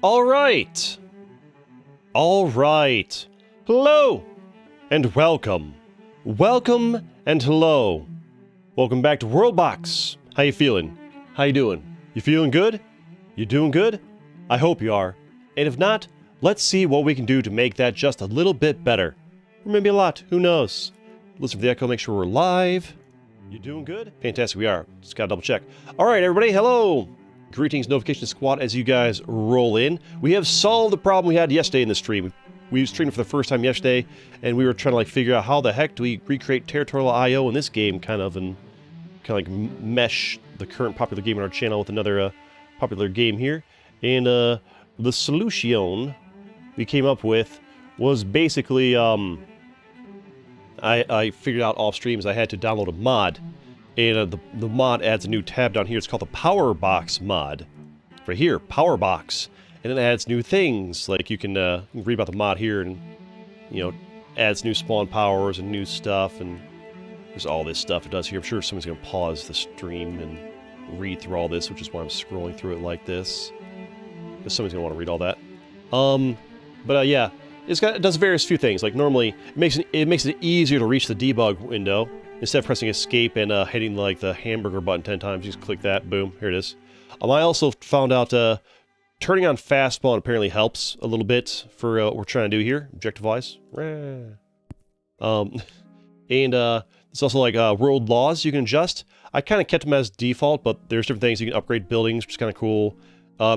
Alright. Alright. Hello and welcome. Welcome and hello. Welcome back to Worldbox. How you feeling? How you doing? You feeling good? You doing good? I hope you are. And if not, let's see what we can do to make that just a little bit better. Or maybe a lot, who knows? Listen for the echo, make sure we're live. You doing good? Fantastic, we are. Just gotta double check. Alright everybody, hello! Greetings, Notification Squad, as you guys roll in. We have solved the problem we had yesterday in the stream. We streamed for the first time yesterday, and we were trying to like figure out how the heck do we recreate territorial I/O in this game, kind of like mesh the current popular game on our channel with another popular game here. And the solution we came up with was basically I figured out off streams I had to download a mod. And the mod adds a new tab down here. It's called the Worldbox mod. Right here, Worldbox. And it adds new things. Like you can read about the mod here and, you know, adds new spawn powers and new stuff. And there's all this stuff it does here. I'm sure someone's going to pause the stream and read through all this, which is why I'm scrolling through it like this. Because somebody's going to want to read all that. Yeah, it does various few things. Like normally, it makes it easier to reach the debug window. Instead of pressing escape and hitting like the hamburger button 10 times, you just click that, boom, here it is. I also found out turning on fast spawn apparently helps a little bit for what we're trying to do here, objective-wise. It's also like world laws you can adjust. I kind of kept them as default, but there's different things. You can upgrade buildings, which is kind of cool.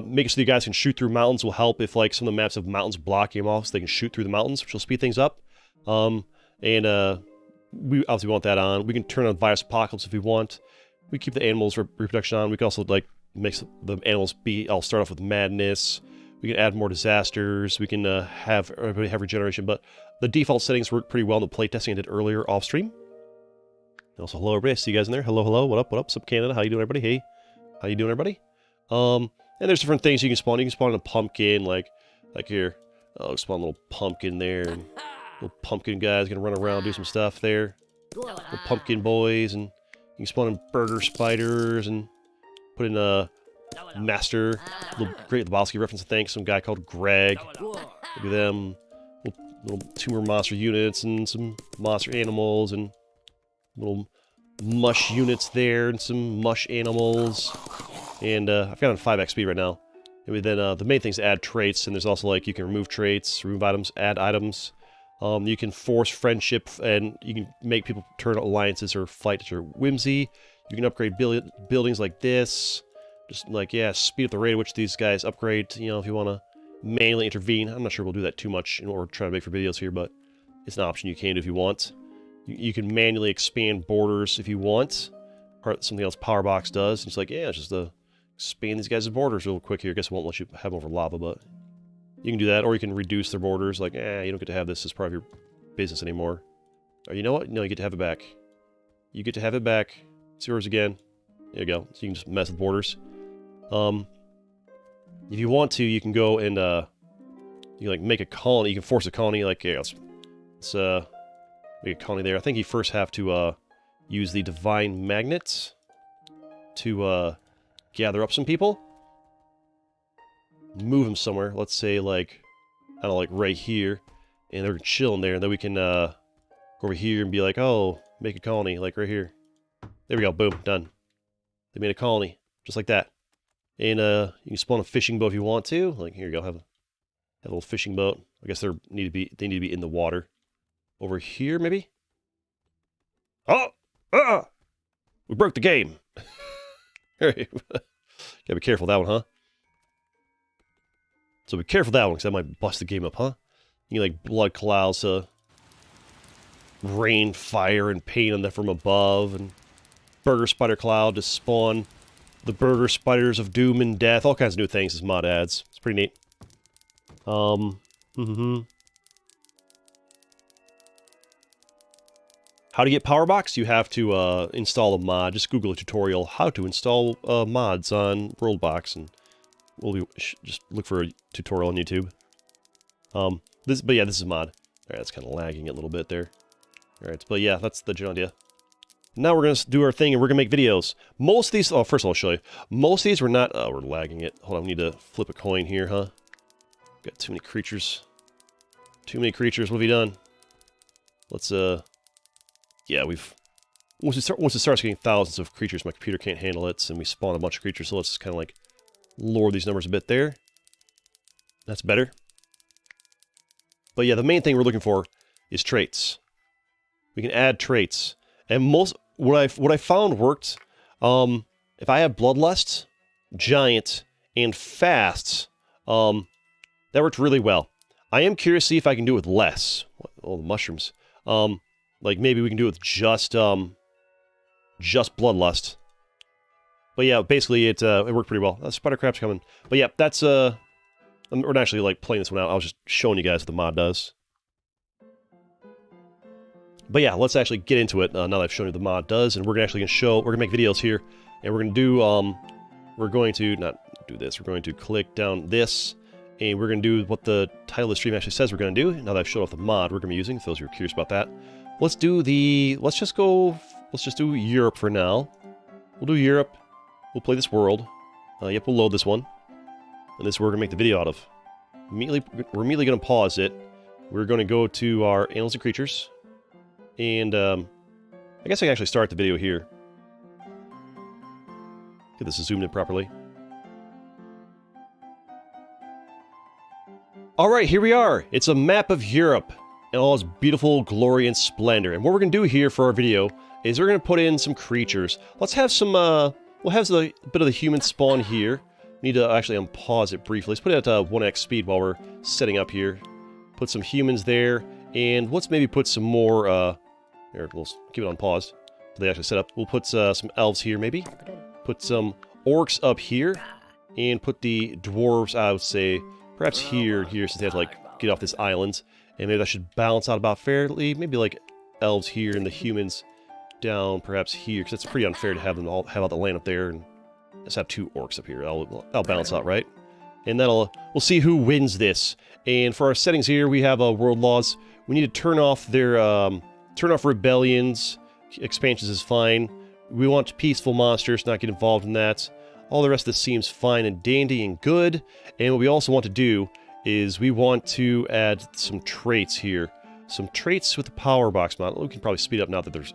Make it so you guys can shoot through mountains will help if like some of the maps have mountains blocking them off, so they can shoot through the mountains, which will speed things up. We obviously want that on. We can turn on Virus Apocalypse if we want. We keep the animals reproduction on. We can also like make the animals I'll start off with madness. We can add more disasters. We can have everybody have regeneration. But the default settings work pretty well in the playtesting I did earlier off stream. And also, hello everybody. I see you guys in there. Hello, hello. What up? What up? What's up, Canada? How you doing, everybody? Hey, how you doing, everybody? And there's different things you can spawn. You can spawn a pumpkin, like here. I'll spawn a little pumpkin there. And little pumpkin guys gonna run around, do some stuff there. Little pumpkin boys, and you can spawn in burger spiders and put in a master. Great Lebowski reference, I think. Some guy called Greg. Look at them. Little tumor monster units and some monster animals and little mush units there and some mush animals. And I've got on 5x speed right now. And then the main thing is to add traits, and there's also like you can remove traits, remove items, add items. You can force friendship, and you can make people turn alliances or fight at your whimsy. You can upgrade buildings like this. Just like, yeah, speed up the rate at which these guys upgrade, you know, if you want to manually intervene. I'm not sure we'll do that too much in order to try to make for videos here, but it's an option you can do if you want. You can manually expand borders if you want. Something else Worldbox does. And it's like, yeah, just expand these guys' borders real quick here. I guess it won't let you have them over lava, but you can do that, or you can reduce their borders, like, you don't get to have this as part of your business anymore. Or you know what? No, you get to have it back. You get to have it back. It's yours again. There you go. So you can just mess with borders. If you want to, you can go and, you can, like, make a colony. You can force a colony, like, yeah, let's make a colony there. I think you first have to, use the Divine Magnet to, gather up some people. Move them somewhere, let's say like, I don't know, like right here, and they're chilling there, and then we can go over here and be like, oh, make a colony, like right here. There we go, boom, done. They made a colony, just like that. And you can spawn a fishing boat if you want to. Like, here you go, have a little fishing boat. I guess they need to be in the water. Over here, maybe? Oh! We broke the game! Gotta be careful with that one, huh? So be careful with that one, because that might bust the game up, huh? You can, like, blood clouds to rain fire and pain on them from above, and burger spider cloud to spawn the burger spiders of doom and death. All kinds of new things this mod adds. It's pretty neat. How to get Worldbox? You have to install a mod. Just Google a tutorial how to install mods on Worldbox, and just look for a tutorial on YouTube. This is a mod. Alright, that's kind of lagging it a little bit there. Alright, but yeah, that's the general idea. Now we're going to do our thing, and we're going to make videos. Most of these... Oh, first of all, I'll show you. Most of these were not... Oh, we're lagging it. Hold on, we need to flip a coin here, huh? Got too many creatures. Too many creatures. What have we done? Let's, yeah, we've... Once it starts getting thousands of creatures, my computer can't handle it, and we spawn a bunch of creatures, so let's just kind of, like, lower these numbers a bit there. That's better. But yeah, the main thing we're looking for is traits. We can add traits. And what I found worked, if I have Bloodlust, Giant, and Fast, that worked really well. I am curious to see if I can do it with less. Oh, the mushrooms. Like maybe we can do it with just Bloodlust. But yeah, basically it worked pretty well. Spidercrap's coming. But yeah, that's we're not actually like playing this one out. I was just showing you guys what the mod does. But yeah, let's actually get into it now that I've shown you what the mod does, and we're gonna make videos here, and we're gonna do we're going to not do this. We're going to click down this, and we're gonna do what the title of the stream actually says we're gonna do. Now that I've showed off the mod we're gonna be using, for those who are curious about that. Let's do let's just do Europe for now. We'll do Europe. We'll play this world. Yep, we'll load this one. And this is where we're going to make the video out of. We're immediately going to pause it. We're going to go to our Animals and Creatures. And, I guess I can actually start the video here. Get this zoomed in properly. Alright, here we are. It's a map of Europe. In all its beautiful glory and splendor. And what we're going to do here for our video is we're going to put in some creatures. Let's have some, we'll have a bit of the human spawn here. Need to actually unpause it briefly. Let's put it at 1x speed while we're setting up here. Put some humans there, and let's maybe put some more, here, we'll keep it on pause so they actually set up. We'll put some elves here, maybe. Put some orcs up here, and put the dwarves, I would say, perhaps here, since they have to, like, get off this island. And maybe that should balance out about fairly. Maybe, like, elves here and the humans down, perhaps here, because it's pretty unfair to have them all have out the land up there, and let's have 2 orcs up here. That'll balance out, right? And we'll see who wins this. And for our settings here, we have world laws. We need to turn off their turn off rebellions. Expansions is fine. We want peaceful monsters, not get involved in that. All the rest of this seems fine and dandy and good. And what we also want to do is we want to add some traits here. Some traits with the power box model. We can probably speed up now that there's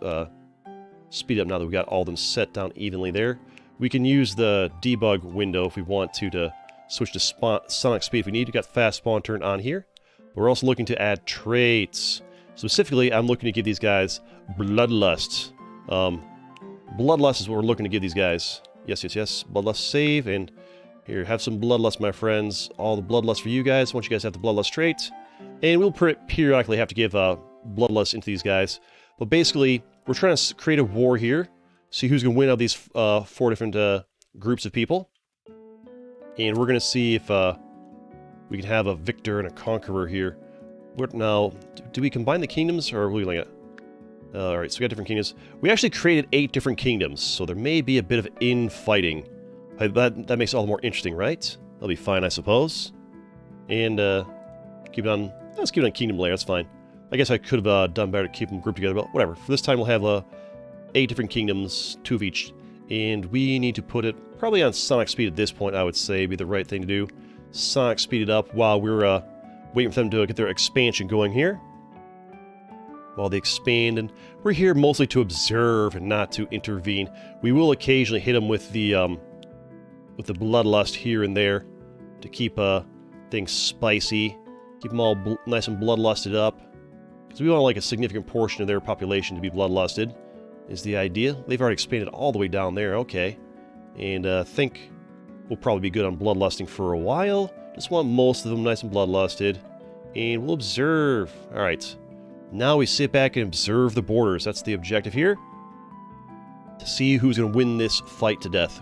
we got all of them set down evenly there. We can use the debug window if we want to switch to sonic speed if we need. We got fast spawn turned on here. We're also looking to add traits. Specifically, I'm looking to give these guys Bloodlust. Bloodlust is what we're looking to give these guys. Yes, yes, yes. Bloodlust save, and here, have some Bloodlust, my friends. All the Bloodlust for you guys, once you guys have the Bloodlust trait. And we'll periodically have to give Bloodlust into these guys. But basically, we're trying to create a war here. See who's going to win out of these 4 different groups of people. And we're going to see if we can have a victor and a conqueror here. Now, do we combine the kingdoms, or are we like alright, so we got different kingdoms. We actually created 8 different kingdoms, so there may be a bit of infighting. That makes it all the more interesting, right? That'll be fine, I suppose. And let's keep it on kingdom layer, that's fine. I guess I could have done better to keep them grouped together, but whatever. For this time, we'll have 8 different kingdoms, 2 of each. And we need to put it probably on sonic speed at this point, I would say, be the right thing to do. Sonic speed it up while we're waiting for them to get their expansion going here. While they expand, and we're here mostly to observe and not to intervene. We will occasionally hit them with the bloodlust here and there to keep things spicy, keep them all nice and bloodlusted up. Because we want like a significant portion of their population to be bloodlusted, is the idea. They've already expanded all the way down there, okay. And I think we'll probably be good on bloodlusting for a while. Just want most of them nice and bloodlusted. And we'll observe. Alright. Now we sit back and observe the borders. That's the objective here. To see who's going to win this fight to death.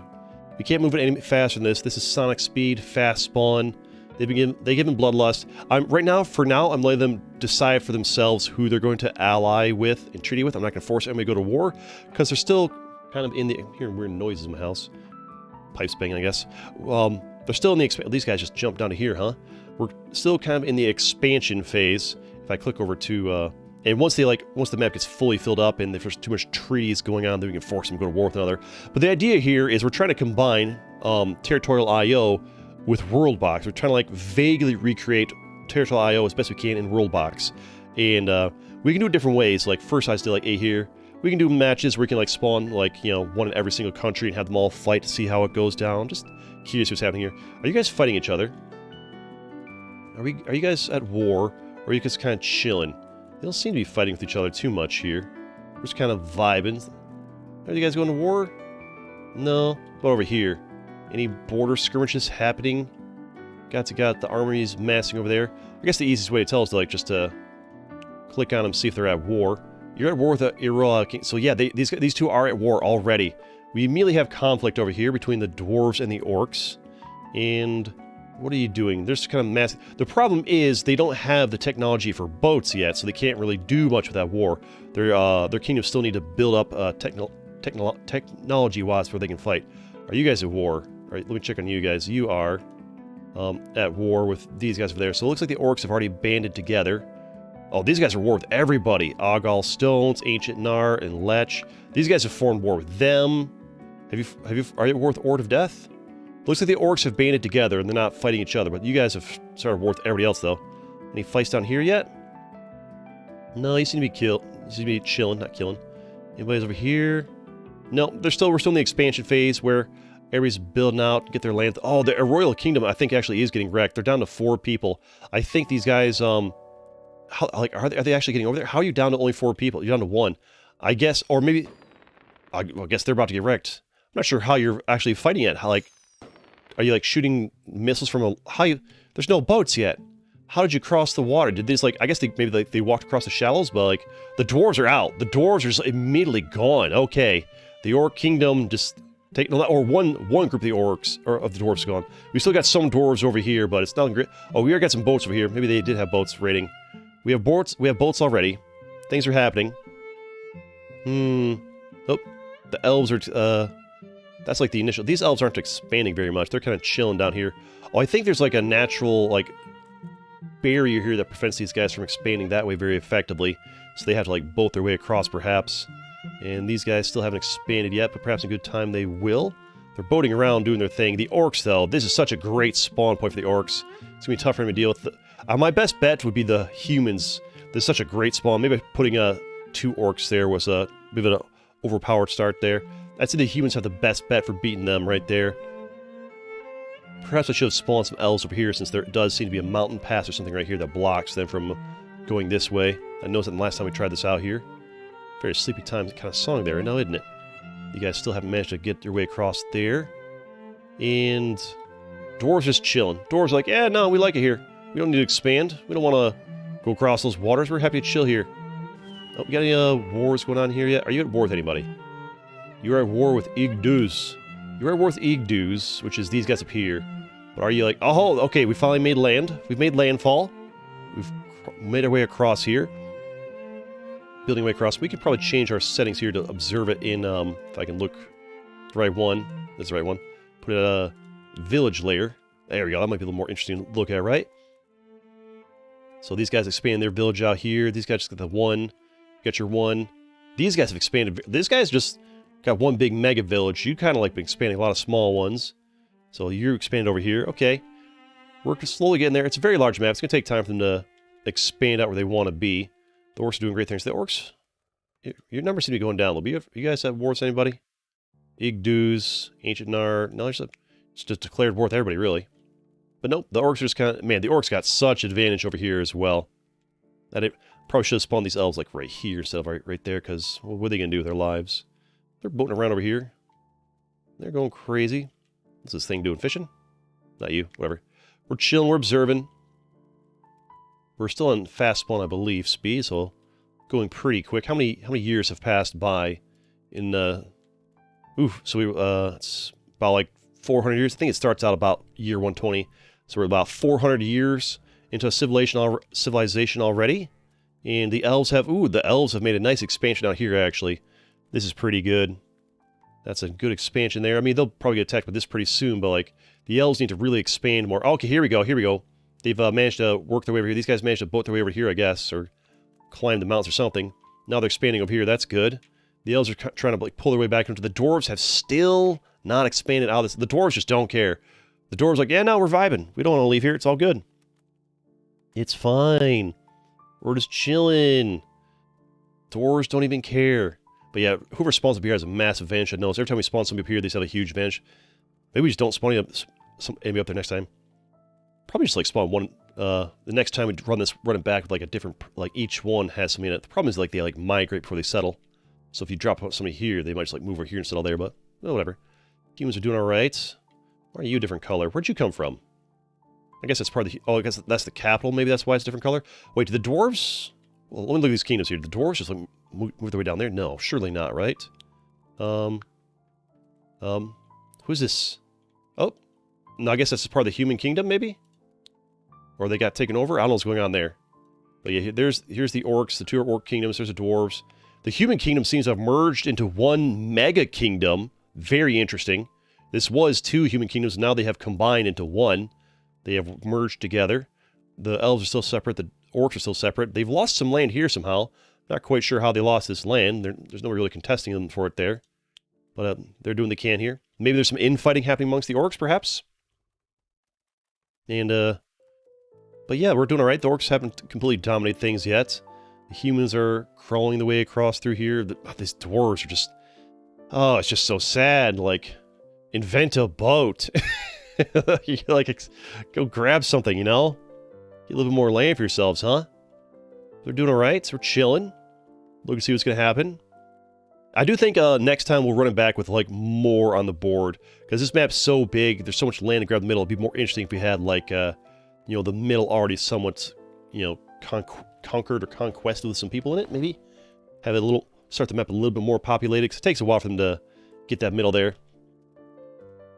We can't move it any faster than this. This is sonic speed, fast spawn. They give them bloodlust. Right now, for now, I'm letting them decide for themselves who they're going to ally with and treaty with. I'm not going to force anybody to go to war because they're still kind of in the... Hearing weird noises in my house. Pipes banging, I guess. They're still in the... These guys just jumped down to here, huh? We're still kind of in the expansion phase. If I click over to... and once the map gets fully filled up and if there's too much treaties going on, then we can force them to go to war with another. But the idea here is we're trying to combine territorial IO with Worldbox. We're trying to like vaguely recreate Territorial IO as best we can in Worldbox. And we can do it different ways. Like first I did like A here. We can do matches where we can like spawn like, you know, one in every single country and have them all fight to see how it goes down. Just curious what's happening here. Are you guys fighting each other? Are you guys at war? Or are you guys kind of chilling? They don't seem to be fighting with each other too much here. We're just kind of vibing. Are you guys going to war? No. What over here? Any border skirmishes happening? Got the armies massing over there. I guess the easiest way to tell is to like just click on them, see if they're at war. You're at war with the Iroha King. So yeah, these two are at war already. We immediately have conflict over here between the dwarves and the orcs. And what are you doing? They're just kind of massive. The problem is they don't have the technology for boats yet, so they can't really do much with that war. Their kingdoms still need to build up technology-wise before they can fight. Are you guys at war? All right, let me check on you guys. You are at war with these guys over there. So it looks like the orcs have already banded together. Oh, these guys are at war with everybody. Argyle Stones, Ancient Nar, and Lech. These guys have formed war with them. Are you at war with Ord of Death? Looks like the orcs have banded together and they're not fighting each other, but you guys have started war with everybody else though. Any fights down here yet? No, you seem to be You seem to be chilling, not killing. Anybody's over here? No, we're still in the expansion phase where everybody's building out, get their land. Oh, the Royal Kingdom I think actually is getting wrecked. They're down to 4 people. I think these guys are they actually getting over there? How are you down to only 4 people? You're down to 1. I guess, or maybe I guess they're about to get wrecked. I'm not sure how you're actually fighting it. How like are you like shooting missiles from a there's no boats yet. How did you cross the water? Did this like I guess maybe they walked across the shallows, but like the dwarves are out. The dwarves are just immediately gone. Okay. The Orc Kingdom just or one group of the orcs or of the dwarves is gone. We still got some dwarves over here, but it's not great. Oh, we already got some boats over here. Maybe they did have boats raiding. We have boats already. Things are happening. Oh, the elves are that's like the initial. These elves aren't expanding very much. They're kind of chilling down here. Oh, I think there's like a natural like barrier here that prevents these guys from expanding that way very effectively. So they have to like boat their way across perhaps. And these guys still haven't expanded yet, but perhaps in good time they will. They're boating around doing their thing. The orcs though, this is such a great spawn point for the orcs. It's gonna be tough for them to deal with. My best bet would be the humans. This is such a great spawn. Maybe putting 2 orcs there was a bit of an overpowered start there. I'd say the humans have the best bet for beating them right there. Perhaps I should have spawned some elves over here since there does seem to be a mountain pass or something right here that blocks them from going this way. I noticed that the last time we tried this out here. Very sleepy time kind of song there, now isn't it? You guys still haven't managed to get your way across there. And dwarves just chilling. Dwarves like, yeah, no, we like it here. We don't need to expand. We don't want to go across those waters. We're happy to chill here. Oh, we got any wars going on here yet? Are you at war with anybody? You're at war with Igdus. You're at war with Igdus, which is these guys up here. But are you like, oh, okay, we finally made land. We've made landfall. We've made our way across here. Building way across. We could probably change our settings here to observe it in, if I can look, the right one. That's the right one. Put a village layer. There we go. That might be a little more interesting to look at, right? So these guys expand their village out here. These guys just got the 1. You got your 1. These guys have expanded. This guy's just got 1 big mega village. You kind of like been expanding a lot of small ones. So you expanded over here. Okay. We're slowly getting there. It's a very large map. It's going to take time for them to expand out where they want to be. The orcs are doing great things. The orcs, your numbers seem to be going down a little bit. You guys have war with anybody? Igdus, Ancient Nar. No, it's just declared war with everybody, really. But nope, the orcs are just kind of... Man, the orcs got such advantage over here as well. That it probably should have spawned these elves like right here instead of right there, because what are they going to do with their lives? They're boating around over here. They're going crazy. What's this thing doing? Fishing? Not you, whatever. We're chilling, we're observing. We're still on fast spawn, I believe, speed, so going pretty quick. How many years have passed by in so it's about like 400 years. I think it starts out about year 120. So we're about 400 years into a civilization already. And the elves have made a nice expansion out here actually. This is pretty good. That's a good expansion there. I mean, they'll probably get attacked with this pretty soon, but like the elves need to really expand more. Okay, here we go. They've managed to work their way over here. These guys managed to boat their way over here, I guess, or climb the mountains or something. Now they're expanding over here. That's good. The elves are trying to like pull their way back into the dwarves have still not expanded out of this. The dwarves just don't care. The dwarves like, yeah, no, we're vibing. We don't want to leave here. It's all good. It's fine. We're just chilling. Dwarves don't even care. But yeah, whoever spawns up here has a massive advantage. I know. So every time we spawn somebody up here, they just have a huge advantage. Maybe we just don't spawn some enemy up there next time. Probably just like spawn one. The next time we run it back with like a different, like each one has something in it. The problem is like they like migrate before they settle. So if you drop somebody here, they might just like move over here and settle there. But well, whatever. Humans are doing all right. Why are you a different color? Where'd you come from? I guess that's part of the... Oh, I guess that's the capital. Maybe that's why it's a different color. Wait, do the dwarves... Well, let me look at these kingdoms here. Do the dwarves just like move their way down there? No, surely not, right? Who's this? Oh, no, I guess that's part of the human kingdom, maybe? Or they got taken over? I don't know what's going on there. But yeah, here's the orcs, the two orc kingdoms, there's the dwarves. The human kingdom seems to have merged into one mega kingdom. Very interesting. This was two human kingdoms, now they have combined into one. They have merged together. The elves are still separate, the orcs are still separate. They've lost some land here somehow. Not quite sure how they lost this land. There's nobody really contesting them for it there. But they're doing what they can here. Maybe there's some infighting happening amongst the orcs, perhaps? And, but yeah, we're doing alright. The orcs haven't completely dominated things yet. The humans are crawling the way across through here. These dwarves are just... Oh, it's just so sad. Like, invent a boat. You like, go grab something, you know? Get a little bit more land for yourselves, huh? They're doing alright, so we're chilling. Look to see what's going to happen. I do think next time we'll run it back with, like, more on the board. Because this map's so big, there's so much land to grab in the middle. It'd be more interesting if we had, like, you know, the middle already somewhat, you know, conquered or conquested with some people in it, maybe? Have it a little... Start the map a little bit more populated, because it takes a while for them to get that middle there.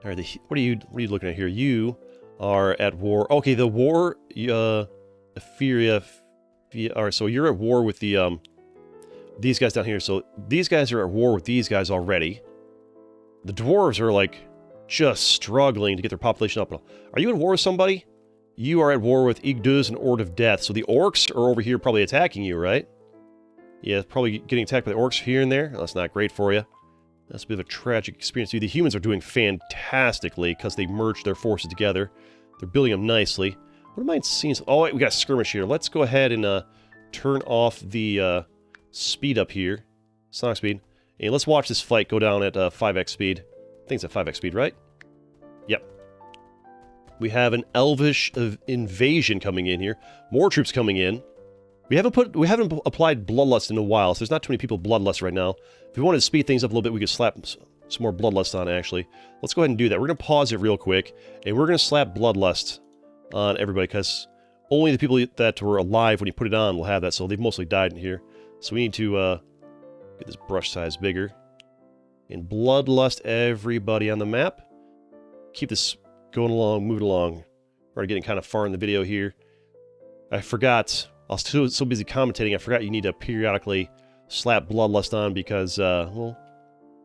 Alright, what are you looking at here? You are at war... Okay, the war... Alright, so you're at war with the, these guys down here. So these guys are at war with these guys already. The dwarves are, like, just struggling to get their population up. Are you at war with somebody? You are at war with Igduz and Ord of Death. So the orcs are over here probably attacking you, right? Yeah, probably getting attacked by the orcs here and there. That's not great for you. That's a bit of a tragic experience. The humans are doing fantastically because they merged their forces together. They're building them nicely. What am I seeing? Oh, wait, we got a skirmish here. Let's go ahead and turn off the speed up here. Sonic speed. And let's watch this fight go down at 5x speed. I think it's at 5x speed, right? Yep. We have an elvish invasion coming in here. More troops coming in. We haven't applied Bloodlust in a while, so there's not too many people Bloodlust right now. If we wanted to speed things up a little bit, we could slap some more Bloodlust on, actually. Let's go ahead and do that. We're going to pause it real quick, and we're going to slap Bloodlust on everybody, because only the people that were alive when you put it on will have that, so they've mostly died in here. So we need to get this brush size bigger. And Bloodlust everybody on the map. Keep this going along, moving along. We're getting kind of far in the video here. I forgot... I was so busy commentating, I forgot you need to periodically slap Bloodlust on because, well,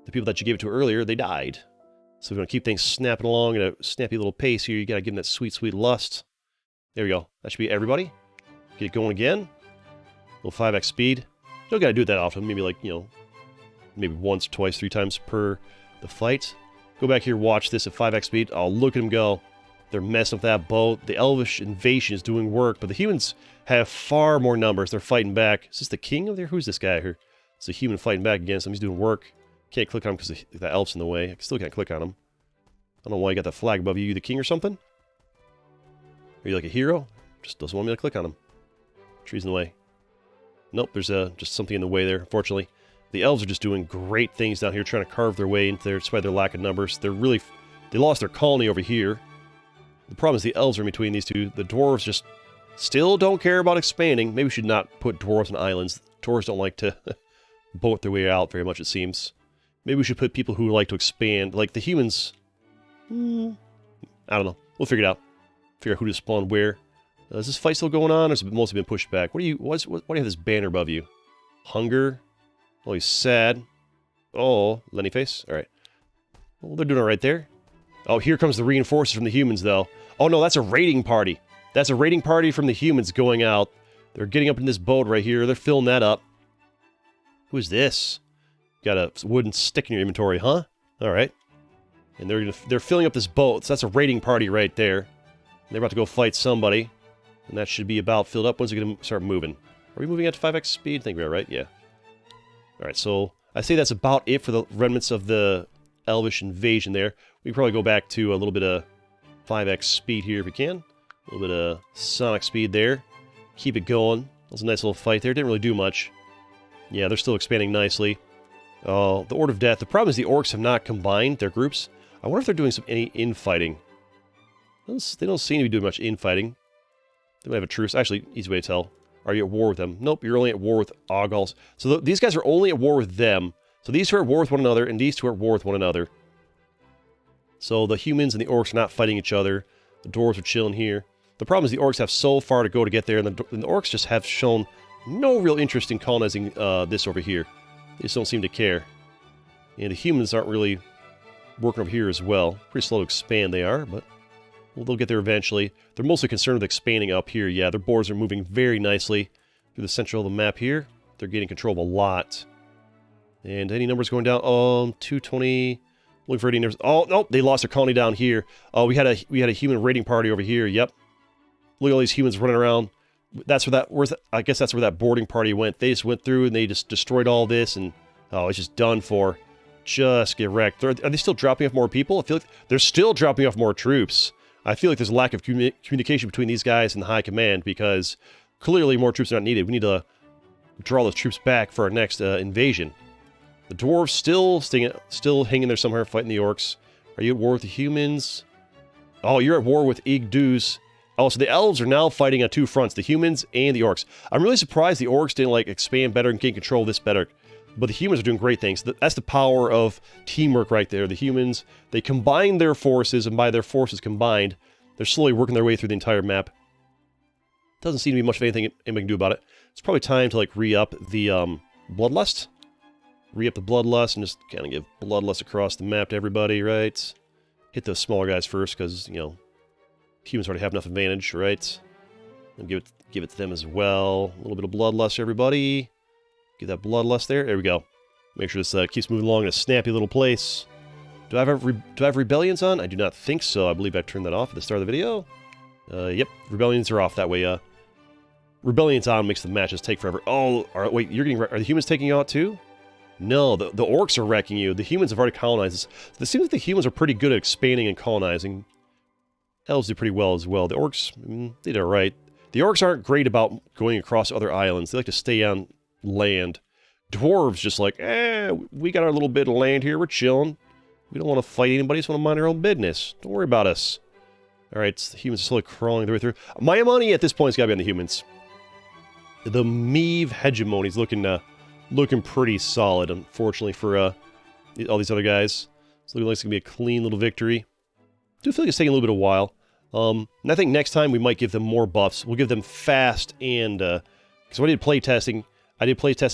the people that you gave it to earlier, they died. So we're going to keep things snapping along at a snappy little pace here. You got to give them that sweet, sweet lust. There we go. That should be everybody. Get it going again. Little 5x speed. You don't got to do it that often. Maybe like, you know, maybe once, twice, 3 times per the fight. Go back here, watch this at 5x speed. Oh, look at them go. They're messing with that boat. The elvish invasion is doing work, but the humans have far more numbers. They're fighting back. Is this the king over there? Who's this guy here? It's a human fighting back against him. He's doing work. Can't click on him because the elf's in the way. I still can't click on him. I don't know why you got that flag above you. You the king or something? Are you like a hero? Just doesn't want me to click on him. Tree's in the way. Nope, there's just something in the way there, unfortunately. The elves are just doing great things down here, trying to carve their way into there despite their lack of numbers. They lost their colony over here. The problem is the elves are in between these two. The dwarves just still don't care about expanding. Maybe we should not put dwarves on islands. Dwarves don't like to boat their way out very much, it seems. Maybe we should put people who like to expand. Like the humans... I don't know. We'll figure it out. Figure out who to spawn where. Is this fight still going on, or has it mostly been pushed back? Why do you have this banner above you? Hunger? Oh, he's sad. Oh, Lenny face? Alright. Well, they're doing alright there. Oh, here comes the reinforcers from the humans, though. Oh, no, that's a raiding party. That's a raiding party from the humans going out. They're getting up in this boat right here. They're filling that up. Who is this? Got a wooden stick in your inventory, huh? Alright. And they're filling up this boat. So that's a raiding party right there. They're about to go fight somebody. And that should be about filled up. When's it going to start moving? Are we moving at 5x speed? I think we're right. Yeah. Alright, so I say that's about it for the remnants of the Elvish invasion there. We can probably go back to a little bit of 5x speed here if we can. A little bit of sonic speed there. Keep it going. That was a nice little fight there. Didn't really do much. Yeah, they're still expanding nicely. The Order of Death. The problem is the orcs have not combined their groups. I wonder if they're doing any infighting. They don't seem to be doing much infighting. They might have a truce. Actually, easy way to tell. Are you at war with them? Nope, you're only at war with Ogals. So these guys are only at war with them. So these two are at war with one another, and these two are at war with one another. So the humans and the orcs are not fighting each other. The dwarves are chilling here. The problem is the orcs have so far to go to get there, and the orcs just have shown no real interest in colonizing this over here. They just don't seem to care. And the humans aren't really working over here as well. Pretty slow to expand they are, but they'll get there eventually. They're mostly concerned with expanding up here. Yeah, their borders are moving very nicely through the center of the map here. They're gaining control of a lot. And any numbers going down? 220. Looking for any numbers. Oh, nope, they lost their colony down here. Oh, we had a human raiding party over here. Yep. Look at all these humans running around. I guess that's where that boarding party went. They just went through and they just destroyed all this, and oh, it's just done for. Just get wrecked. Are they still dropping off more people? I feel like they're still dropping off more troops. I feel like there's a lack of communication between these guys and the high command, because clearly more troops are not needed. We need to draw those troops back for our next invasion. The dwarves still hanging there somewhere fighting the orcs. Are you at war with the humans? Oh, you're at war with Igdus. Oh, so the elves are now fighting on two fronts, the humans and the orcs. I'm really surprised the orcs didn't expand better and gain control of this better. But the humans are doing great things. That's the power of teamwork right there. The humans, they combine their forces, and by their forces combined, they're slowly working their way through the entire map. Doesn't seem to be much of anything anybody can do about it. It's probably time to re-up the Bloodlust. Re-up the Bloodlust and just kind of give Bloodlust across the map to everybody, right? Hit those smaller guys first, because, humans already have enough advantage, right? And give it to them as well. A little bit of Bloodlust, everybody. Get that Bloodlust there. There we go. Make sure this keeps moving along in a snappy little place. Do I have rebellions on? I do not think so. I believe I turned that off at the start of the video. Yep, rebellions are off that way. Rebellions on makes the matches take forever. Oh, wait, are the humans taking you out too? No, the orcs are wrecking you. The humans have already colonized. It seems like the humans are pretty good at expanding and colonizing. Elves do pretty well as well. The orcs, they did alright. The orcs aren't great about going across other islands. They like to stay on land. Dwarves just we got our little bit of land here. We're chilling. We don't want to fight anybody. Just want to mind our own business. Don't worry about us. Alright, the humans are slowly crawling their way through. My money at this point has got to be on the humans. The Meve hegemony is looking pretty solid, unfortunately, for all these other guys. It's looking like it's going to be a clean little victory. I do feel like it's taking a little bit of a while. And I think next time we might give them more buffs. We'll give them fast and... because when I did playtesting,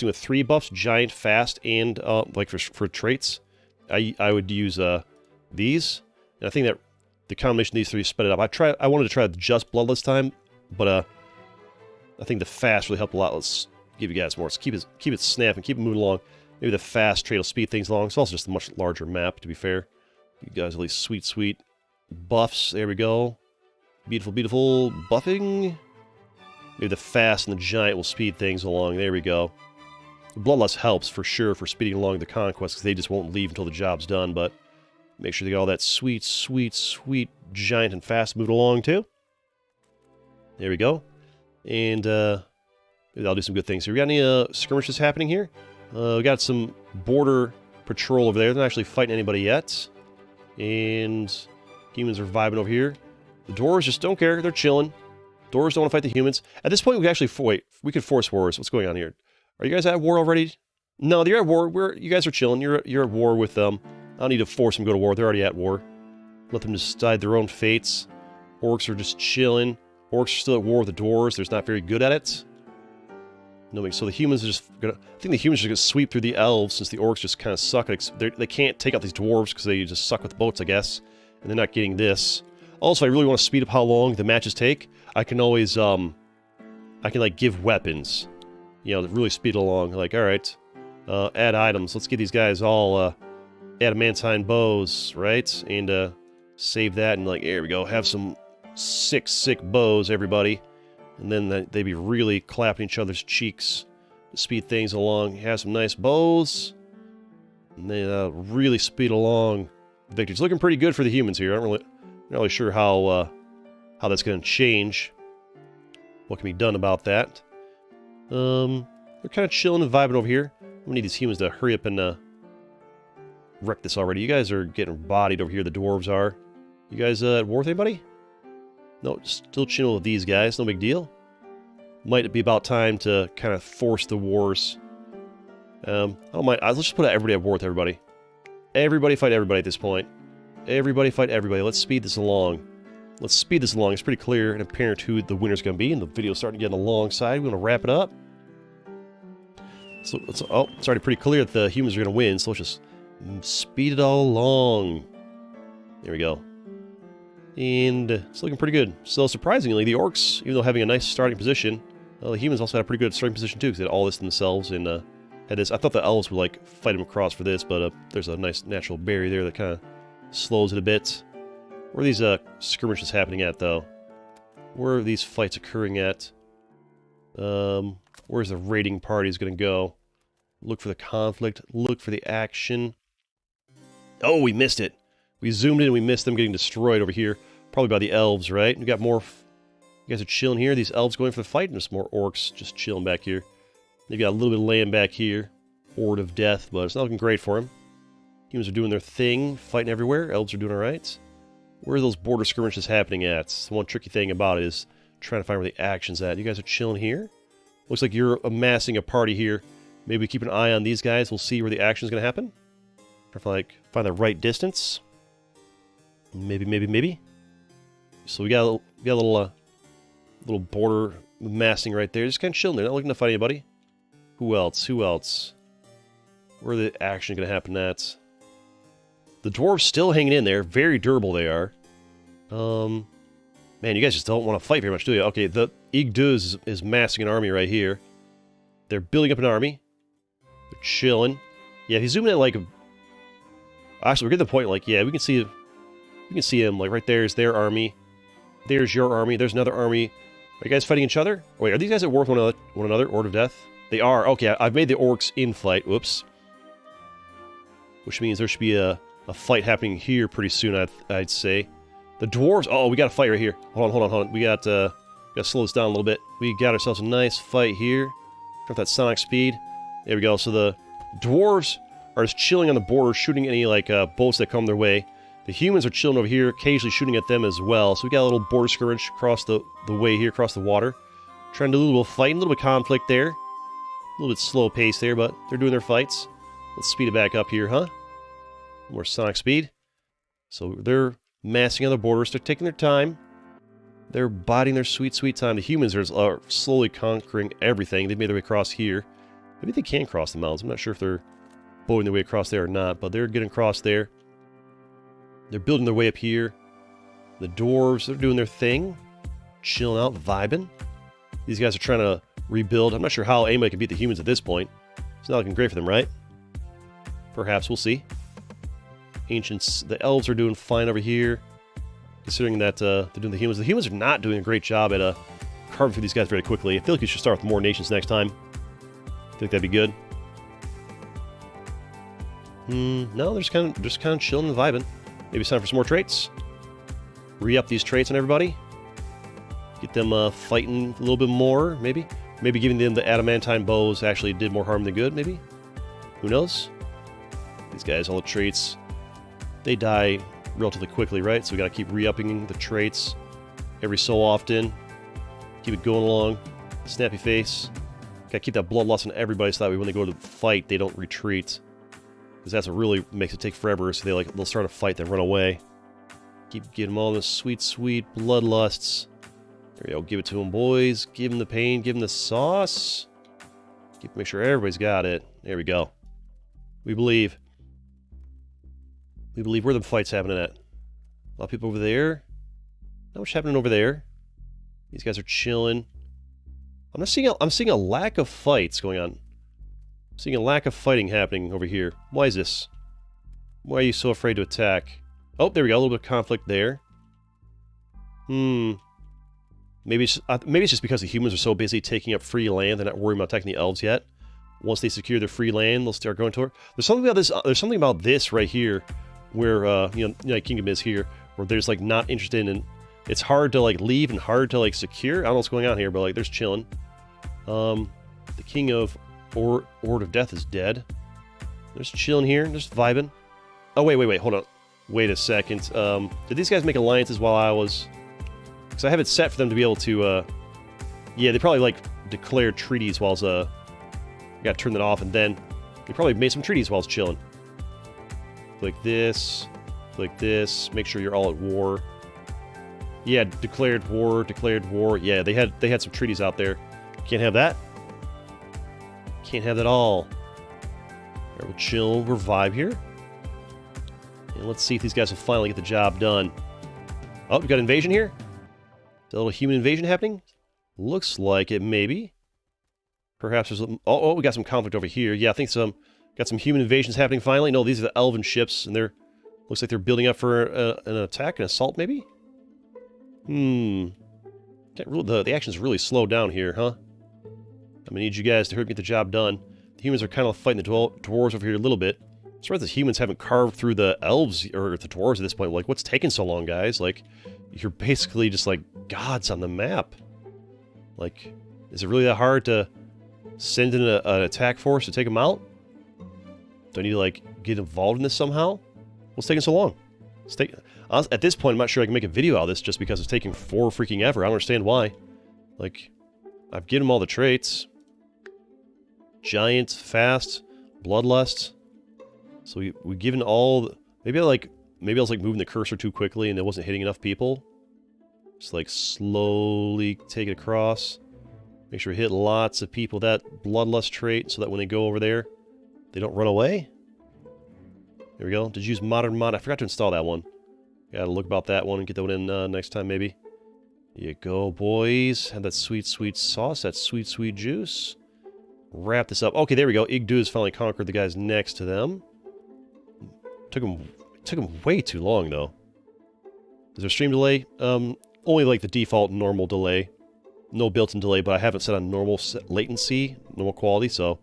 with 3 buffs, giant, fast, and for traits. I would use these. And I think that the combination of these 3 sped it up. I wanted to try just blood this time, but I think the fast really helped a lot. Let's give you guys more. Let's keep it snapping, keep it moving along. Maybe the fast trait will speed things along. It's also just a much larger map, to be fair. You guys, at least sweet buffs. There we go. Beautiful, beautiful buffing. Maybe the fast and the giant will speed things along. There we go. The Bloodlust helps for sure for speeding along the conquest, because they just won't leave until the job's done, but make sure they got all that sweet giant and fast moving along too. There we go. And maybe I'll do some good things here. We got any skirmishes happening here? We got some border patrol over there. They're not actually fighting anybody yet. And humans are vibing over here. The dwarves just don't care. They're chilling. Dwarves don't want to fight the humans. At this point, we could actually we could force wars. What's going on here? Are you guys at war already? No, they're at war. You guys are chilling. You're at war with them. I don't need to force them to go to war. They're already at war. Let them just decide their own fates. Orcs are just chilling. Orcs are still at war with the dwarves. They're just not very good at it. No, so the humans are just gonna... I think the humans are gonna sweep through the elves, since the orcs just kind of suck at... They can't take out these dwarves because they just suck with boats, I guess. And they're not getting this. Also, I really want to speed up how long the matches take. I can always, I can, give weapons. To really speed it along. Alright. Add items. Let's get these guys all, adamantine bows, right? And save that and like, here we go, have some sick bows, everybody. And then they'd be really clapping each other's cheeks to speed things along. Have some nice bows. And they really speed along the victory. It's looking pretty good for the humans here. I'm not really sure how that's going to change. What can be done about that? They're kind of chilling and vibing over here. I'm going to need these humans to hurry up and wreck this already. You guys are getting bodied over here, the dwarves are. You guys at war with anybody? No, still chilling with these guys, no big deal. Might be about time to kind of force the wars. I don't mind. Let's just put everybody at war with everybody. Everybody fight everybody at this point. Everybody fight everybody. Let's speed this along. Let's speed this along. It's pretty clear and apparent who the winner's going to be, and the video's starting to get alongside. We want to wrap it up. So it's already pretty clear that the humans are going to win, so let's just speed it all along. There we go. And it's looking pretty good. So surprisingly, the orcs, even though having a nice starting position, the humans also had a pretty good starting position too, because they had all this themselves and had this. I thought the elves would like fight them across for this, but there's a nice natural barrier there that kind of slows it a bit. Where are these skirmishes happening at, though? Where are these fights occurring at? Where's the raiding parties going to go? Look for the conflict. Look for the action. Oh, we missed it. We zoomed in and we missed them getting destroyed over here. Probably by the elves, right? We got more... You guys are chilling here. These elves going for the fight, and just more orcs just chilling back here. They've got a little bit of land back here. Horde of death, but it's not looking great for them. Humans are doing their thing, fighting everywhere. Elves are doing alright. Where are those border skirmishes happening at? The one tricky thing about it is trying to find where the action's at. You guys are chilling here? Looks like you're amassing a party here. Maybe keep an eye on these guys. We'll see where the action's going to happen. Try to like find the right distance. Maybe. So we got a little border massing right there. Just kind of chilling there. Not looking to fight anybody. Who else? Where the action going to happen at? The dwarves still hanging in there. Very durable they are. Man, you guys just don't want to fight very much, do you? Okay, the Igduz is massing an army right here. They're building up an army. They're chilling. Yeah, if you zoom in at like... Actually, we're getting to the point, like, yeah, we can see them. Like, right there's their army. There's your army. There's another army. Are you guys fighting each other? Wait, are these guys at war with one another? Horde of Death? They are. Okay, I've made the orcs in fight. Whoops. Which means there should be a fight happening here pretty soon, I'd say. The dwarves... Oh, we got a fight right here. Hold on. We got to slow this down a little bit. We got ourselves a nice fight here. Turn off that sonic speed. There we go. So the dwarves are just chilling on the border, shooting any, like, bolts that come their way. The humans are chilling over here, occasionally shooting at them as well. So we got a little border skirmish across the way here, across the water. Trying to do a little fighting, a little bit of conflict there. A little bit slow pace there, but they're doing their fights. Let's speed it back up here, huh? More sonic speed. So they're massing on the borders. They're taking their time. They're biding their sweet time. The humans are slowly conquering everything. They've made their way across here. Maybe they can cross the mountains. I'm not sure if they're bowing their way across there or not, but they're getting across there. They're building their way up here. The dwarves, they're doing their thing. Chilling out, vibing. These guys are trying to rebuild. I'm not sure how anybody can beat the humans at this point. It's not looking great for them, right? Perhaps, we'll see. Ancients, the elves are doing fine over here. Considering that they're doing the humans. The humans are not doing a great job at carving through these guys very quickly. I feel like you should start with more nations next time. I think that'd be good. No, they're just kind of chilling and vibing. Maybe it's time for some more traits. Re-up these traits on everybody. Get them fighting a little bit more, maybe. Maybe giving them the adamantine bows actually did more harm than good, maybe. Who knows? These guys, all the traits, they die relatively quickly, right? So we gotta keep re-upping the traits every so often. Keep it going along. Snappy face. Gotta keep that bloodlust on everybody so that way when they go to fight, they don't retreat. Because that's what really makes it take forever, so they'll start a fight, then run away. Keep getting them all the sweet bloodlusts. There we go, give it to them, boys. Give them the pain, give them the sauce. Make sure everybody's got it. There we go. We believe. Where the fight's happening at. A lot of people over there. Not much happening over there. These guys are chilling. I'm seeing a lack of fights going on. I'm seeing a lack of fighting happening over here. Why is this? Why are you so afraid to attack? Oh, there we go. A little bit of conflict there. Maybe it's just because the humans are so busy taking up free land, they're not worried about attacking the elves yet. Once they secure their free land, they'll start going toward. There's something about this. There's something about this right here, where United Kingdom is here, where there's like not interested in. It's hard to like leave and hard to like secure. I don't know what's going on here, but like there's chilling. The King of Ord of Death is dead. There's chilling here. There's vibing. Oh wait, hold on. Wait a second. Did these guys make alliances while I was? Because I have it set for them to be able to. Yeah, they probably like declared treaties while I got to turn that off, and then they probably made some treaties while I was chilling. Click this. Make sure you're all at war. Yeah, declared war. Yeah, they had some treaties out there. Can't have that. Can't have that all. Alright, we'll chill, we'll vibe here. And let's see if these guys will finally get the job done. Oh, we got invasion here? Is a little human invasion happening? Looks like it, maybe. Perhaps there's... Oh, we got some conflict over here. Yeah, I think got some human invasions happening finally. No, these are the elven ships, and looks like they're building up for an attack, an assault, maybe? The action's really slowed down here, huh? I'm gonna need you guys to help get the job done. The humans are kind of fighting the dwarves over here a little bit. As far as the humans haven't carved through the elves or the dwarves at this point. Like, what's taking so long, guys? Like, you're basically just like gods on the map. Like, is it really that hard to send in an attack force to take them out? Do I need to like get involved in this somehow? What's taking so long? At this point, I'm not sure I can make a video out of this just because it's taking freaking ever. I don't understand why. Like, I've given them all the traits. Giant, fast, bloodlust. So we've given all... Maybe I was like moving the cursor too quickly and it wasn't hitting enough people. Just like slowly take it across. Make sure we hit lots of people that bloodlust trait so that when they go over there, they don't run away. There we go. Did you use modern mod? I forgot to install that one. Gotta look about that one and get that one in next time, maybe. Here you go, boys. Have that sweet, sweet sauce, that sweet, sweet juice. Wrap this up. Okay, there we go. Igdu has finally conquered the guys next to them. Took him way too long, though. Is there stream delay? Only like the default normal delay. No built-in delay, but I haven't set on normal latency, normal quality, so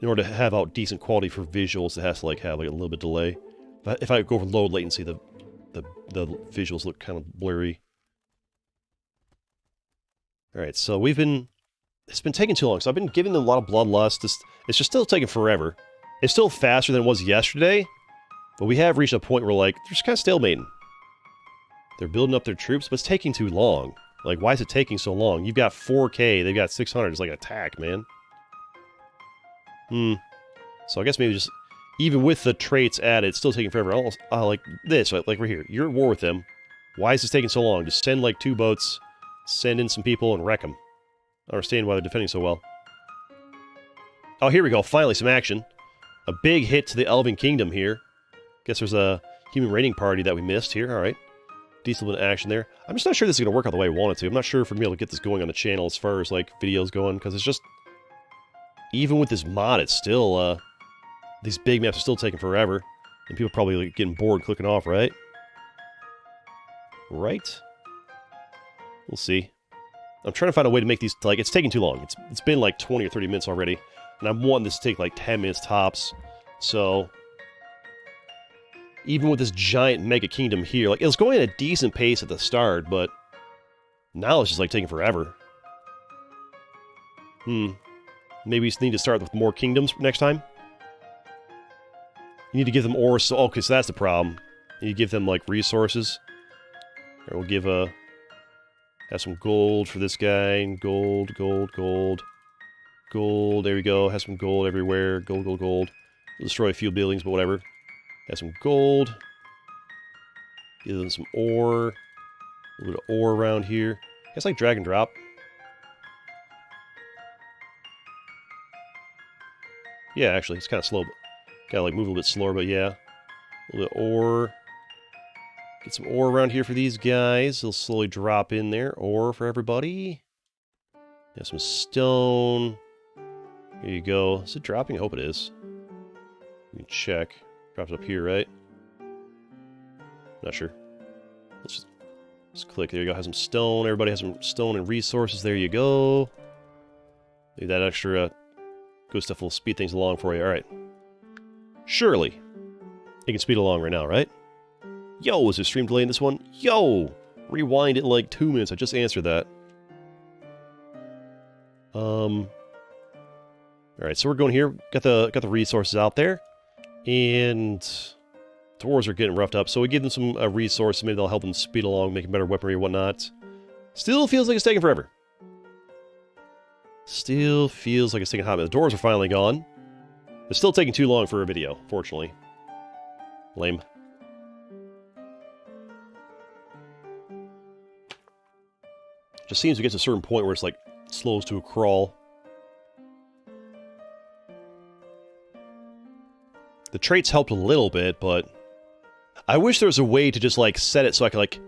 in order to have out decent quality for visuals, it has to like have like a little bit of delay. But if I go for low latency, the visuals look kind of blurry. Alright, so it's been taking too long, so I've been giving them a lot of bloodlust. It's just still taking forever. It's still faster than it was yesterday, but we have reached a point where, like, they're just kind of stalemating. They're building up their troops, but it's taking too long. Like, why is it taking so long? You've got 4K, they've got 600. It's like an attack, man. So I guess maybe just... Even with the traits added, it's still taking forever. Almost, like this, like right here. You're at war with them. Why is this taking so long? Just send, like, 2 boats, send in some people, and wreck them. I understand why they're defending so well. Oh, here we go. Finally, some action. A big hit to the Elven Kingdom here. Guess there's a human raiding party that we missed here. Alright. Decent bit of action there. I'm just not sure this is going to work out the way I want it to. I'm not sure if we're going to be able to get this going on the channel as far as, like, videos going, because it's just... Even with this mod, it's still, these big maps are still taking forever. And people are probably like, getting bored clicking off, right? Right? We'll see. I'm trying to find a way to make these, like, it's taking too long. It's been like 20 or 30 minutes already. And I'm wanting this to take like 10 minutes tops. So, even with this giant mega kingdom here, like, it was going at a decent pace at the start, but now it's just like taking forever. Maybe we just need to start with more kingdoms next time. You need to give them ore, so okay, so that's the problem. You need to give them, like, resources. Or we'll give have some gold for this guy, and gold, gold, gold. Gold, there we go, have some gold everywhere. Gold, gold, gold. We'll destroy a few buildings, but whatever. Have some gold. Give them some ore. A little bit of ore around here. I guess like drag and drop. Yeah, actually, it's kind of slow. Gotta like move a little bit slower, but yeah. A little bit of ore. Get some ore around here for these guys. They'll slowly drop in there. Ore for everybody. Got some stone. Here you go. Is it dropping? I hope it is. You can check. Drops up here, right? Not sure. Let's click. There you go. Has some stone. Everybody has some stone and resources. There you go. Maybe that extra good stuff will speed things along for you. All right. Surely. It can speed along right now, right? Yo, is there stream delay in this one? Yo! Rewind it in like 2 minutes. I just answered that. Alright, so we're going here. Got the resources out there. And dwarves are getting roughed up. So we give them some resources. Maybe they'll help them speed along, make better weaponry or whatnot. Still feels like it's taking forever. Still feels like it's taking a hot minute. The dwarves are finally gone. It's still taking too long for a video, fortunately. Lame. Just seems to get to a certain point where it's like slows to a crawl. The traits helped a little bit, but I wish there was a way to just like set it so I could like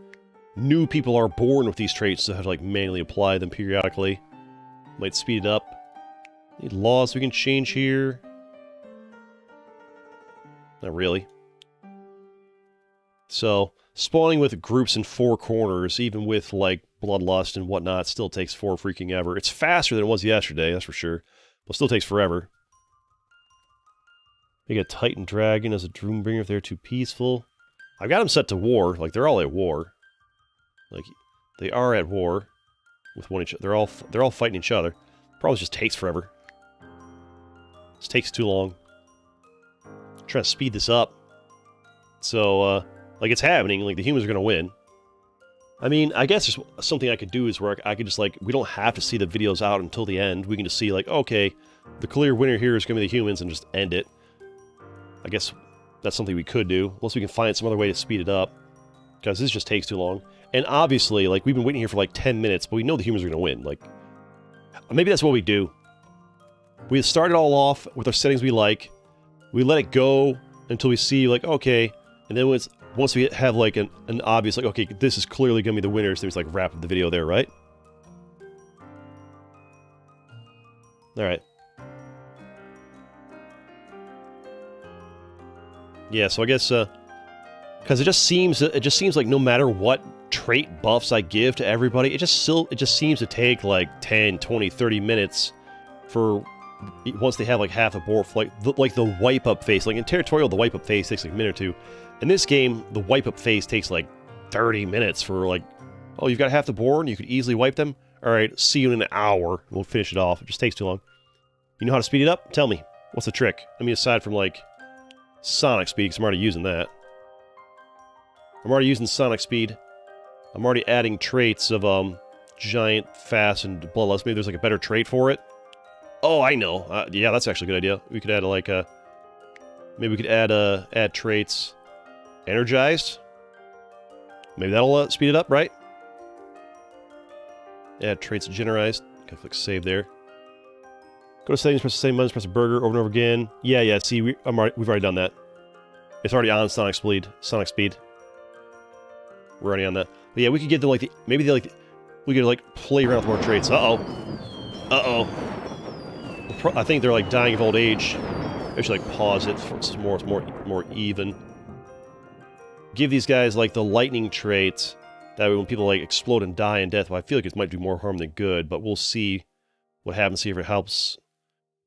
new people are born with these traits so I have to like manually apply them periodically. Might speed it up. Any laws we can change here? Not really. So, spawning with groups in 4 corners, even with, like, bloodlust and whatnot, still takes 4 freaking ever. It's faster than it was yesterday, that's for sure. But still takes forever. They get Titan Dragon as a Doombringer if they're too peaceful. I've got them set to war. Like, they're all at war. Like, they are at war with one each other. They're all fighting each other. Probably just takes forever. This takes too long. I'm trying to speed this up. So, like, it's happening. Like, the humans are going to win. I mean, I guess there's something I could do is where I could just, like, we don't have to see the videos out until the end. We can just see, like, okay, the clear winner here is going to be the humans and just end it. I guess that's something we could do. Unless we can find some other way to speed it up. Because this just takes too long. And obviously, like, we've been waiting here for, like, 10 minutes, but we know the humans are going to win. Like, maybe that's what we do. We start it all off with our settings we like. We let it go until we see, like, okay, and then once we have, like, an obvious, like, okay, this is clearly going to be the winner, so we just, like, wrap up the video there, right? Alright. Yeah, so I guess, because it just seems like no matter what trait buffs I give to everybody, it just seems to take, like, 10, 20, 30 minutes for once they have, like, half a board, like the wipe-up phase. Like, in Territorial, the wipe-up phase takes, like, a minute or two. In this game, the wipe-up phase takes, like, 30 minutes for, like, oh, you've got half the board, and you could easily wipe them? Alright, see you in an hour. We'll finish it off. It just takes too long. You know how to speed it up? Tell me. What's the trick? I mean, aside from, like, Sonic Speed, because I'm already using that. I'm already using Sonic Speed. I'm already adding traits of, Giant, Fast, and Bloodlust. Maybe there's, like, a better trait for it. Oh, I know. Yeah, that's actually a good idea. We could add, like, maybe we could add traits. Energized? Maybe that'll speed it up, right? Add traits generized. Gotta click save there. Go to settings, press the same buttons, press a burger over and over again. Yeah, see, we've already done that. It's already on Sonic Speed. We're already on that. But yeah, we could get them, like, we could, like, play around with more traits. Uh-oh. I think they're, like, dying of old age. I should, like, pause it for it's more even. Give these guys, like, the lightning trait. That way when people, like, explode and die in death, well, I feel like it might do more harm than good, but we'll see what happens, see if it helps.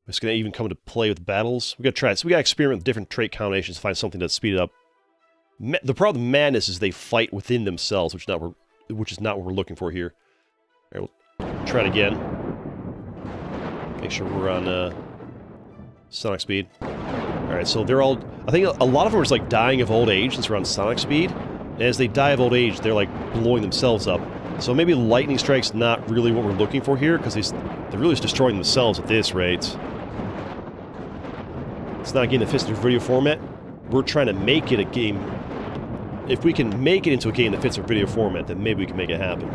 It's going to even come into play with battles. We got to try it. So we got to experiment with different trait combinations to find something to speed it up. The problem with madness is they fight within themselves, which is not what we're looking for here. All right, we'll try it again. Make sure we're on Sonic Speed. Alright, so they're all... I think a lot of them are just, like, dying of old age since we're on Sonic Speed. And as they die of old age, they're, like, blowing themselves up. So maybe Lightning Strike's not really what we're looking for here, because they're really just destroying themselves at this rate. It's not getting the fits into video format. We're trying to make it a game... If we can make it into a game that fits our video format, then maybe we can make it happen.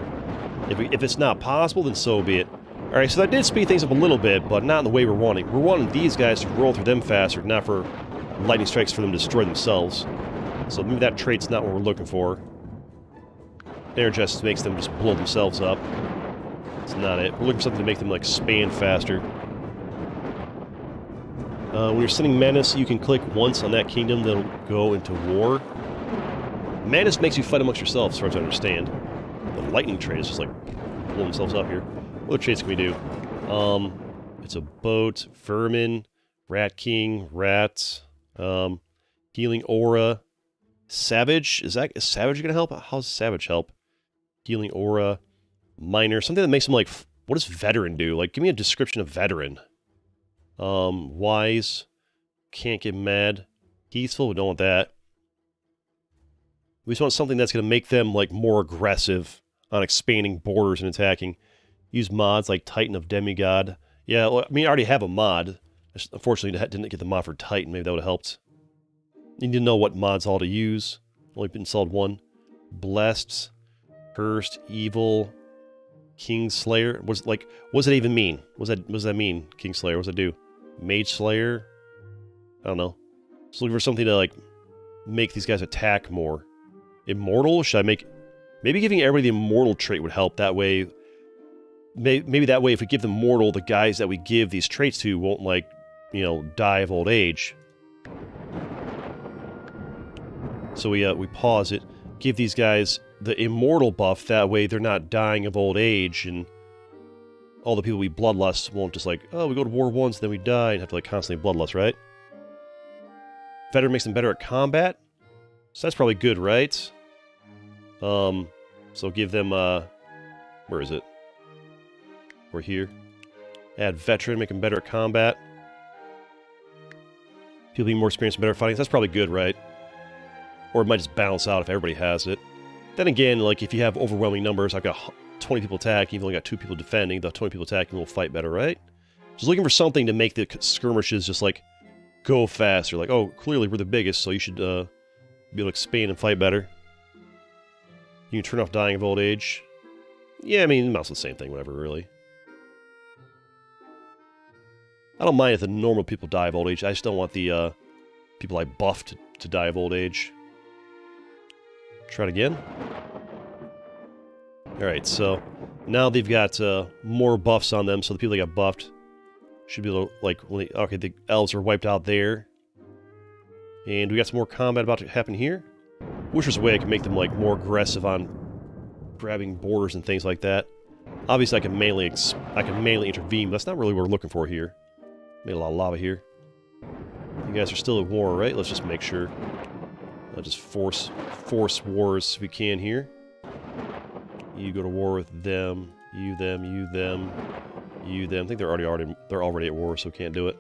If it's not possible, then so be it. Alright, so that did speed things up a little bit, but not in the way we're wanting. We're wanting these guys to roll through them faster, not for lightning strikes for them to destroy themselves. So maybe that trait's not what we're looking for. Energize makes them just blow themselves up. It's not it. We're looking for something to make them, like, expand faster. When you're sending Menace, you can click once on that kingdom, they'll go into war. Madness makes you fight amongst yourselves, as far as I understand. The lightning trait is just like blowing themselves up here. What traits can we do? It's a boat, vermin, rat king, rat, healing aura, savage. Is savage gonna help? How does savage help? Healing aura, minor, something that makes them like. What does veteran do? Like, give me a description of veteran. Wise, can't get mad, peaceful. We don't want that. We just want something that's going to make them, like, more aggressive on expanding borders and attacking. Use mods like Titan of Demigod. Yeah, well, I mean, I already have a mod. I just, unfortunately, didn't get the mod for Titan. Maybe that would have helped. You need to know what mods all to use. Only installed one. Blessed, Cursed, Evil, Kingslayer. What does that even mean? What does that mean, Kingslayer? What does that do? Mage Slayer? I don't know. Just looking for something to, like, make these guys attack more. Immortal? Should I make... Maybe giving everybody the immortal trait would help. That way... Maybe that way, if we give them mortal, the guys that we give these traits to won't, like, you know, die of old age. So we pause it. Give these guys the immortal buff. That way they're not dying of old age, and all the people we bloodlust won't just like, oh, we go to war once, then we die, and have to, like, constantly bloodlust, right? Veteran makes them better at combat. So that's probably good, right? So give them, where is it? We're here. Add veteran, make them better at combat. People being more experienced and better at fighting. That's probably good, right? Or it might just balance out if everybody has it. Then again, like, if you have overwhelming numbers, I've got 20 people attacking, you've only got 2 people defending, the 20 people attacking will fight better, right? Just looking for something to make the skirmishes just, like, go faster. Like, oh, clearly we're the biggest, so you should, be able to expand and fight better. You can turn off dying of old age. Yeah, I mean, it's the same thing, whatever, really. I don't mind if the normal people die of old age. I just don't want the, people I buffed to die of old age. Try it again. Alright, so now they've got more buffs on them, so the people that got buffed should be able to, like, okay, the elves are wiped out there. And we got some more combat about to happen here. Wish there's a way I could make them, like, more aggressive on grabbing borders and things like that. Obviously, I can mainly intervene, but that's not really what we're looking for here. Made a lot of lava here. You guys are still at war, right? Let's just make sure. I'll just force wars if we can here. You go to war with them. You them. You them. You them. I think they're already at war, so can't do it.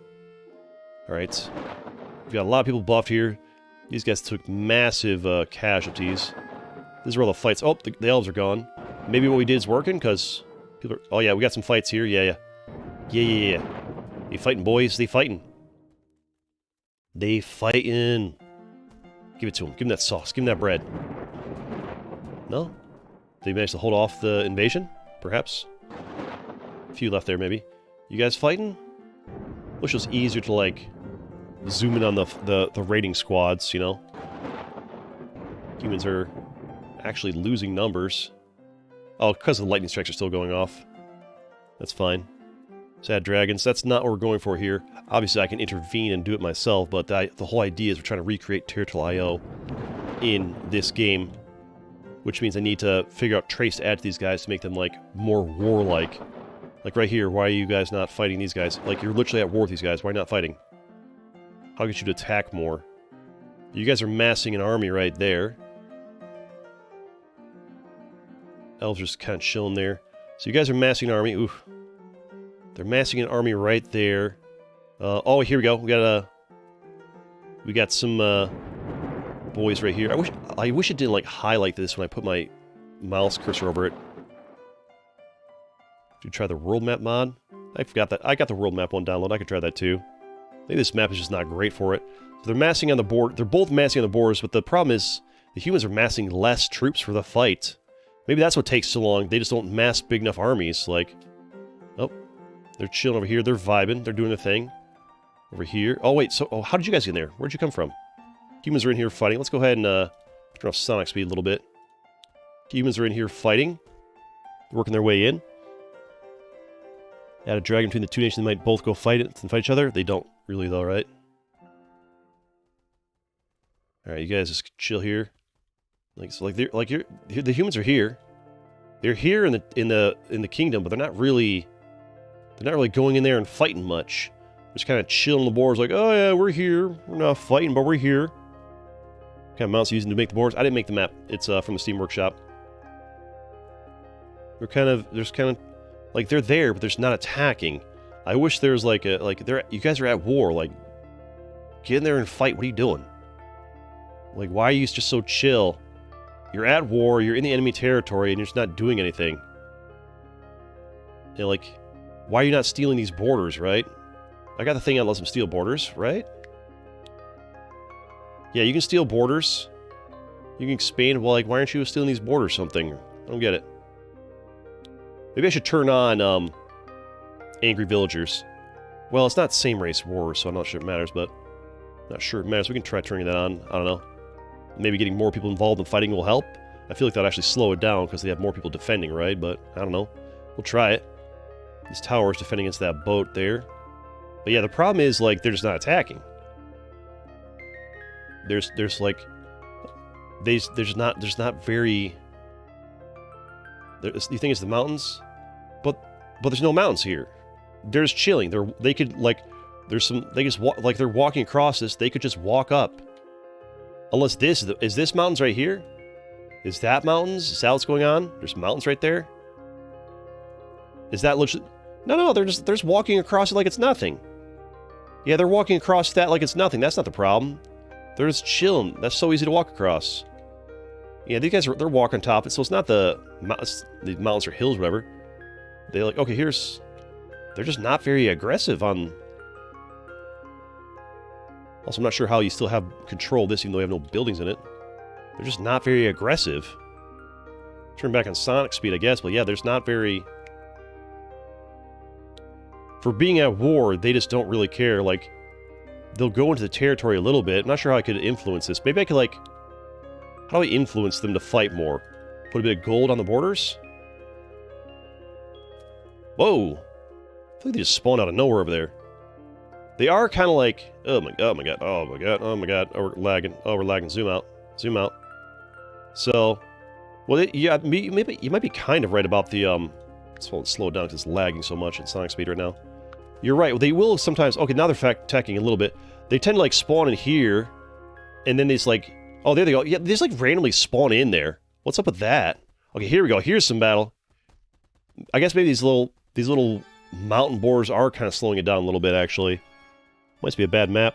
All right. We've got a lot of people buffed here. These guys took massive casualties. This is where all the fights... Oh, the elves are gone. Maybe what we did is working, because people are... Oh, yeah, we got some fights here. Yeah. They fighting, boys. They fighting. They fighting. Give it to them. Give them that sauce. Give them that bread. No? They managed to hold off the invasion? Perhaps? A few left there, maybe. You guys fighting? Wish it was easier to, like, zoom in on the raiding squads, you know? Humans are actually losing numbers. Oh, because the lightning strikes are still going off. That's fine. Sad dragons. That's not what we're going for here. Obviously, I can intervene and do it myself, but the whole idea is we're trying to recreate Territorial IO in this game, which means I need to figure out traits to add to these guys to make them, like, more warlike. Like right here, why are you guys not fighting these guys? Like, you're literally at war with these guys. Why not fighting? I'll get you to attack more. You guys are massing an army right there. Elves are just kind of chilling there. So you guys are massing an army. Oof. They're massing an army right there. Oh, here we go. We got some boys right here. I wish it didn't, like, highlight this when I put my mouse cursor over it. Did you try the world map mod? I forgot that. I got the world map one download. I could try that too. Maybe this map is just not great for it. So they're massing on the board. They're both massing on the borders, but the problem is the humans are massing less troops for the fight. Maybe that's what takes so long. They just don't mass big enough armies. Like, oh, they're chilling over here. They're vibing. They're doing their thing. Over here. Oh, wait. So, how did you guys get in there? Where'd you come from? Humans are in here fighting. Let's go ahead and turn off sonic speed a little bit. Humans are in here fighting. Working their way in. Add a dragon between the two nations. They might both go fight each other. They don't really, though, right? Alright, you guys just chill here. Like so, the humans are here. They're here in the kingdom, but they're not really going in there and fighting much. Just kind of chilling on the borders, like, oh yeah, we're here. We're not fighting, but we're here. What kind of mounts using to make the borders? I didn't make the map. It's from the Steam Workshop. There's kind of like they're there, but there's not attacking. I wish there was like you guys are at war. Like, get in there and fight. What are you doing? Like, why are you just so chill? You're at war. You're in the enemy territory, and you're just not doing anything. You know, like, why are you not stealing these borders, right? I got the thing that lets them steal borders, right? Yeah, you can steal borders. You can expand. Well, like, why aren't you stealing these borders or something? I don't get it. Maybe I should turn on, Angry Villagers. Well, it's not same race war, so I'm not sure it matters, but... Not sure it matters. We can try turning that on. I don't know. Maybe getting more people involved in fighting will help. I feel like that'll actually slow it down, because they have more people defending, right? But, I don't know. We'll try it. This tower is defending against that boat there. But yeah, the problem is, like, they're just not attacking. There's like... There's not very... You think it's the mountains? But there's no mountains here. They're just chilling. They could, like... There's some... They just like, they're walking across this. They could just walk up. Unless this... Is this mountains right here? Is that mountains? Is that what's going on? There's mountains right there? Is that literally... No, they're just walking across it like it's nothing. Yeah, they're walking across that like it's nothing. That's not the problem. They're just chilling. That's so easy to walk across. Yeah, these guys they're walking on top of it, so it's not the mountains or hills or whatever. They're like, okay, here's... They're just not very aggressive on... Also, I'm not sure how you still have control of this even though you have no buildings in it. They're just not very aggressive. Turn back on Sonic speed, I guess, but yeah, there's not very... For being at war, they just don't really care. Like, they'll go into the territory a little bit. I'm not sure how I could influence this. Maybe I could, like... How do I influence them to fight more? Put a bit of gold on the borders? Whoa! I feel like they just spawned out of nowhere over there. They are kind of like... Oh my god. Oh, we're lagging. Oh, we're lagging. Zoom out. So... Well, yeah, maybe you might be kind of right about the... Slow it down because it's lagging so much at Sonic speed right now. You're right. They will sometimes... Okay, now they're attacking a little bit. They tend to, like, spawn in here. And then they just, like... Oh, there they go. Yeah, they just, like, randomly spawn in there. What's up with that? Okay, here we go. Here's some battle. I guess maybe these little mountain boars are kind of slowing it down a little bit, actually. Must be a bad map.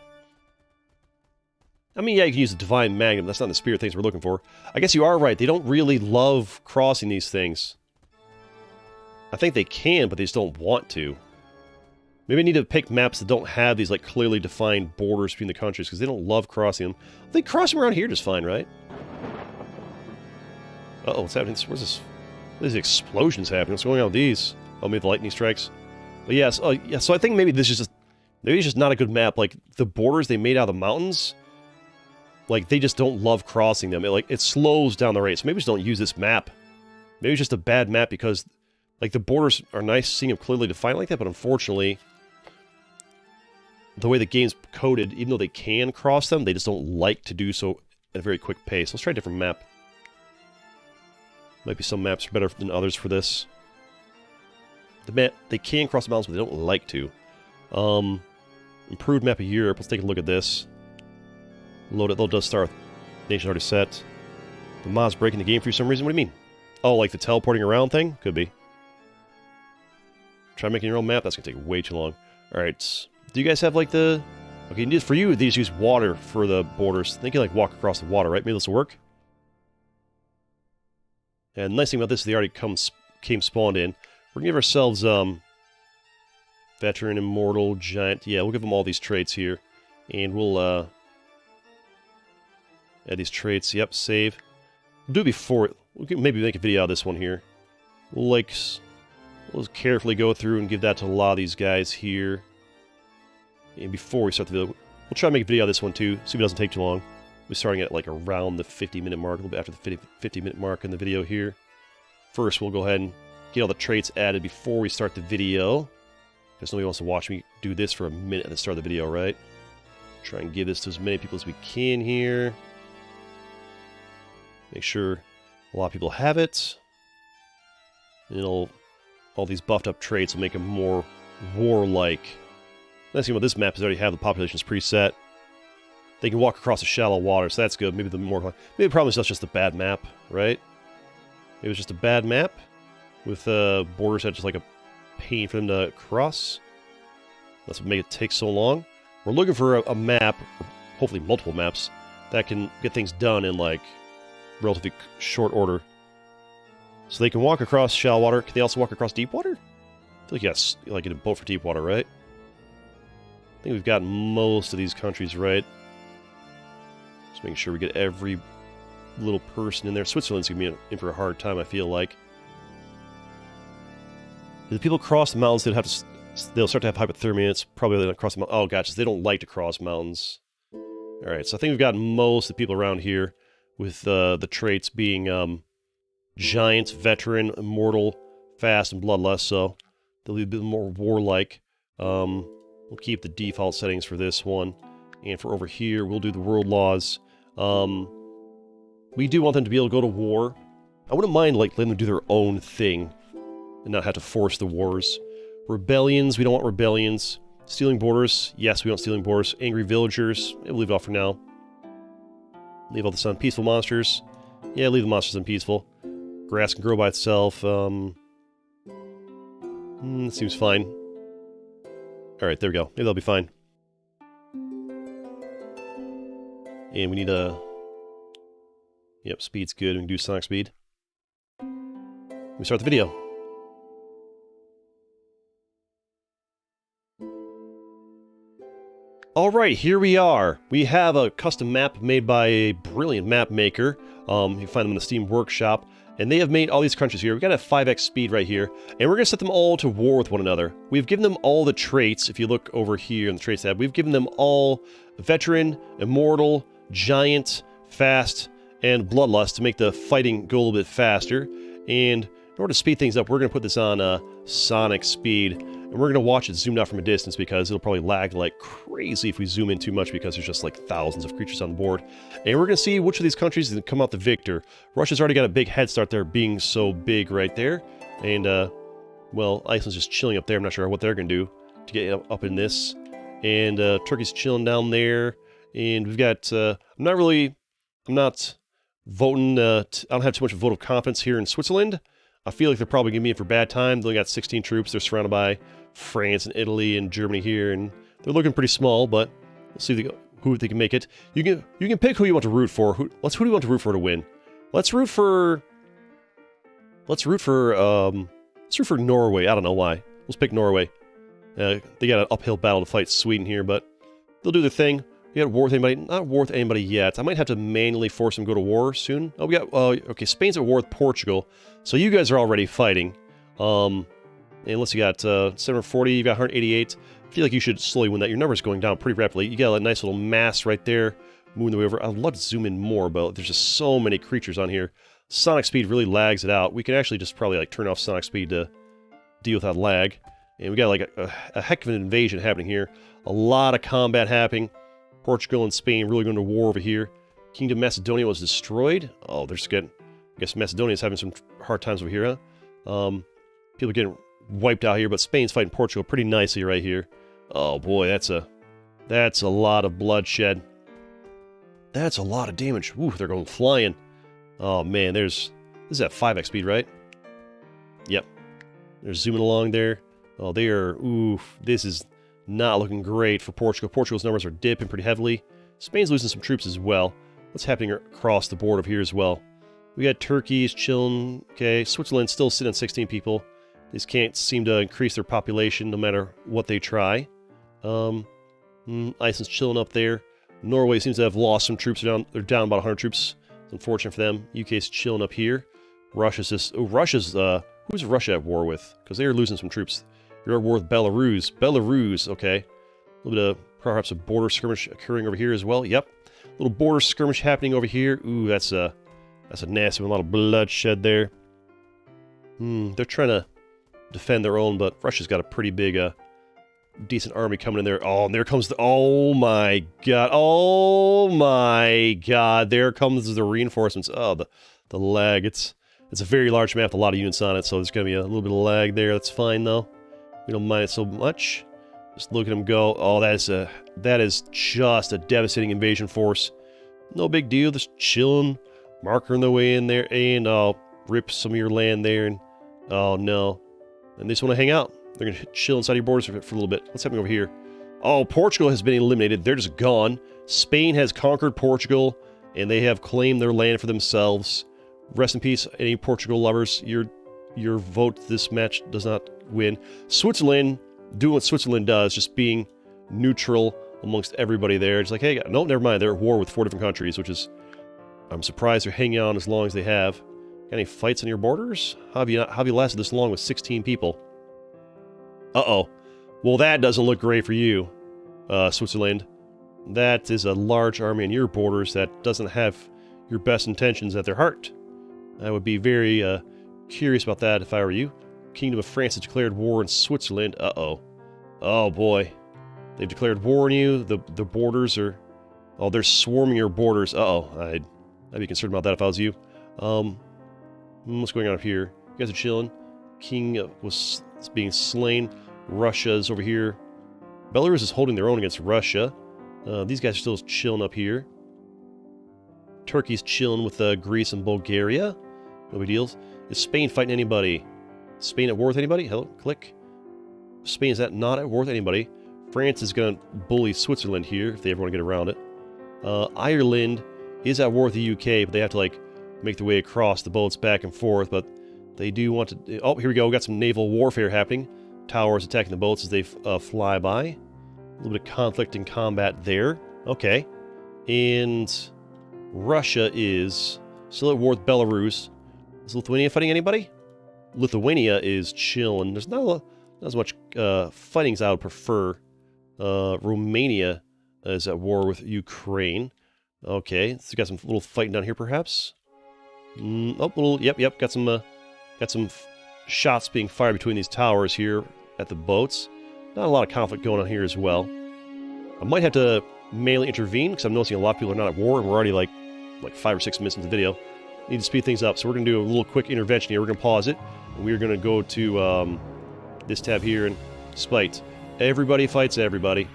I mean, yeah, you can use the Divine Magnum. That's not the spirit things we're looking for. I guess you are right. They don't really love crossing these things. I think they can, but they just don't want to. Maybe I need to pick maps that don't have these, like, clearly defined borders between the countries, because they don't love crossing them. They cross them around here just fine, right? Uh-oh, what's happening? Where's this? There's explosions happening. What's going on with these? Oh, maybe the lightning strikes. But yes, yeah, so I think maybe this is just... Maybe it's just not a good map. Like, the borders they made out of the mountains, like, they just don't love crossing them. It slows down the rate. So maybe just don't use this map. Maybe it's just a bad map because, like, the borders are nice seeing them clearly defined like that, but unfortunately... The way the game's coded, even though they can cross them, they just don't like to do so at a very quick pace. Let's try a different map. Might be some maps are better than others for this. They can cross the mountains, but they don't like to. Improved map of Europe. Let's take a look at this. Load it. They'll just start with nation already set. The mod's breaking the game for some reason. What do you mean? Oh, like the teleporting around thing? Could be. Try making your own map. That's going to take way too long. Alright. Do you guys have, like, the... Okay, for you, these use water for the borders. I think you, like, walk across the water, right? Maybe this will work? And the nice thing about this is they already came spawned in. We're going to give ourselves, Veteran, Immortal, Giant. Yeah, we'll give them all these traits here. And we'll, add these traits. Yep, save. We'll do it before... We can maybe make a video out of this one here. We'll, like... We'll just carefully go through and give that to a lot of these guys here. And before we start the video, we'll try to make a video of this one too, see if it doesn't take too long. We're starting at like around the 50-minute mark, a little bit after the 50-minute mark in the video here. First, we'll go ahead and get all the traits added before we start the video. Because nobody wants to watch me do this for a minute at the start of the video, right? Try and give this to as many people as we can here. Make sure a lot of people have it. And all these buffed up traits will make them more warlike. The nice thing about this map is they already have the populations preset. They can walk across the shallow water, so that's good. Maybe maybe the problem is that's just a bad map, right? Maybe it's just a bad map with borders that just like a pain for them to cross. That's what make it take so long. We're looking for a map, or hopefully multiple maps, that can get things done in like relatively short order. So they can walk across shallow water. Can they also walk across deep water? I feel like yes, you like get a boat for deep water, right? I think we've got most of these countries right. Just making sure we get every little person in there. Switzerland's going to be in for a hard time, I feel like. If the people cross the mountains, they'll start to have hypothermia. It's probably not cross the mountains. Oh, gotcha. They don't like to cross mountains. Alright, so I think we've got most of the people around here with the traits being giant, veteran, immortal, fast, and bloodlust, so they'll be a bit more warlike. We'll keep the default settings for this one. And for over here, we'll do the world laws. We do want them to be able to go to war. I wouldn't mind like letting them do their own thing and not have to force the wars. Rebellions, we don't want rebellions. Stealing borders, yes, we want stealing borders. Angry villagers, we'll leave it off for now. Leave all this on peaceful monsters. Yeah, leave the monsters on peaceful. Grass can grow by itself. Seems fine. Alright, there we go. Maybe that'll be fine. And we need a... Yep, speed's good. We can do sonic speed. We start the video. Alright, here we are. We have a custom map made by a brilliant map maker. You can find them in the Steam Workshop. And they have made all these countries here. We've got a 5x speed right here. And we're going to set them all to war with one another. We've given them all the traits. If you look over here in the traits tab, we've given them all veteran, immortal, giant, fast, and bloodlust to make the fighting go a little bit faster. And in order to speed things up, we're going to put this on sonic speed. And we're going to watch it zoomed out from a distance because it'll probably lag like crazy if we zoom in too much because there's just like thousands of creatures on the board. And we're going to see which of these countries is going to come out the victor. Russia's already got a big head start there being so big right there. And, well, Iceland's just chilling up there. I'm not sure what they're going to do to get up in this. And Turkey's chilling down there. And we've got, I'm not voting, I don't have too much of a vote of confidence here in Switzerland. I feel like they're probably going to be in for bad time. They only got 16 troops. They're surrounded by France and Italy and Germany here, and they're looking pretty small, but we'll see who they can make it. You can pick who you want to root for. Who do you want to root for to win? Let's root for Norway. I don't know why. Let's pick Norway. They got an uphill battle to fight Sweden here, but they'll do their thing. We got war with anybody? Not war with anybody yet. I might have to manually force them to go to war soon. Oh, we got, okay, Spain's at war with Portugal. So you guys are already fighting. And unless you got 740, you got 188. I feel like you should slowly win that. Your number's going down pretty rapidly. You got a nice little mass right there, moving the way over. I'd love to zoom in more, but there's just so many creatures on here. Sonic speed really lags it out. We can actually just probably like turn off sonic speed to deal with that lag. And we got like a heck of an invasion happening here. A lot of combat happening. Portugal and Spain really going to war over here. Kingdom Macedonia was destroyed. Oh, they're just getting... I guess Macedonia's having some hard times over here, huh? People getting wiped out here, but Spain's fighting Portugal pretty nicely right here. Oh boy, that's a lot of bloodshed. That's a lot of damage. Ooh, they're going flying. Oh man, this is at 5x speed, right? Yep. They're zooming along there. Oh, they are... Oof, this is not looking great for Portugal. Portugal's numbers are dipping pretty heavily. Spain's losing some troops as well. What's happening across the board over here as well? We got Turkey's chilling. Okay, Switzerland's still sitting at 16 people. They just can't seem to increase their population no matter what they try. Iceland's chilling up there. Norway seems to have lost some troops. They're down about 100 troops. It's unfortunate for them. UK's chilling up here. Russia's just... Oh, who's Russia at war with? Because they are losing some troops. You're at war with Belarus. Belarus, okay. A little bit of, perhaps a border skirmish occurring over here as well. Yep. A little border skirmish happening over here. Ooh, that's a nasty one. A lot of bloodshed there. They're trying to defend their own, but Russia's got a pretty big decent army coming in there. Oh, and there comes the... Oh, my God. Oh, my God. There comes the reinforcements. Oh, the lag. It's a very large map, a lot of units on it, so there's going to be a little bit of lag there. That's fine, though. We don't mind it so much. Just look at them go. Oh, that is just a devastating invasion force. No big deal. Just chilling, marking their way in there, and I'll rip some of your land there. And oh, no. And they just want to hang out. They're going to chill inside your borders for a little bit. What's happening over here? Oh, Portugal has been eliminated. They're just gone. Spain has conquered Portugal, and they have claimed their land for themselves. Rest in peace, any Portugal lovers. Your vote this match does not win. Switzerland, doing what Switzerland does, just being neutral amongst everybody there. It's like, hey, no, never mind. They're at war with 4 different countries, which is... I'm surprised they're hanging on as long as they have. Got any fights on your borders? How have you lasted this long with 16 people? Uh-oh. Well, that doesn't look great for you, Switzerland. That is a large army on your borders that doesn't have your best intentions at their heart. I would be very curious about that if I were you. Kingdom of France has declared war on Switzerland. Uh-oh. Oh, boy. They've declared war on you. The borders are... Oh, they're swarming your borders. Uh-oh. I'd be concerned about that if I was you. What's going on up here? You guys are chilling. King was being slain. Russia's over here. Belarus is holding their own against Russia. These guys are still chilling up here. Turkey's chilling with Greece and Bulgaria. No big deals. Is Spain fighting anybody? Spain at war with anybody? Hello, click. Spain is not at war with anybody. France is going to bully Switzerland here if they ever want to get around it. Ireland is at war with the UK, but they have to like make their way across the boats back and forth. But they do want to... Oh, here we go. We got some naval warfare happening. Towers attacking the boats as they fly by. A little bit of conflict and combat there. Okay. And Russia is still at war with Belarus. Is Lithuania fighting anybody? Lithuania is chilling. There's not as much fighting as I would prefer. Romania is at war with Ukraine. Okay, so got some little fighting down here, perhaps. Yep. Got some shots being fired between these towers here at the boats. Not a lot of conflict going on here as well. I might have to manually intervene because I'm noticing a lot of people are not at war, and we're already like 5 or 6 minutes into the video. Need to speed things up, so we're going to do a little quick intervention here. We're going to pause it, and we're going to go to this tab here and spite. Everybody fights everybody.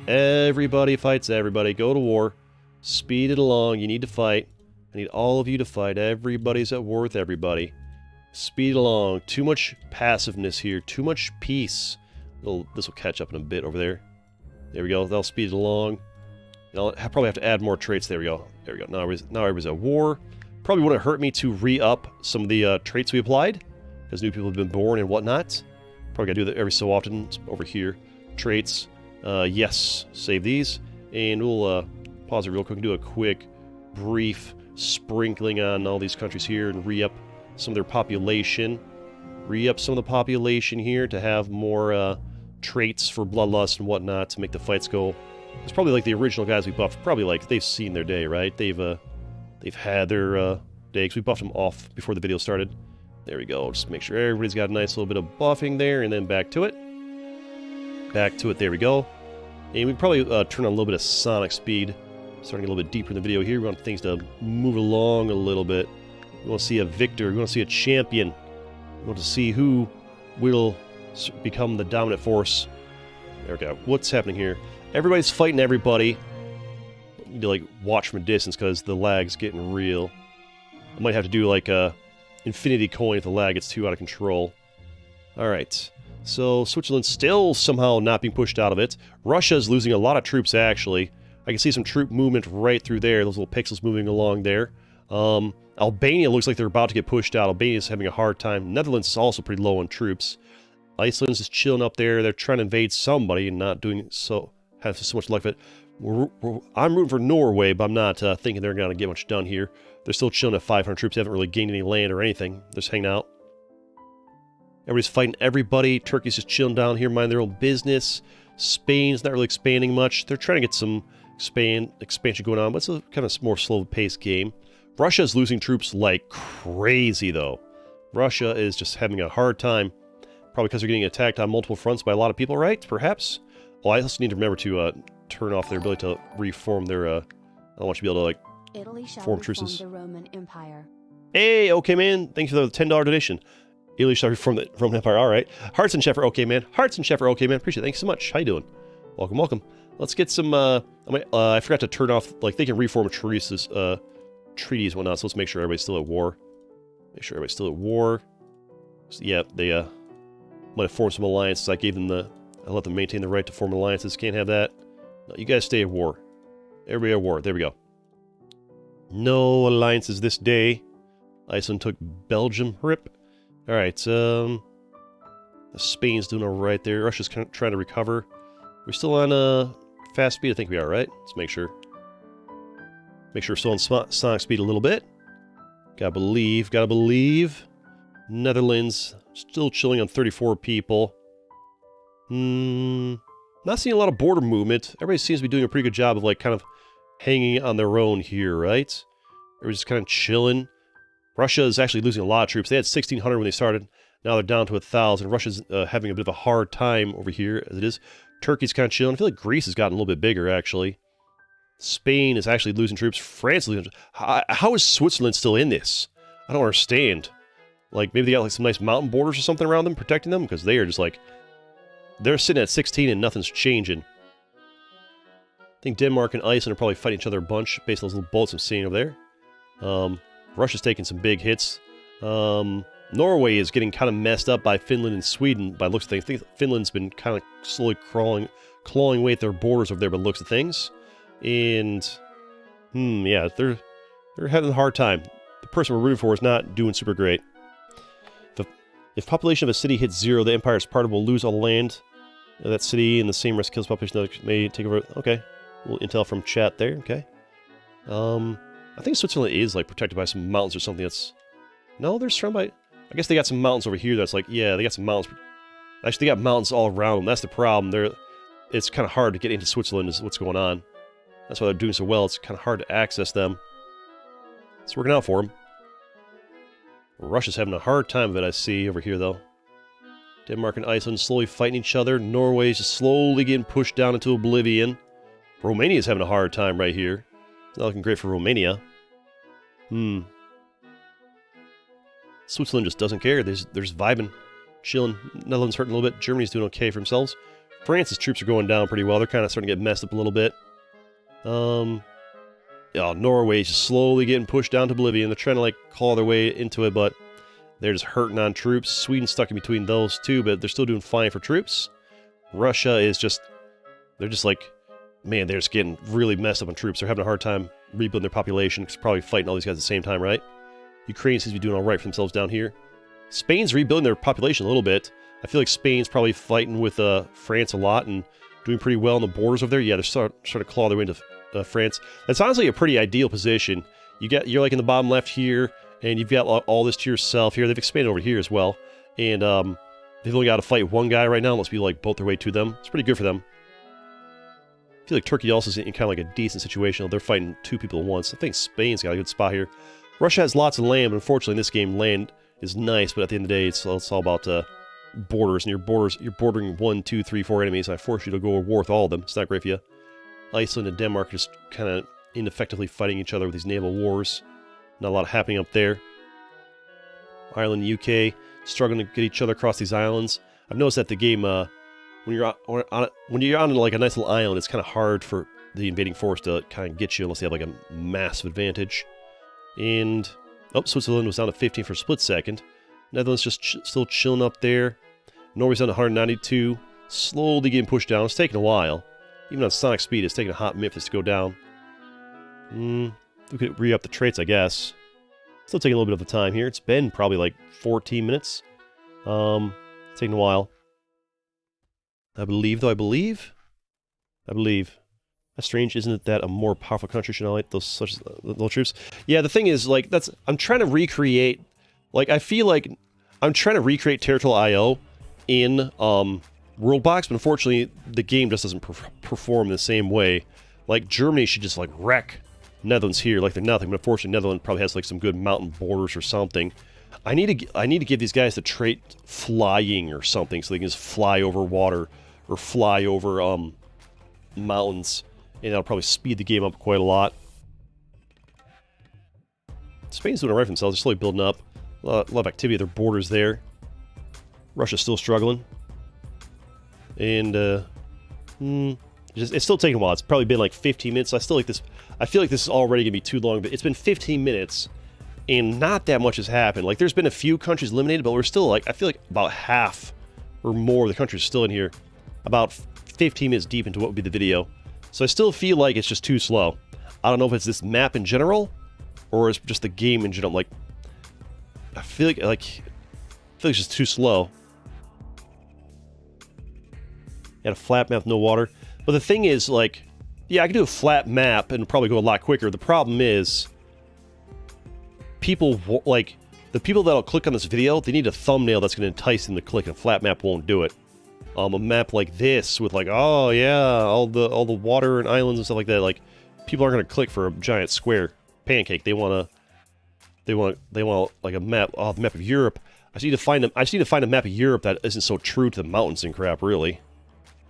Everybody fights everybody. Go to war. Speed it along. You need to fight. I need all of you to fight. Everybody's at war with everybody. Speed it along. Too much passiveness here. Too much peace. This will catch up in a bit over there. There we go. That'll speed it along. I'll probably have to add more traits. There we go. There we go. Now everybody's at war. Probably wouldn't hurt me to re-up some of the traits we applied, because new people have been born and whatnot. Probably gotta do that every so often. It's over here. Traits. Yes. Save these. And we'll pause it real quick and do a quick, brief sprinkling on all these countries here and re-up some of their population. Re-up some of the population here to have more traits for bloodlust and whatnot to make the fights go. It's probably like the original guys we buffed. Probably like they've seen their day, right? They've had their day, because we buffed them off before the video started. There we go. Just make sure everybody's got a nice little bit of buffing there, and then back to it. Back to it. There we go. And we probably turn on a little bit of sonic speed. Starting a little bit deeper in the video here. We want things to move along a little bit. We want to see a victor. We want to see a champion. We want to see who will become the dominant force. There we go. What's happening here? Everybody's fighting everybody. I need to like watch from a distance because the lag's getting real. I might have to do like a infinity coin if the lag gets too out of control. Alright. So Switzerland's still somehow not being pushed out of it. Russia's losing a lot of troops actually. I can see some troop movement right through there. Those little pixels moving along there. Albania looks like they're about to get pushed out. Albania's having a hard time. Netherlands is also pretty low on troops. Iceland's just chilling up there. They're trying to invade somebody and not doing so. Have so much luck with it. I'm rooting for Norway, but I'm not thinking they're going to get much done here. They're still chilling at 500 troops. They haven't really gained any land or anything. They're just hanging out. Everybody's fighting everybody. Turkey's just chilling down here, minding their own business. Spain's not really expanding much. They're trying to get some expansion going on, but it's a kind of more slow-paced game. Russia's losing troops like crazy, though. Russia is just having a hard time Probably because they're getting attacked on multiple fronts by a lot of people, right? Perhaps? Oh, I also need to remember to turn off their ability to reform their... I don't want you to be able to, like, Italy shall form reform truces. the Roman Empire. Hey, okay, man. Thanks for the $10 donation. Italy shall reform the Roman Empire. All right. Hearts and Sheffer, okay, man. Hearts and Sheffer, okay, man. Appreciate it. Thanks so much. How you doing? Welcome, welcome. Let's get some... I forgot to turn off... Like, they can reform treaties and whatnot, so let's make sure everybody's still at war. Make sure everybody's still at war. So, yeah, they might have formed some alliances. I gave them the... I let them maintain the right to form alliances. Can't have that. No, you guys stay at war. Everybody at war. There we go. No alliances this day. Iceland took Belgium. Rip. Alright, Spain's doing alright there. Russia's kind of trying to recover. We're still on fast speed? I think we are, right? Let's make sure. Make sure we're still on sonic speed a little bit. Gotta believe. Netherlands, still chilling on 34 people. Not seeing a lot of border movement. Everybody seems to be doing a pretty good job of, like, kind of hanging on their own here, right? Everybody's just kind of chilling. Russia is actually losing a lot of troops. They had 1,600 when they started. Now they're down to 1,000. Russia's having a bit of a hard time over here, as it is. Turkey's kind of chilling. I feel like Greece has gotten a little bit bigger, actually. Spain is actually losing troops. France is losing troops. How is Switzerland still in this? I don't understand. Like, maybe they got, like, some nice mountain borders or something around them, protecting them? Because they are just, like... They're sitting at 16 and nothing's changing. I think Denmark and Iceland are probably fighting each other a bunch, based on those little bullets I'm seeing over there. Russia's taking some big hits. Norway is getting kind of messed up by Finland and Sweden by looks of things. I think Finland's been kind of slowly clawing away at their borders over there by looks of things. And, yeah, they're having a hard time. The person we're rooting for is not doing super great. If population of a city hits 0, the Empire's part will lose all the land of that city, and the same risk kills population that may take over. Okay. A little intel from chat there. Okay. I think Switzerland is, like, protected by some mountains or something that's... No, they're surrounded by... I guess they got some mountains over here that's like... Yeah, they got some mountains. Actually, they got mountains all around them. That's the problem. It's kind of hard to get into Switzerland is what's going on. That's why they're doing so well. It's kind of hard to access them. It's working out for them. Russia's having a hard time of it, I see, over here, though. Denmark and Iceland slowly fighting each other. Norway's just slowly getting pushed down into oblivion. Romania's having a hard time right here. It's not looking great for Romania. Switzerland just doesn't care. They're just vibing, chilling. Netherlands hurting a little bit. Germany's doing okay for themselves. France's troops are going down pretty well. They're kind of starting to get messed up a little bit. Yeah, Norway's just slowly getting pushed down to oblivion. They're trying to, like, claw their way into it, but they're just hurting on troops. Sweden's stuck in between those two, but they're still doing fine for troops. Russia is just... They're just like... Man, they're just getting really messed up on troops. They're having a hard time rebuilding their population, because probably fighting all these guys at the same time, right? Ukraine seems to be doing alright for themselves down here. Spain's rebuilding their population a little bit. I feel like Spain's probably fighting with France a lot and doing pretty well on the borders over there. Yeah, they're starting to claw their way into France. That's honestly a pretty ideal position. You're like in the bottom left here, and you've got all this to yourself here. They've expanded over here as well, and they've only got to fight one guy right now. Unless we, like, both their way to them. It's pretty good for them. I feel like Turkey also is in kind of like a decent situation. They're fighting two people at once. I think Spain's got a good spot here. Russia has lots of land, but unfortunately in this game land is nice, but at the end of the day it's all about borders, and you're bordering 1, 2, 3, 4 enemies, and I force you to go to war with all of them. It's not great for you. Iceland and Denmark are just kind of ineffectively fighting each other with these naval wars. Not a lot happening up there. Ireland and UK struggling to get each other across these islands. I've noticed that the game, when you're on like a nice little island, it's kind of hard for the invading force to kind of get you unless they have like a massive advantage. And Switzerland was down to 15 for a split second. Netherlands just still chilling up there. Norway's down to 192, slowly getting pushed down. It's taking a while. Even on sonic speed, it's taking a hot minute for this to go down. We could re-up the traits, I guess. Still taking a little bit of the time here. It's been probably like 14 minutes. It's taking a while. I believe. That's strange, isn't it, that a more powerful country should not like those such little troops? Yeah, the thing is, like, I'm trying to recreate, like, I feel like I'm trying to recreate Territorial IO in Worldbox, but unfortunately, the game just doesn't perform in the same way. Like, Germany should just, like, wreck Netherlands here like they're nothing, but unfortunately, Netherlands probably has, like, some good mountain borders or something. I need to give these guys the trait flying or something, so they can just fly over water or fly over mountains, and that'll probably speed the game up quite a lot. Spain's doing alright for themselves. They're slowly building up. A lot of activity at their borders there. Russia's still struggling, and it's still taking a while. It's probably been like 15 minutes. I still like this. I feel like this is already gonna be too long, but it's been 15 minutes. And not that much has happened. Like, there's been a few countries eliminated, but we're still, like, I feel like about half or more of the countries still in here. About 15 minutes deep into what would be the video. So I still feel like it's just too slow. I don't know if it's this map in general, or it's just the game in general. Like, I feel like it's just too slow. And a flat map with no water. But the thing is, like, yeah, I can do a flat map and probably go a lot quicker. The problem is, people, like, the people that'll click on this video, they need a thumbnail that's going to entice them to click, and a flat map won't do it. A map like this with, like, oh yeah, all the water and islands and stuff like that, like, people aren't going to click for a giant square pancake. They want like a map, the map of Europe. I just need to find a map of Europe that isn't so true to the mountains and crap. Really,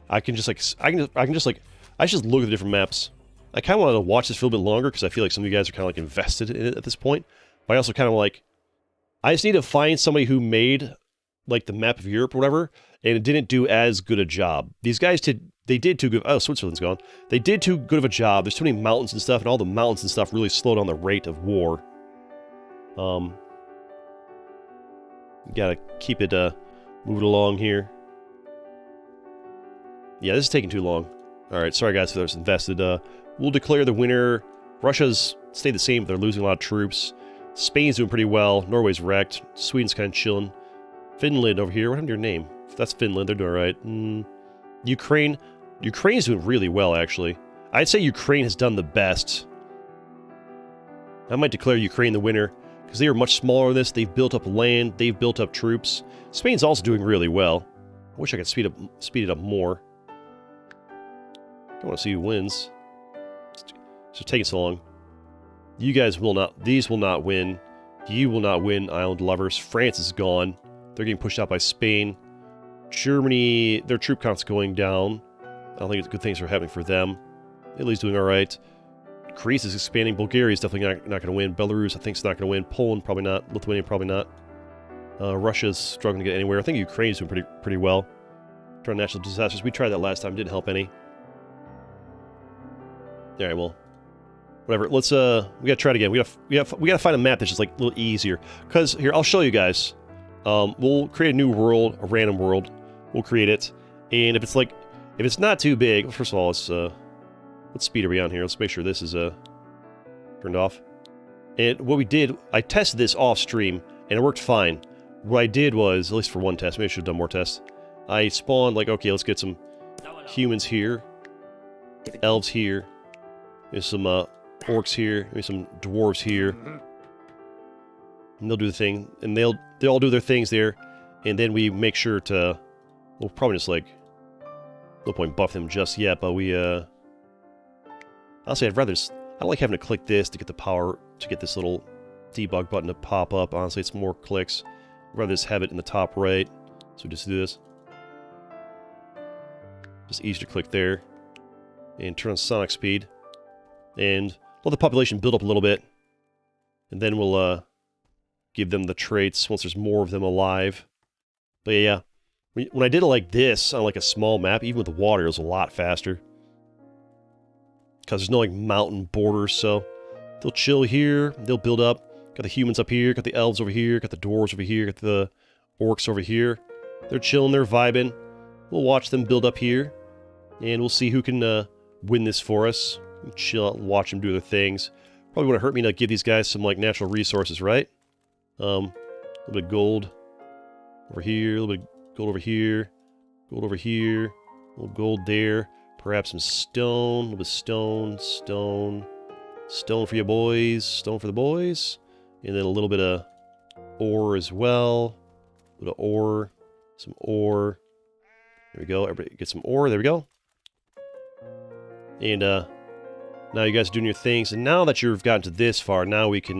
I can just look at the different maps. I kind of wanted to watch this for a little bit longer because I feel like some of you guys are kind of like invested in it at this point. But I also kind of like, I just need to find somebody who made like the map of Europe or whatever, and it didn't do as good a job. These guys they did too good. Oh, Switzerland's gone. They did too good of a job. There's too many mountains and stuff, and all the mountains and stuff really slow down the rate of war. Gotta keep it moving along here. Yeah, this is taking too long. All right, sorry guys for those invested. We'll declare the winner. Russia's stayed the same, but they're losing a lot of troops. Spain's doing pretty well. Norway's wrecked. Sweden's kind of chilling. Finland over here. What happened to your name? That's Finland. They're doing all right. Ukraine's doing really well, actually. I'd say Ukraine has done the best. I might declare Ukraine the winner, because they are much smaller than this. They've built up land. They've built up troops. Spain's also doing really well. I wish I could speed it up more. I want to see who wins. It's taking so long. You guys will not. These will not win. You will not win, island lovers. France is gone. They're getting pushed out by Spain. Germany, their troop count's going down. I don't think it's good things are happening for them. Italy's doing all right. Greece is expanding. Bulgaria is definitely not going to win. Belarus, I think, is not going to win. Poland, probably not. Lithuania, probably not. Russia's struggling to get anywhere. I think Ukraine's doing pretty well. Trying natural disasters. We tried that last time. Didn't help any. All right, well, whatever. Let's we gotta try it again. We gotta find a map that's just like a little easier. Cause here, I'll show you guys. We'll create a new world, a random world. We'll create it, and if it's not too big, first of all, what speed are we on here? Let's make sure this is turned off. And what we did, I tested this off stream, and it worked fine. What I did was, at least for one test, maybe I should have done more tests. I spawned like, okay, let's get some humans here, elves here. There's some orcs here, maybe some dwarves here. And they'll do the thing, and they'll all do their things there, and then we make sure to, we'll probably just like, no point buff them just yet, but we honestly, I don't like having to click this to get the power, to get this little debug button to pop up. Honestly, it's more clicks. I'd rather just have it in the top right, so just do this. Just easy to click there, and turn on sonic speed. And let the population build up a little bit. And then we'll give them the traits once there's more of them alive. But yeah, when I did it like this, on like a small map, even with the water, it was a lot faster. Because there's no like mountain borders, so they'll chill here, they'll build up. Got the humans up here, got the elves over here, got the dwarves over here, got the orcs over here. They're chilling, they're vibing. We'll watch them build up here. And we'll see who can win this for us. Chill out and watch them do their things. Probably wouldn't hurt me to give these guys some like natural resources, right? A little bit of gold over here, a little bit of gold over here, gold over here, a little gold there. Perhaps some stone, a little bit of stone for you boys, stone for the boys, and then a little bit of ore as well. A bit of ore, some ore. There we go. Everybody get some ore. There we go. And now you guys are doing your things, and now that you've gotten to this far, now we can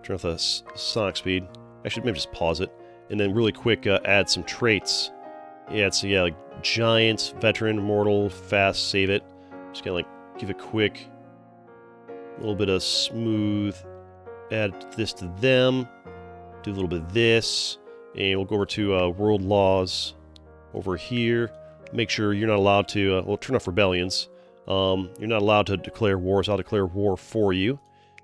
Turn off the sonic speed. Actually, maybe just pause it. And then really quick, add some traits. Yeah, it's, yeah, like giant, veteran, immortal, fast, save it. Just gonna, like, give it quick. A little bit of smooth. Add this to them. Do a little bit of this. And we'll go over to world laws over here. Make sure you're not allowed to, well, turn off rebellions. You're not allowed to declare wars. I'll declare war for you.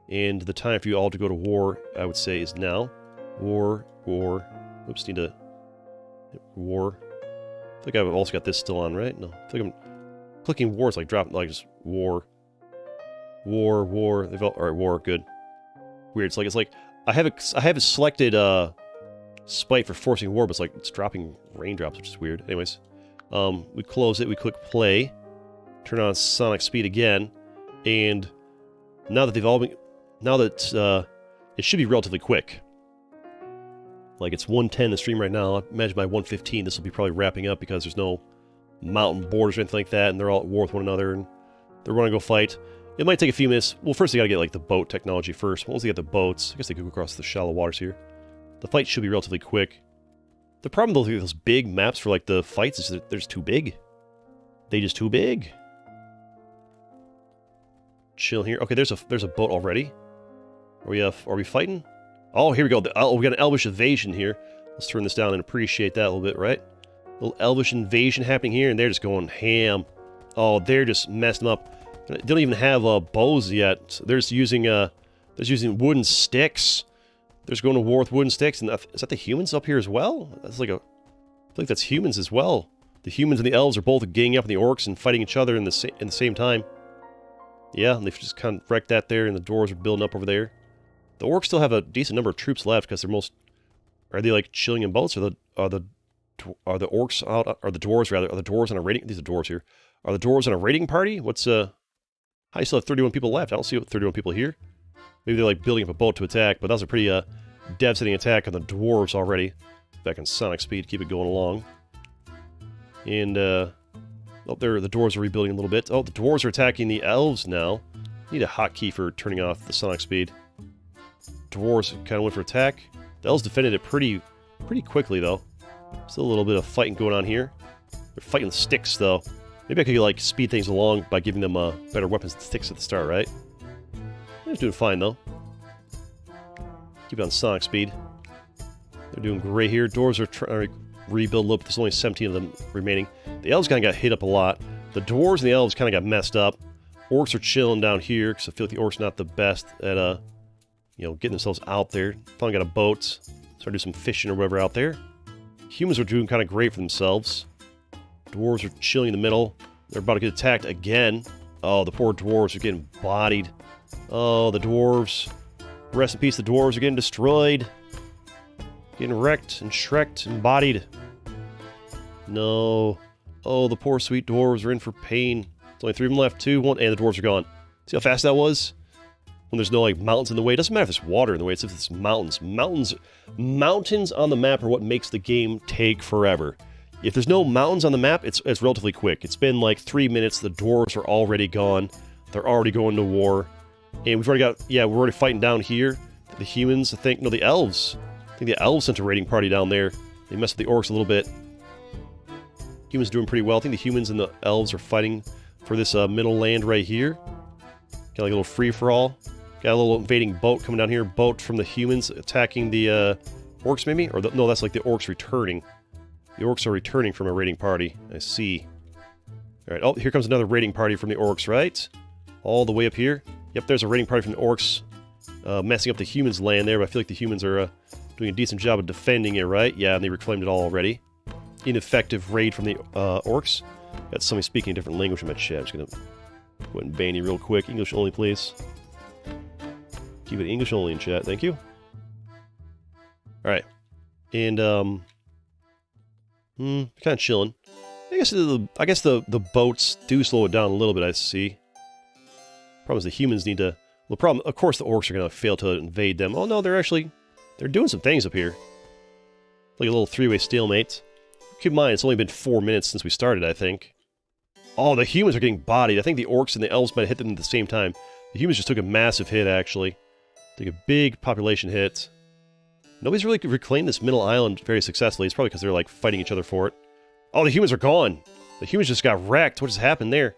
And the time for you all to go to war, I would say, is now. War. Oops, need to... War. I think I've also got this still on, right? No. I think I'm clicking war. It's like dropping, like just war. War. They've all... Alright, war. Good. Weird. It's like... I have it selected, spite for forcing war, but it's like, it's dropping raindrops, which is weird. Anyways. We close it. We click play. Turn on sonic speed again. And now that they've all been... Now that, it should be relatively quick. Like, it's 1:10 the stream right now. I imagine by 1:15 this will be probably wrapping up because there's no mountain borders or anything like that, and they're all at war with one another, and they're running to go fight. It might take a few minutes. Well, first they gotta get, like, the boat technology first. Once they get the boats, I guess they could go across the shallow waters here. The fight should be relatively quick. The problem, though, with those big maps for, like, the fights is that they're just too big. They just too big. Chill here. Okay, there's a boat already. Are we fighting? Oh, here we go. We got an Elvish invasion here. Let's turn this down and appreciate that a little bit, right? A little Elvish invasion happening here, and they're just going ham. Oh, they're just messing them up. They don't even have bows yet. They're just using wooden sticks. They're just going to war with wooden sticks. And is that the humans up here as well? That's like I think that's humans as well. The humans and the elves are both ganging up on the orcs and fighting each other in the same time. Yeah, and they've just kind of wrecked that there, and the dwarves are building up over there. The orcs still have a decent number of troops left because they're most... Are they like chilling in boats, or are the orcs out, or the dwarves rather? Are the dwarves on a raiding? These are dwarves here. Are the dwarves on a raiding party? What's how you still have 31 people left? I don't see 31 people here. Maybe they're like building up a boat to attack, but that was a pretty devastating attack on the dwarves already. Back in sonic speed, keep it going along. And oh, there the dwarves are rebuilding a little bit. Oh, the dwarves are attacking the elves now. Need a hotkey for turning off the sonic speed. Dwarves kind of went for attack. The elves defended it pretty quickly, though. Still a little bit of fighting going on here. They're fighting sticks, though. Maybe I could, like, speed things along by giving them better weapons and sticks at the start, right? They're doing fine, though. Keep it on sonic speed. They're doing great here. Dwarves are trying to rebuild a little bit. There's only 17 of them remaining. The elves kind of got hit up a lot. The dwarves and the elves kind of got messed up. Orcs are chilling down here, because I feel like the orcs are not the best at, you know, getting themselves out there. Finally got a boat. Start to do some fishing or whatever out there. Humans are doing kind of great for themselves. Dwarves are chilling in the middle. They're about to get attacked again. Oh, the poor dwarves are getting bodied. Oh, the dwarves. Rest in peace, the dwarves are getting destroyed. Getting wrecked and shreked and bodied. No. Oh, the poor sweet dwarves are in for pain. There's only 3 of them left, 2, 1, and the dwarves are gone. See how fast that was? When there's no, like, mountains in the way. It doesn't matter if there's water in the way, it's if it's mountains. Mountains on the map are what makes the game take forever. If there's no mountains on the map, it's relatively quick. It's been, like, 3 minutes, the dwarves are already gone. They're already going to war. And we've already got, yeah, we're already fighting down here. The humans, I think, no, the elves. I think the elves sent a raiding party down there. They messed with the orcs a little bit. Humans are doing pretty well. I think the humans and the elves are fighting for this middle land right here. Got like a little free-for-all. Got a little invading boat coming down here. Boat from the humans attacking the orcs, maybe? Or no, that's like the orcs returning. The orcs are returning from a raiding party. I see. Alright, oh, here comes another raiding party from the orcs, right? All the way up here. Yep, there's a raiding party from the orcs. Messing up the humans' land there, but I feel like the humans are doing a decent job of defending it, right? Yeah, and they reclaimed it all already. Ineffective raid from the orcs. Got somebody speaking a different language in my chat. I'm just gonna go ahead and ban you real quick. English only, please. Keep it English only in chat, thank you. Alright. And, kind of chilling. I guess the boats do slow it down a little bit, I see. Problem is the humans need to... Well, the problem, of course the orcs are going to fail to invade them. Oh no, they're doing some things up here. Like a little 3-way stalemate. Keep in mind, it's only been 4 minutes since we started, I think. Oh, the humans are getting bodied. I think the orcs and the elves might have hit them at the same time. The humans just took a massive hit, actually. Take a big population hit. Nobody's really reclaimed this middle island very successfully. It's probably because they're like fighting each other for it. Oh, the humans are gone. The humans just got wrecked. What just happened there?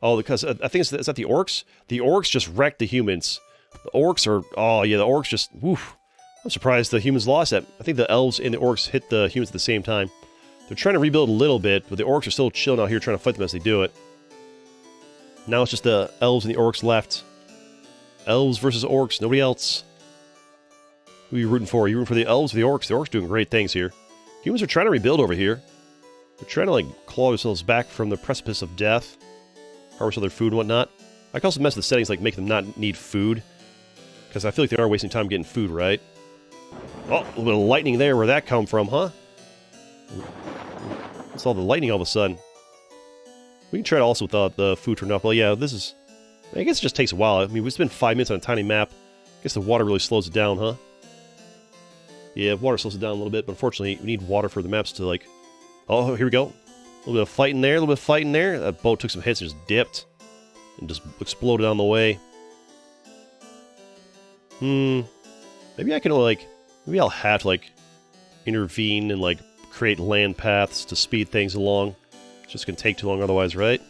Oh, because I think is that the orcs? The orcs just wrecked the humans. The orcs are... Oh, yeah, the orcs just... Woof. I'm surprised the humans lost that. I think the elves and the orcs hit the humans at the same time. They're trying to rebuild a little bit, but the orcs are still chilling out here trying to fight them as they do it. Now it's just the elves and the orcs left. Elves versus orcs, nobody else. Who are you rooting for? Are you rooting for the elves or the orcs? The orcs are doing great things here. Humans are trying to rebuild over here. They're trying to, like, claw themselves back from the precipice of death. Harvest other food and whatnot. I can also mess with the settings, like, make them not need food. Because I feel like they are wasting time getting food, right? Oh, a little bit of lightning there. Where'd that come from, huh? What's all the lightning all of a sudden? We can try it also without the food turned off. Well, yeah, this is... I guess it just takes a while. I mean, we spent 5 minutes on a tiny map. I guess the water really slows it down, huh? Yeah, water slows it down a little bit, but unfortunately, we need water for the maps to, like... Oh, here we go. A little bit of fighting there, a little bit of fighting there. That boat took some hits and just dipped. And just exploded on the way. Maybe I can, like... Maybe I'll have to, like, intervene and, like, create land paths to speed things along. It's just gonna take too long otherwise, right?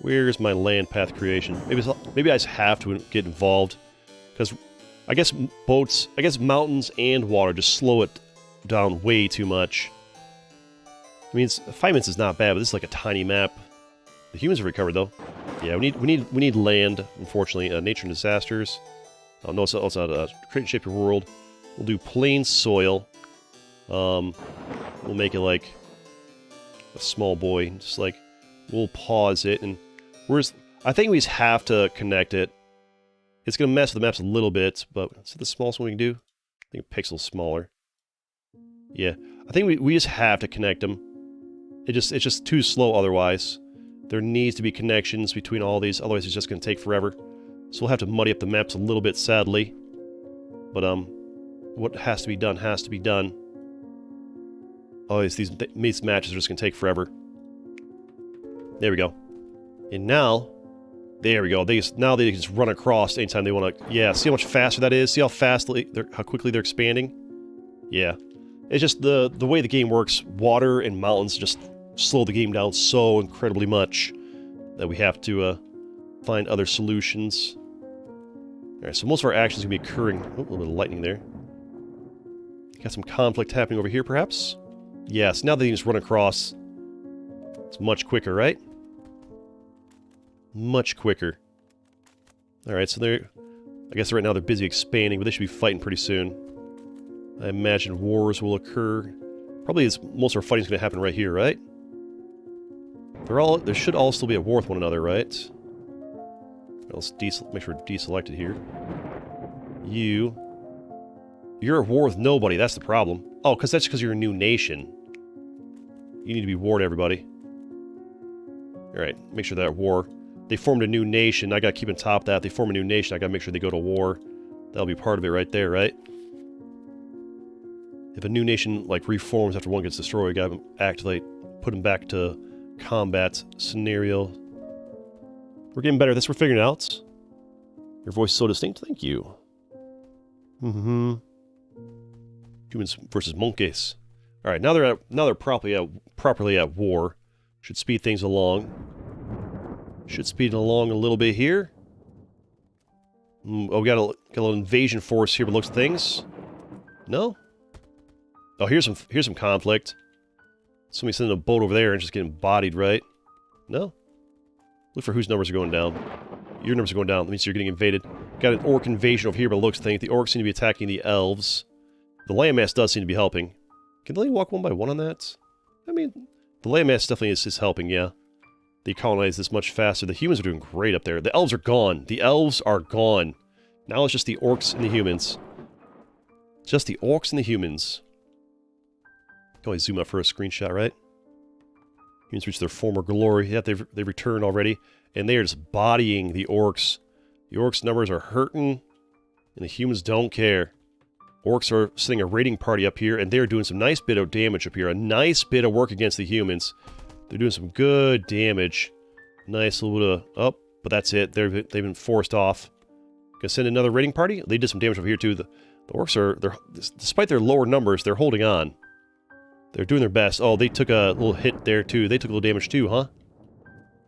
Where's my land path creation? Maybe I just have to get involved. Because I guess boats... I guess mountains and water just slow it down way too much. I mean, 5 minutes is not bad, but this is like a tiny map. The humans have recovered, though. Yeah, we need land, unfortunately. Nature and disasters. Oh, no, it's not create and shape your world. We'll do plain soil. We'll make it like a small boy. Just like, we'll pause it, and I think we just have to connect it. It's going to mess with the maps a little bit, but is it the smallest one we can do? I think a pixel's smaller. Yeah, I think we just have to connect them. It's just too slow otherwise. There needs to be connections between all these, otherwise it's just going to take forever. So we'll have to muddy up the maps a little bit, sadly. But, what has to be done has to be done. Oh, these matches are just going to take forever. There we go. And now, there we go. Now they can just run across anytime they want to. Yeah, see how much faster that is? See how how quickly they're expanding? Yeah. It's just the way the game works. Water and mountains just slow the game down so incredibly much that we have to find other solutions. Alright, so most of our actions are going to be occurring... Oh, a little bit of lightning there. Got some conflict happening over here, perhaps? Yes, now they can just run across. It's much quicker, right? Much quicker. Alright, so they're... I guess right now they're busy expanding, but they should be fighting pretty soon. I imagine wars will occur. Probably most of our fighting is going to happen right here, right? They should all still be at war with one another, right? Let's make sure we're deselected here. You're at war with nobody, that's the problem. Oh, that's because you're a new nation. You need to be warred, everybody. Alright, make sure they're at war. They formed a new nation, I gotta keep on top of that. They form a new nation, I gotta make sure they go to war. That'll be part of it right there, right? If a new nation, like, reforms after one gets destroyed, you gotta activate, put them back to combat scenario. We're getting better at this, we're figuring it out. Your voice is so distinct, thank you. Humans versus monkeys. Alright, now they're properly at war. Should speed things along. Should speed it along a little bit here. Oh, we got a little invasion force here, but looks of things. No? Oh, here's some conflict. Somebody sending a boat over there and just getting bodied, right? No? Look for whose numbers are going down. Your numbers are going down. That means you're getting invaded. Got an orc invasion over here, but it looks of things. The orcs seem to be attacking the elves. The landmass does seem to be helping. Can they walk one by one on that? I mean, the landmass definitely is helping, yeah. They colonize this much faster. The humans are doing great up there. The elves are gone. The elves are gone. Now it's just the orcs and the humans. Just the orcs and the humans. Can always zoom out for a screenshot, right? Humans reach their former glory. Yeah, they've returned already. And they are just bodying the orcs. The orcs' numbers are hurting. And the humans don't care. Orcs are sending a raiding party up here. And they're doing some nice bit of damage up here. A nice bit of work against the humans. They're doing some good damage. Nice little bit of... Oh, but that's it. They've been forced off. Gonna send another raiding party. They did some damage over here too. The orcs are, despite their lower numbers, they're holding on. They're doing their best. Oh, they took a little hit there too. They took a little damage too, huh?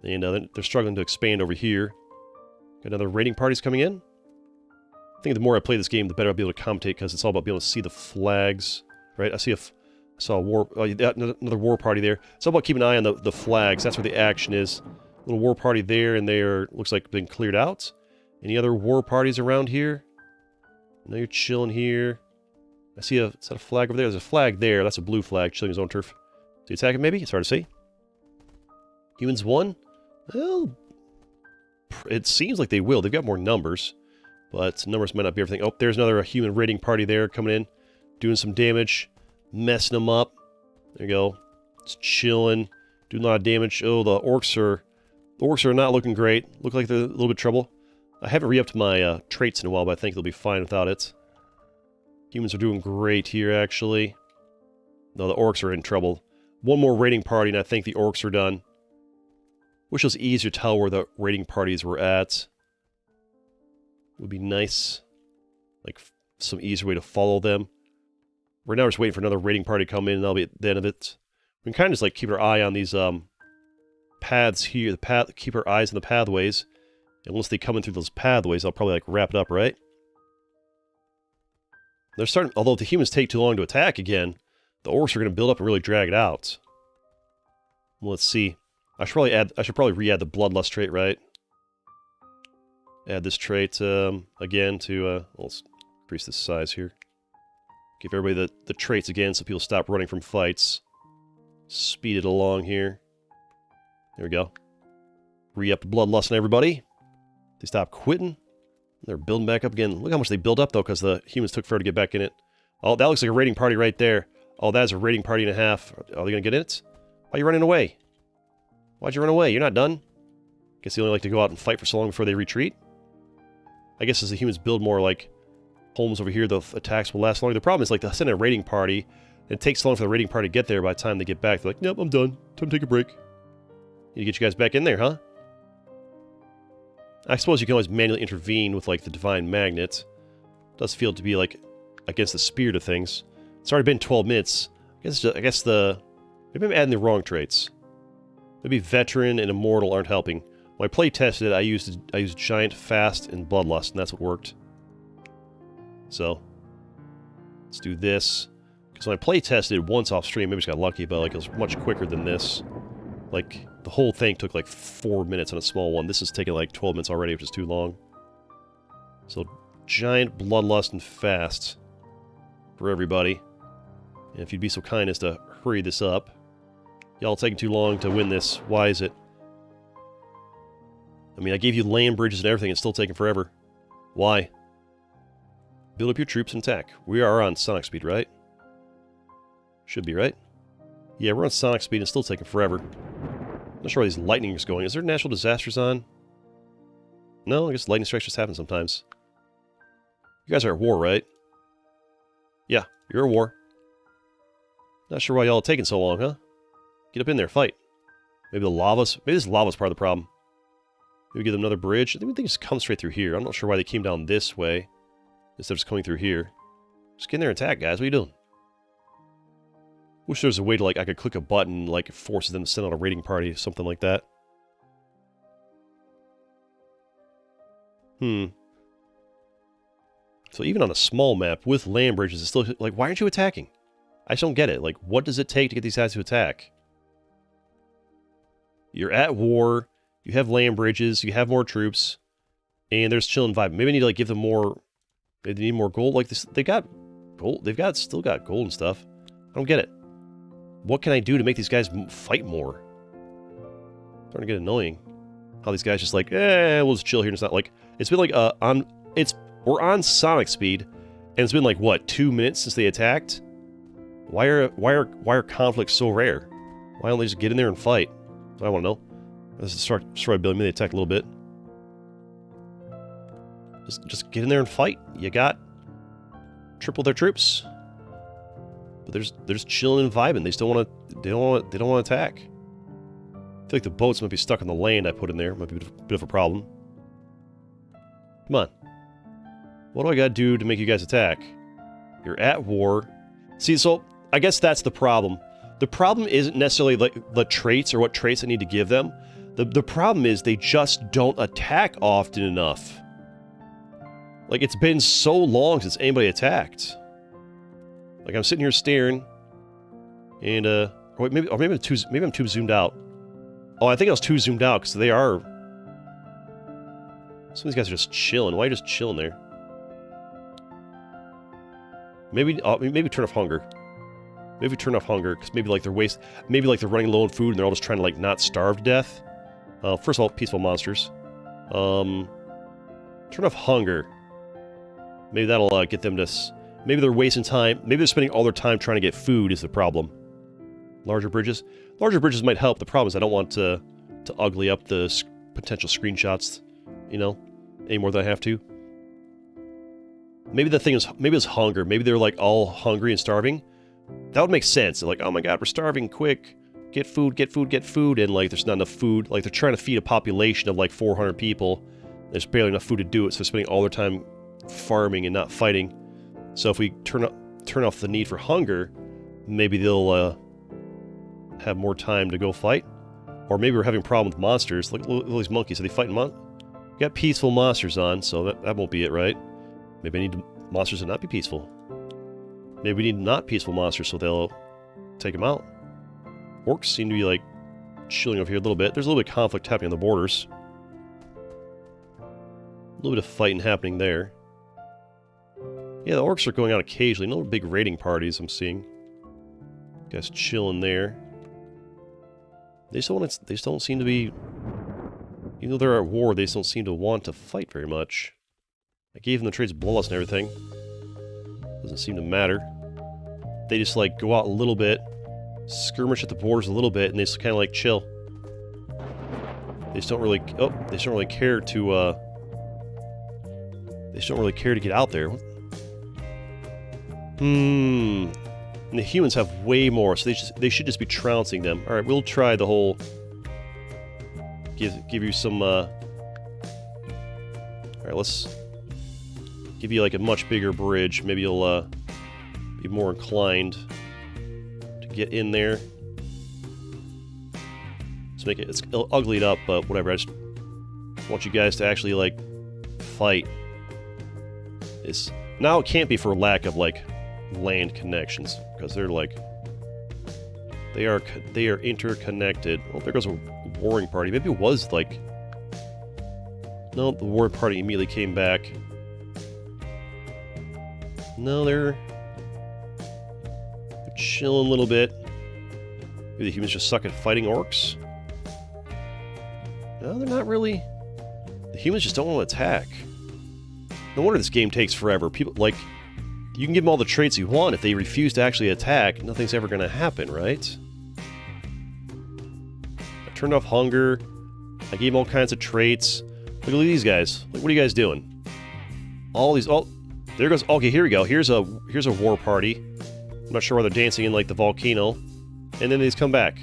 And they're struggling to expand over here. Got another raiding parties coming in. I think the more I play this game, the better I'll be able to commentate, because it's all about being able to see the flags, right? I saw a war, another war party there. It's all about keeping an eye on the flags. That's where the action is. A little war party there, and they're, looks like been cleared out. Any other war parties around here? No, you're chilling here. I see is that a flag over there? There's a flag there. That's a blue flag, chilling his own turf. Is he attacking maybe? It's hard to see. Humans won? Well, it seems like they will. They've got more numbers. But numbers might not be everything. Oh, there's another human raiding party there coming in. Doing some damage. Messing them up. There you go. It's chilling. Doing a lot of damage. Oh, the orcs are not looking great. Look like they're in a little bit of trouble. I haven't re-upped my traits in a while, but I think they'll be fine without it. Humans are doing great here, actually. No, the orcs are in trouble. One more raiding party, and I think the orcs are done. Wish it was easier to tell where the raiding parties were at. Would be nice. Like, some easier way to follow them. Right now we're just waiting for another raiding party to come in, and that'll be at the end of it. We can kind of just, like, keep our eye on these, paths here. Keep our eyes on the pathways. And once they come in through those pathways, I'll probably, like, wrap it up, right? They're starting, although if the humans take too long to attack again, the orcs are going to build up and really drag it out. Well, let's see. I should probably re-add the bloodlust trait, right? Add this trait again to, let's increase the size here. Give everybody the traits again so people stop running from fights. Speed it along here. There we go. Re-up the bloodlust on everybody. They stop quitting. They're building back up again. Look how much they build up, though, because the humans took forever to get back in it. Oh, that looks like a raiding party right there. Oh, that's a raiding party and a half. Are they going to get in it? Why are you running away? Why'd you run away? You're not done? Guess they only like to go out and fight for so long before they retreat? I guess as the humans build more, like, homes over here, the attacks will last longer. The problem is, like, they'll send a raiding party, and it takes so long for the raiding party to get there. By the time they get back, they're like, nope, I'm done. Time to take a break. Need to get you guys back in there, huh? I suppose you can always manually intervene with, like, the Divine Magnet. It does feel to be, like, against the spirit of things. It's already been 12 minutes. I guess maybe I'm adding the wrong traits. Maybe Veteran and Immortal aren't helping. When I play tested it, I used Giant, Fast, and Bloodlust, and that's what worked. So, let's do this. Because when I play tested it once off stream, maybe I just got lucky, but, like, it was much quicker than this. Like, the whole thing took like 4 minutes on a small one. This is taking like 12 minutes already, which is too long. So, Giant, Bloodlust, and Fast for everybody. And if you'd be so kind as to hurry this up. Y'all taking too long to win this. Why is it? I mean, I gave you land bridges and everything. It's still taking forever. Why? Build up your troops and attack. We are on Sonic speed, right? Should be, right? Yeah, we're on Sonic speed and it's still taking forever. Not sure where these lightning is going. Is there natural disasters on? No, I guess lightning strikes just happen sometimes. You guys are at war, right? Yeah, you're at war. Not sure why y'all are taking so long, huh? Get up in there, fight. Maybe this lava's part of the problem. Maybe give them another bridge. I think they just come straight through here. I'm not sure why they came down this way instead of just coming through here. Just get in there and attack, guys. What are you doing? Wish there was a way to, like, I could click a button, like, it forces them to send out a raiding party, something like that. So even on a small map with land bridges, it's still, like, why aren't you attacking? I just don't get it. Like, what does it take to get these guys to attack? You're at war, you have land bridges, you have more troops, and there's chilling vibe. Maybe I need to, like, give them more, they need more gold. Like, this, they got gold, still got gold and stuff. I don't get it. What can I do to make these guys fight more? It's starting to get annoying. How these guys just like, we'll just chill here. And it's not like, it's been like, we're on Sonic speed, and it's been like, what, 2 minutes since they attacked? Why are conflicts so rare? Why don't they just get in there and fight? I want to know. Let's start building. Maybe they attack a little bit. Just get in there and fight. You got triple their troops. But they're just chilling and vibing. They still want to. They don't want to attack. I feel like the boats might be stuck on the land I put in there. Might be a bit of a problem. Come on, What do I gotta do to make you guys attack? You're at war. See, so I guess that's the problem. The problem isn't necessarily like the traits or what traits I need to give them. The problem is they just don't attack often enough. Like, it's been so long since anybody attacked. Like, I'm sitting here staring, and maybe I'm too zoomed out. Oh, I think I was too zoomed out because they are. Some of these guys are just chilling. Why are you just chilling there? Maybe turn off hunger. Maybe turn off hunger because maybe like they're running low on food and they're all just trying to like not starve to death. First of all, peaceful monsters. Turn off hunger. Maybe that'll get them to. Maybe they're wasting time. Maybe they're spending all their time trying to get food is the problem. Larger bridges. Larger bridges might help. The problem is I don't want to ugly up the potential screenshots, you know, any more than I have to. Maybe the thing is, maybe it's hunger. Maybe they're like all hungry and starving. That would make sense. They're like, oh my god, we're starving, quick. Get food, get food, get food. And like, there's not enough food. Like, they're trying to feed a population of like 400 people. There's barely enough food to do it, so they're spending all their time farming and not fighting. So if we turn off the need for hunger, maybe they'll have more time to go fight. Or maybe we're having a problem with monsters. Look at these monkeys. Are they fighting got peaceful monsters on, so that won't be it, right? Maybe I need monsters to not be peaceful. Maybe we need not peaceful monsters so they'll take them out. Orcs seem to be like chilling over here a little bit. There's a little bit of conflict happening on the borders. A little bit of fighting happening there. Yeah, the orcs are going out occasionally. No big raiding parties I'm seeing. Guys chilling there. They just don't seem to be... Even though they're at war, they just don't seem to want to fight very much. I gave them the trades bloodlust and everything. Doesn't seem to matter. They just like go out a little bit, skirmish at the borders a little bit, and they just kind of like chill. They just don't really. Oh, they just don't really care to. They just don't really care to get out there. And the humans have way more, so they should just be trouncing them. All right, we'll try the whole. Give you some. All right, let's give you like a much bigger bridge. Maybe you'll be more inclined to get in there. Let's make it. It's uglied up, but whatever. I just want you guys to actually like fight. Now it can't be for lack of like land connections because they're like they are interconnected. Well, there goes a warring party. Maybe it was like no, the warring party immediately came back. No, they're chilling a little bit. Maybe the humans just suck at fighting orcs. No, they're not really. The humans just don't want to attack. No wonder this game takes forever. People, like, you can give them all the traits you want. If they refuse to actually attack, nothing's ever going to happen, right? I turned off hunger. I gave them all kinds of traits. Look at these guys. Like, what are you guys doing? All these... Oh, there goes... Okay, here we go. Here's a war party. I'm not sure why they're dancing in, like, the volcano. And then they just come back.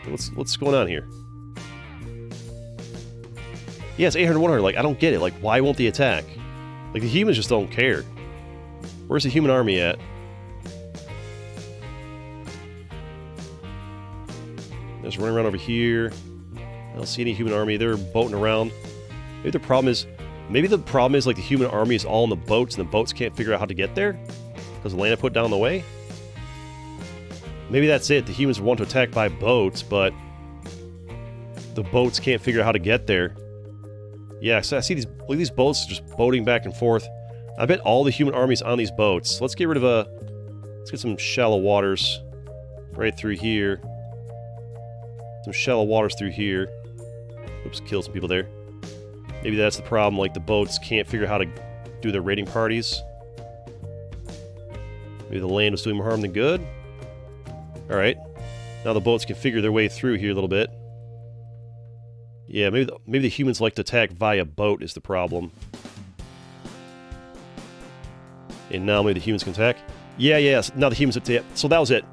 What's going on here? Yeah, it's 800, 100. Like, I don't get it. Like, why won't they attack? Like, the humans just don't care. Where's the human army at? They're just running around over here. I don't see any human army. They're boating around. Maybe the problem is like the human army is all in the boats and the boats can't figure out how to get there? Because the land I put down the way? Maybe that's it. The humans want to attack by boats, but the boats can't figure out how to get there. Yeah, so I see these boats just boating back and forth. I bet all the human armies on these boats. Let's get rid of let's get some shallow waters right through here. Some shallow waters through here. Oops, killed some people there. Maybe that's the problem, like the boats can't figure out how to do their raiding parties. Maybe the land was doing more harm than good. Alright. Now the boats can figure their way through here a little bit. Yeah, maybe the humans like to attack via boat is the problem. And now maybe the humans can attack? Yeah, now the humans attack. So that was it.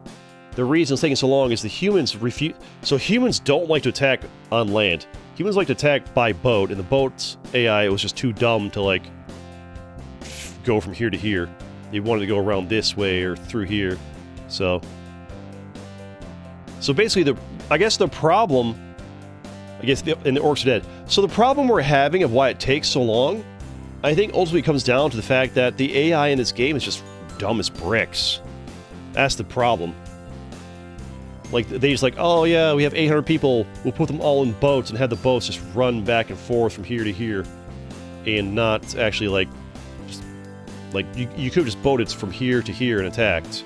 The reason it's taking so long is the humans refuse... So humans don't like to attack on land. Humans like to attack by boat, and the boat's AI was just too dumb to, like, go from here to here. They wanted to go around this way or through here. So basically, I guess the problem, and the orcs are dead. So the problem we're having of why it takes so long, I think ultimately comes down to the fact that the AI in this game is just dumb as bricks. That's the problem. Like, they just like, oh yeah, we have 800 people, we'll put them all in boats and have the boats just run back and forth from here to here. And not actually, like, just, like, you could have just boated from here to here and attacked.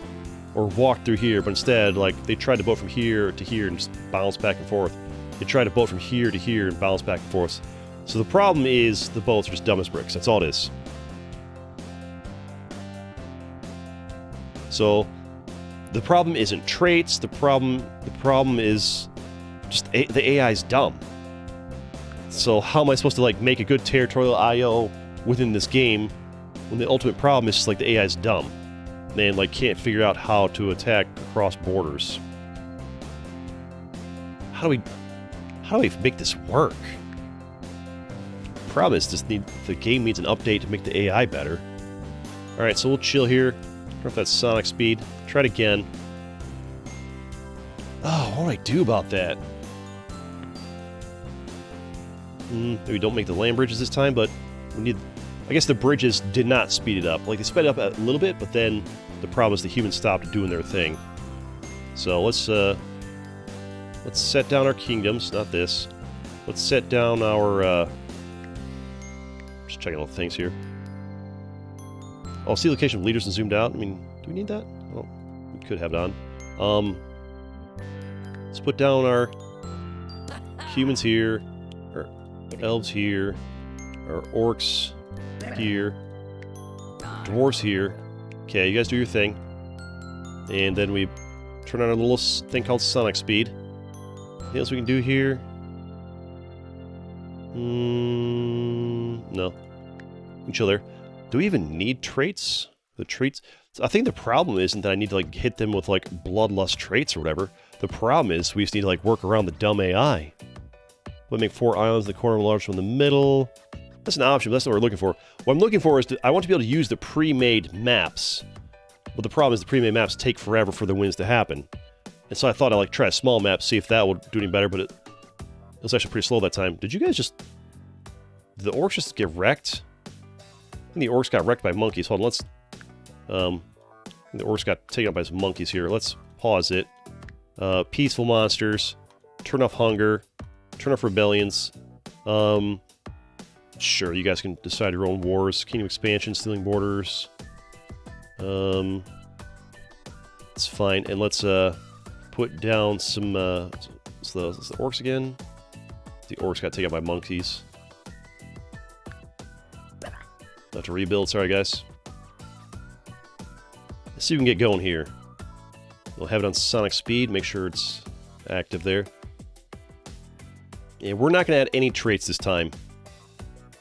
Or walked through here, but instead, like, they tried to boat from here to here and just bounce back and forth. They tried to boat from here to here and bounce back and forth. So the problem is the boats are just dumb as bricks. That's all it is. So the problem isn't traits. The problem is just the AI is dumb. So how am I supposed to like make a good territorial IO within this game when the ultimate problem is just like the AI is dumb and like can't figure out how to attack across borders? How do we make this work? Problem is the game needs an update to make the AI better. All right, so we'll chill here. Turn off that sonic speed. Try it again. Oh, what do I do about that? Maybe don't make the land bridges this time, but we need... I guess the bridges did not speed it up. Like, they sped it up a little bit, but then the problem is the humans stopped doing their thing. So let's set down our kingdoms, not this. Let's set down our... just checking all the things here. Oh, see location of leaders and zoomed out. I mean, do we need that? Oh, we could have it on. Let's put down our humans here, our elves here, our orcs here, dwarves here. Okay, you guys do your thing. And then we turn on our little thing called sonic speed. Anything else we can do here? No. We can chill there. Do we even need traits? The traits... I think the problem isn't that I need to, like, hit them with, like, bloodlust traits or whatever. The problem is we just need to, like, work around the dumb AI. We'll make 4 islands in the corner, large one in the middle. That's an option, but that's not what we're looking for. What I'm looking for is I want to be able to use the pre-made maps. But the problem is the pre-made maps take forever for the wins to happen. And so I thought I'd, like, try a small map, see if that would do any better, but it was actually pretty slow that time. Did you guys just... Did the orcs just get wrecked? I think the orcs got wrecked by monkeys. Hold on, let's... the orcs got taken up by some monkeys here. Let's pause it. Peaceful monsters. Turn off hunger. Turn off rebellions. Sure, you guys can decide your own wars. Kingdom expansion, stealing borders. It's fine. And let's put down some... what's the orcs again? The orcs got taken up by monkeys. Have to rebuild, sorry guys. Let's see if we can get going here. We'll have it on sonic speed, make sure it's active there. Yeah, we're not going to add any traits this time.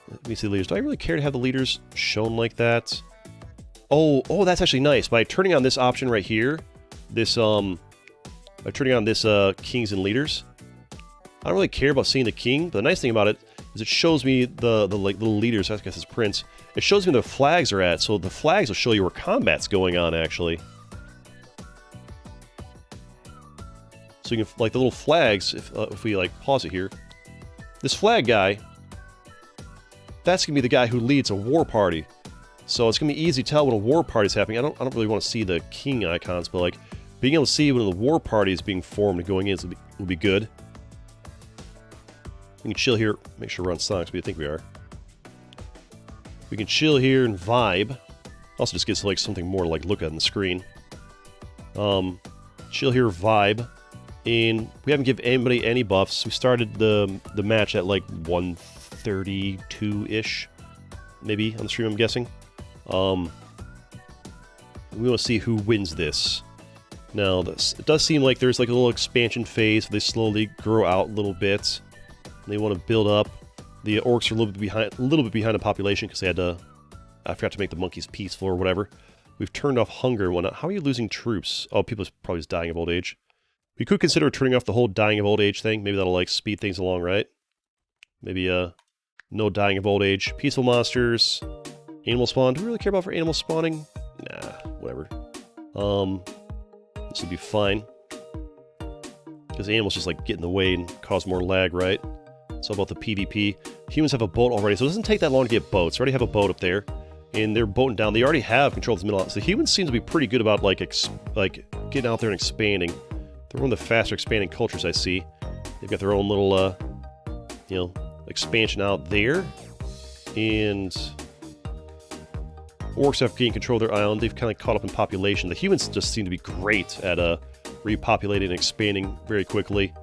Let me see the leaders. Do I really care to have the leaders shown like that? Oh, that's actually nice. By turning on this option right here, this, by turning on this, kings and leaders, I don't really care about seeing the king, but the nice thing about it is it shows me the like little leaders, I guess it's prince. It shows me where the flags are at, so the flags will show you where combat's going on, actually. So you can, like, the little flags, if we, like, pause it here. This flag guy, that's going to be the guy who leads a war party. So it's going to be easy to tell when a war party is happening. I don't really want to see the king icons, but, like, being able to see when the war party is being formed and going in will be good. We can chill here, make sure we're on sonic speed, I think we are. We can chill here and vibe. Also just gives like something more to like look at on the screen. Chill here, vibe. And we haven't given anybody any buffs. We started the match at like 132-ish, maybe on the stream, I'm guessing. We want to see who wins this. Now, it does seem like there's like a little expansion phase. They slowly grow out a little bit. They want to build up. The orcs are a little bit behind the population because they had to... I forgot to make the monkeys peaceful or whatever. We've turned off hunger and whatnot. How are you losing troops? Oh, people are probably just dying of old age. We could consider turning off the whole dying of old age thing. Maybe that'll, like, speed things along, right? Maybe, no dying of old age. Peaceful monsters. Animal spawn. Do we really care about for animal spawning? Nah, whatever. This would be fine. Because animals just like get in the way and cause more lag, right? It's all about the PvP. Humans have a boat already, so it doesn't take that long to get boats. They already have a boat up there, and they're boating down. They already have control of this middle. So humans seem to be pretty good about like getting out there and expanding. They're one of the faster expanding cultures I see. They've got their own little, you know, expansion out there, and orcs have gained control of their island. They've kind of caught up in population. The humans just seem to be great at repopulating and expanding very quickly.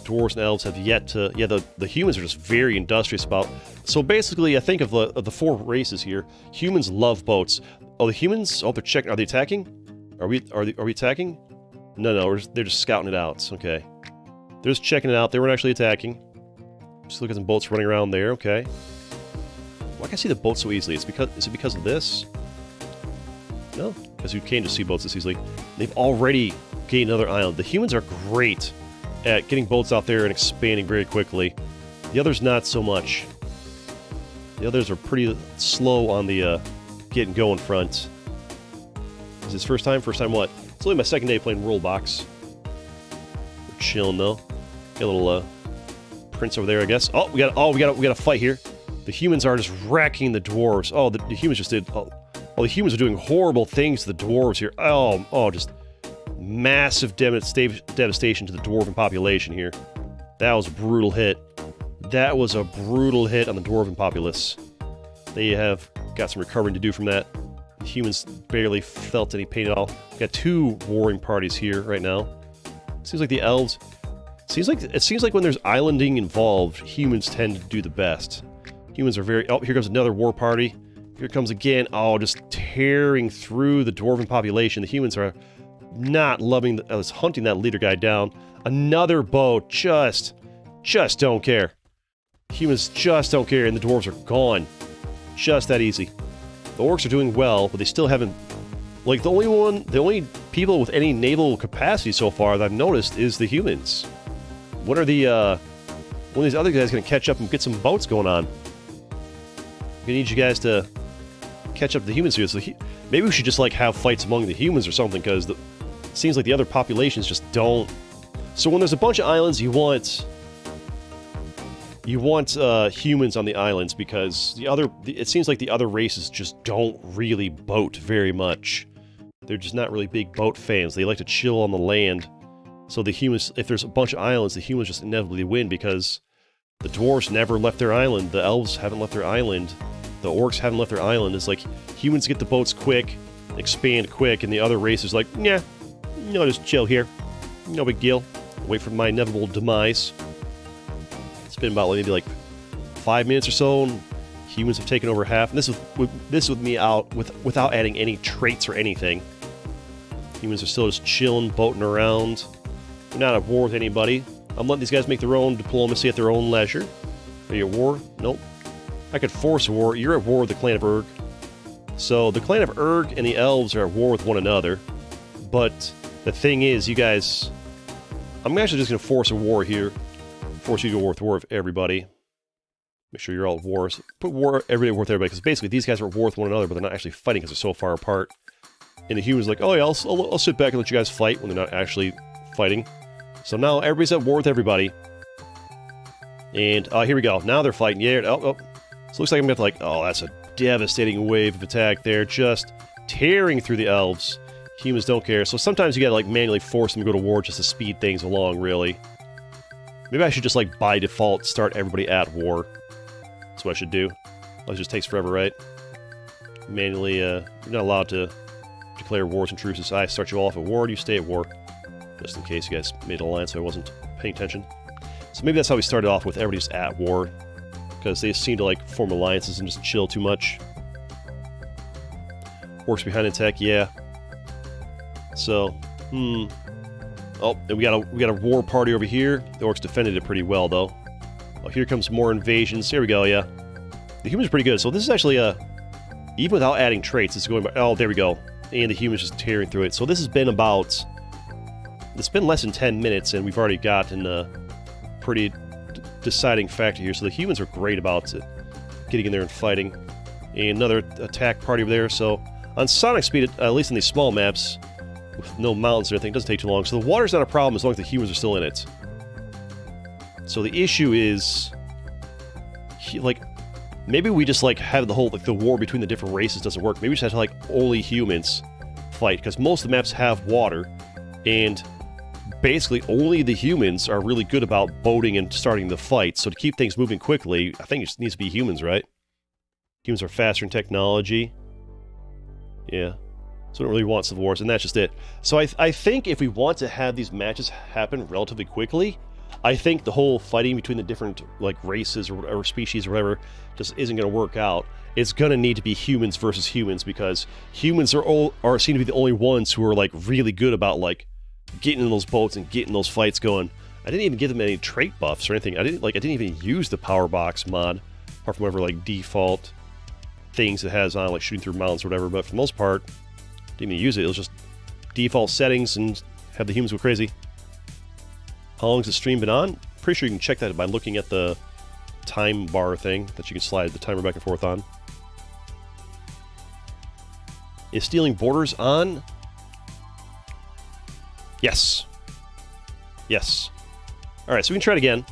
Dwarves and elves have yet to... Yeah, the humans are just very industrious about... So basically, I think of the four races here, humans love boats. Oh, the humans... Oh, they're checking... Are they attacking? Are we attacking? No, they're just scouting it out. Okay. They're just checking it out. They weren't actually attacking. Just look at some boats running around there. Okay. Why can I see the boats so easily? Is it because of this? No, because you can't just see boats this easily. They've already gained another island. The humans are great at getting boats out there and expanding very quickly. The others not so much. The others are pretty slow on the getting going front. Is this first time? First time what? It's only my second day playing Worldbox. We're chilling though. Got a little prince over there, I guess. Oh, we got a fight here. The humans are just wrecking the dwarves. Oh, the humans just did... Oh, the humans are doing horrible things to the dwarves here. Oh, just massive devastation to the dwarven population here. That was a brutal hit. That was a brutal hit on the dwarven populace. They have got some recovering to do from that. The humans barely felt any pain at all. Got two warring parties here right now. Seems like the elves... It seems like when there's islanding involved, humans tend to do the best. Humans are very... Oh, here comes another war party. Here comes again. Oh, just tearing through the dwarven population. The humans are not loving... hunting that leader guy down. Another boat. Just don't care. Humans just don't care, and the dwarves are gone. Just that easy. The orcs are doing well, but they still haven't... Like, the only people with any naval capacity so far that I've noticed is the humans. When are when are these other guys going to catch up and get some boats going on? I'm gonna need you guys to catch up to the humans here. So maybe we should just like have fights among the humans or something, because it seems like the other populations just don't. So when there's a bunch of islands, you want humans on the islands, because it seems like the other races just don't really boat very much. They're just not really big boat fans. They like to chill on the land. So the humans, if there's a bunch of islands, the humans just inevitably win, because the dwarves never left their island, the elves haven't left their island, the orcs haven't left their island. It's like humans get the boats quick, expand quick, and the other races like, yeah, no, just chill here. No big deal. Wait for my inevitable demise. It's been about maybe like 5 minutes or so, and humans have taken over half. And this with me out without adding any traits or anything. Humans are still just chilling, boating around. They're not at war with anybody. I'm letting these guys make their own diplomacy at their own leisure. Are you at war? Nope. I could force a war. You're at war with the clan of Urg. So the clan of Urg and the elves are at war with one another. But the thing is, you guys... I'm actually just going to force a war here. Force you to go to war with everybody. Make sure you're all at war. So put everybody with everybody, because basically these guys are at war with one another, but they're not actually fighting because they're so far apart. And the humans are like, oh yeah, I'll sit back and let you guys fight, when they're not actually fighting. So now everybody's at war with everybody. And here we go. Now they're fighting. Yeah. Oh. So it looks like I'm going to have to like... Oh, that's a devastating wave of attack there. Just tearing through the elves. Humans don't care. So sometimes you got to like manually force them to go to war just to speed things along, really. Maybe I should just like by default start everybody at war. That's what I should do. It just takes forever, right? Manually, you're not allowed to declare wars and truces. I start you all off at war, and you stay at war. Just in case you guys made an alliance, so I wasn't paying attention. So maybe that's how we started off, with everybody just at war. Because they seem to like form alliances and just chill too much. Orcs behind attack, yeah. So, Oh, and we got a war party over here. The orcs defended it pretty well, though. Oh, here comes more invasions. Here we go, yeah. The humans are pretty good. So this is actually even without adding traits, it's going by... Oh, there we go. And the humans just tearing through it. So this has been about... It's been less than 10 minutes, and we've already gotten a pretty deciding factor here. So the humans are great about it, getting in there and fighting. And another attack party over there. So on Sonic speed, at least in these small maps, with no mountains or anything, it doesn't take too long. So the water's not a problem as long as the humans are still in it. So the issue is, like, maybe we just, like, have the whole, like, the war between the different races doesn't work. Maybe we just have to, like, only humans fight, because most of the maps have water, and basically only the humans are really good about boating and starting the fight. So to keep things moving quickly, I think it just needs to be humans, right? Humans are faster in technology. Yeah. So we don't really want Civil Wars, and that's just it. So I think if we want to have these matches happen relatively quickly, I think the whole fighting between the different, like, races or species or whatever just isn't going to work out. It's going to need to be humans versus humans, because humans are seem to be the only ones who are, like, really good about, like, getting in those boats and getting those fights going. I didn't even give them any trait buffs or anything. I didn't even use the Power Box mod, apart from whatever, like, default things it has on, like shooting through mountains or whatever. But for the most part, didn't even use it. It was just default settings and have the humans go crazy. How long's the stream been on? Pretty sure you can check that by looking at the time bar thing that you can slide the timer back and forth on. Is stealing borders on? Yes. Yes. Alright, so we can try it again.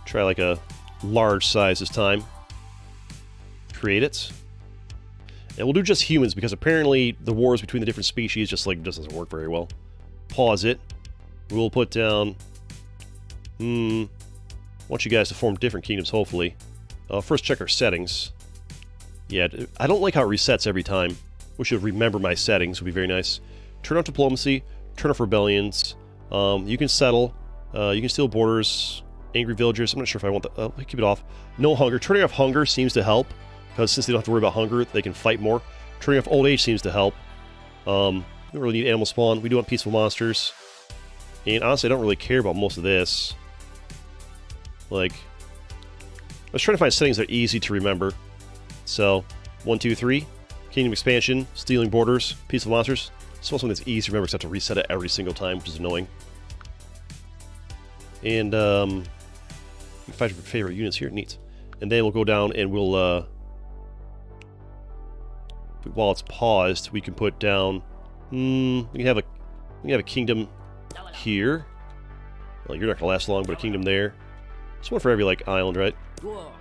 Try like a large size this time. Create it. And we'll do just humans, because apparently the wars between the different species just, like, doesn't work very well. Pause it. We'll put down... I want you guys to form different kingdoms, hopefully. First check our settings. Yeah, I don't like how it resets every time. We should remember my settings, would be very nice. Turn off diplomacy, turn off rebellions. You can settle, you can steal borders, angry villagers. I'm not sure if I want that. Keep it off. No hunger. Turning off hunger seems to help, because since they don't have to worry about hunger, they can fight more. Turning off old age seems to help. We don't really need animal spawn. We do want peaceful monsters. And honestly, I don't really care about most of this. Like, I was trying to find settings that are easy to remember. So, 1, 2, 3. Kingdom expansion, stealing borders, peaceful monsters. It's also something that's easy to remember, because I have to reset it every single time, which is annoying. And, you can find your favorite units here. Neat. And then we'll go down and we'll, while it's paused, we can put down, we can have a kingdom here. Well, you're not gonna last long, but a kingdom there. Just one for every, like, island, right? What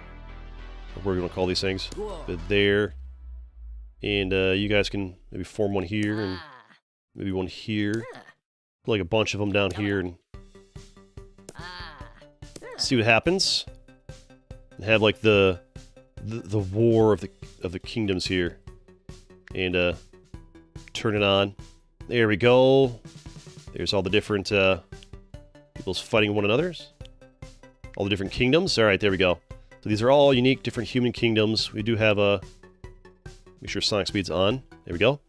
we're gonna call these things. But there. And you guys can maybe form one here, and maybe one here. Put, like, a bunch of them down here, and see what happens. And have, like, the war of the kingdoms here. And turn it on. There we go. There's all the different people's fighting one another's. All the different kingdoms. All right, there we go. So these are all unique, different human kingdoms. We do have a... Make sure Sonic speed's on. There we go.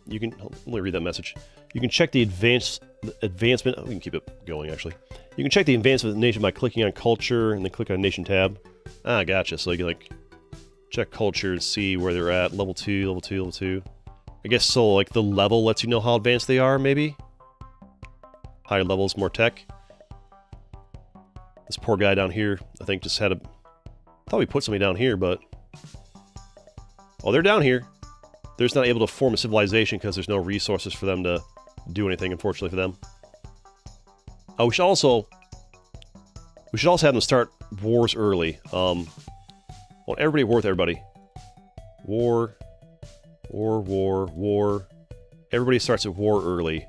You can... Let me read that message. You can check the advancement... Oh, we can keep it going, actually. You can check the advancement of the nation by clicking on culture and then click on nation tab. Ah, gotcha. So you can, like, check culture and see where they're at. Level 2, level 2, level 2. I guess so, like, the level lets you know how advanced they are, maybe? Higher levels, more tech. This poor guy down here, I think, just had a... I thought we put somebody down here, but... Oh, they're down here. They're just not able to form a civilization because there's no resources for them to do anything, unfortunately, for them. Oh, we should also have them start wars early. Want everybody at war with everybody. War. War, war, war. Everybody starts at war early.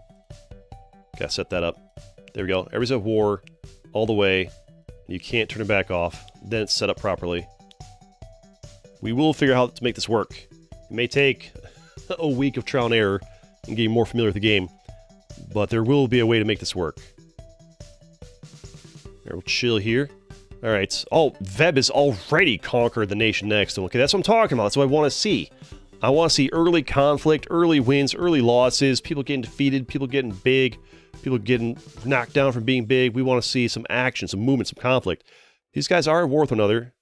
Gotta set that up. There we go. Everybody's at war all the way. You can't turn it back off. Then it's set up properly. We will figure out how to make this work. It may take a week of trial and error and getting more familiar with the game, but there will be a way to make this work. Right, we'll chill here. Alright. Oh, Veb has already conquered the nation next to him. Okay, that's what I'm talking about. That's what I want to see. I want to see early conflict, early wins, early losses, people getting defeated, people getting big, people getting knocked down from being big. We want to see some action, some movement, some conflict. These guys are at war with one another.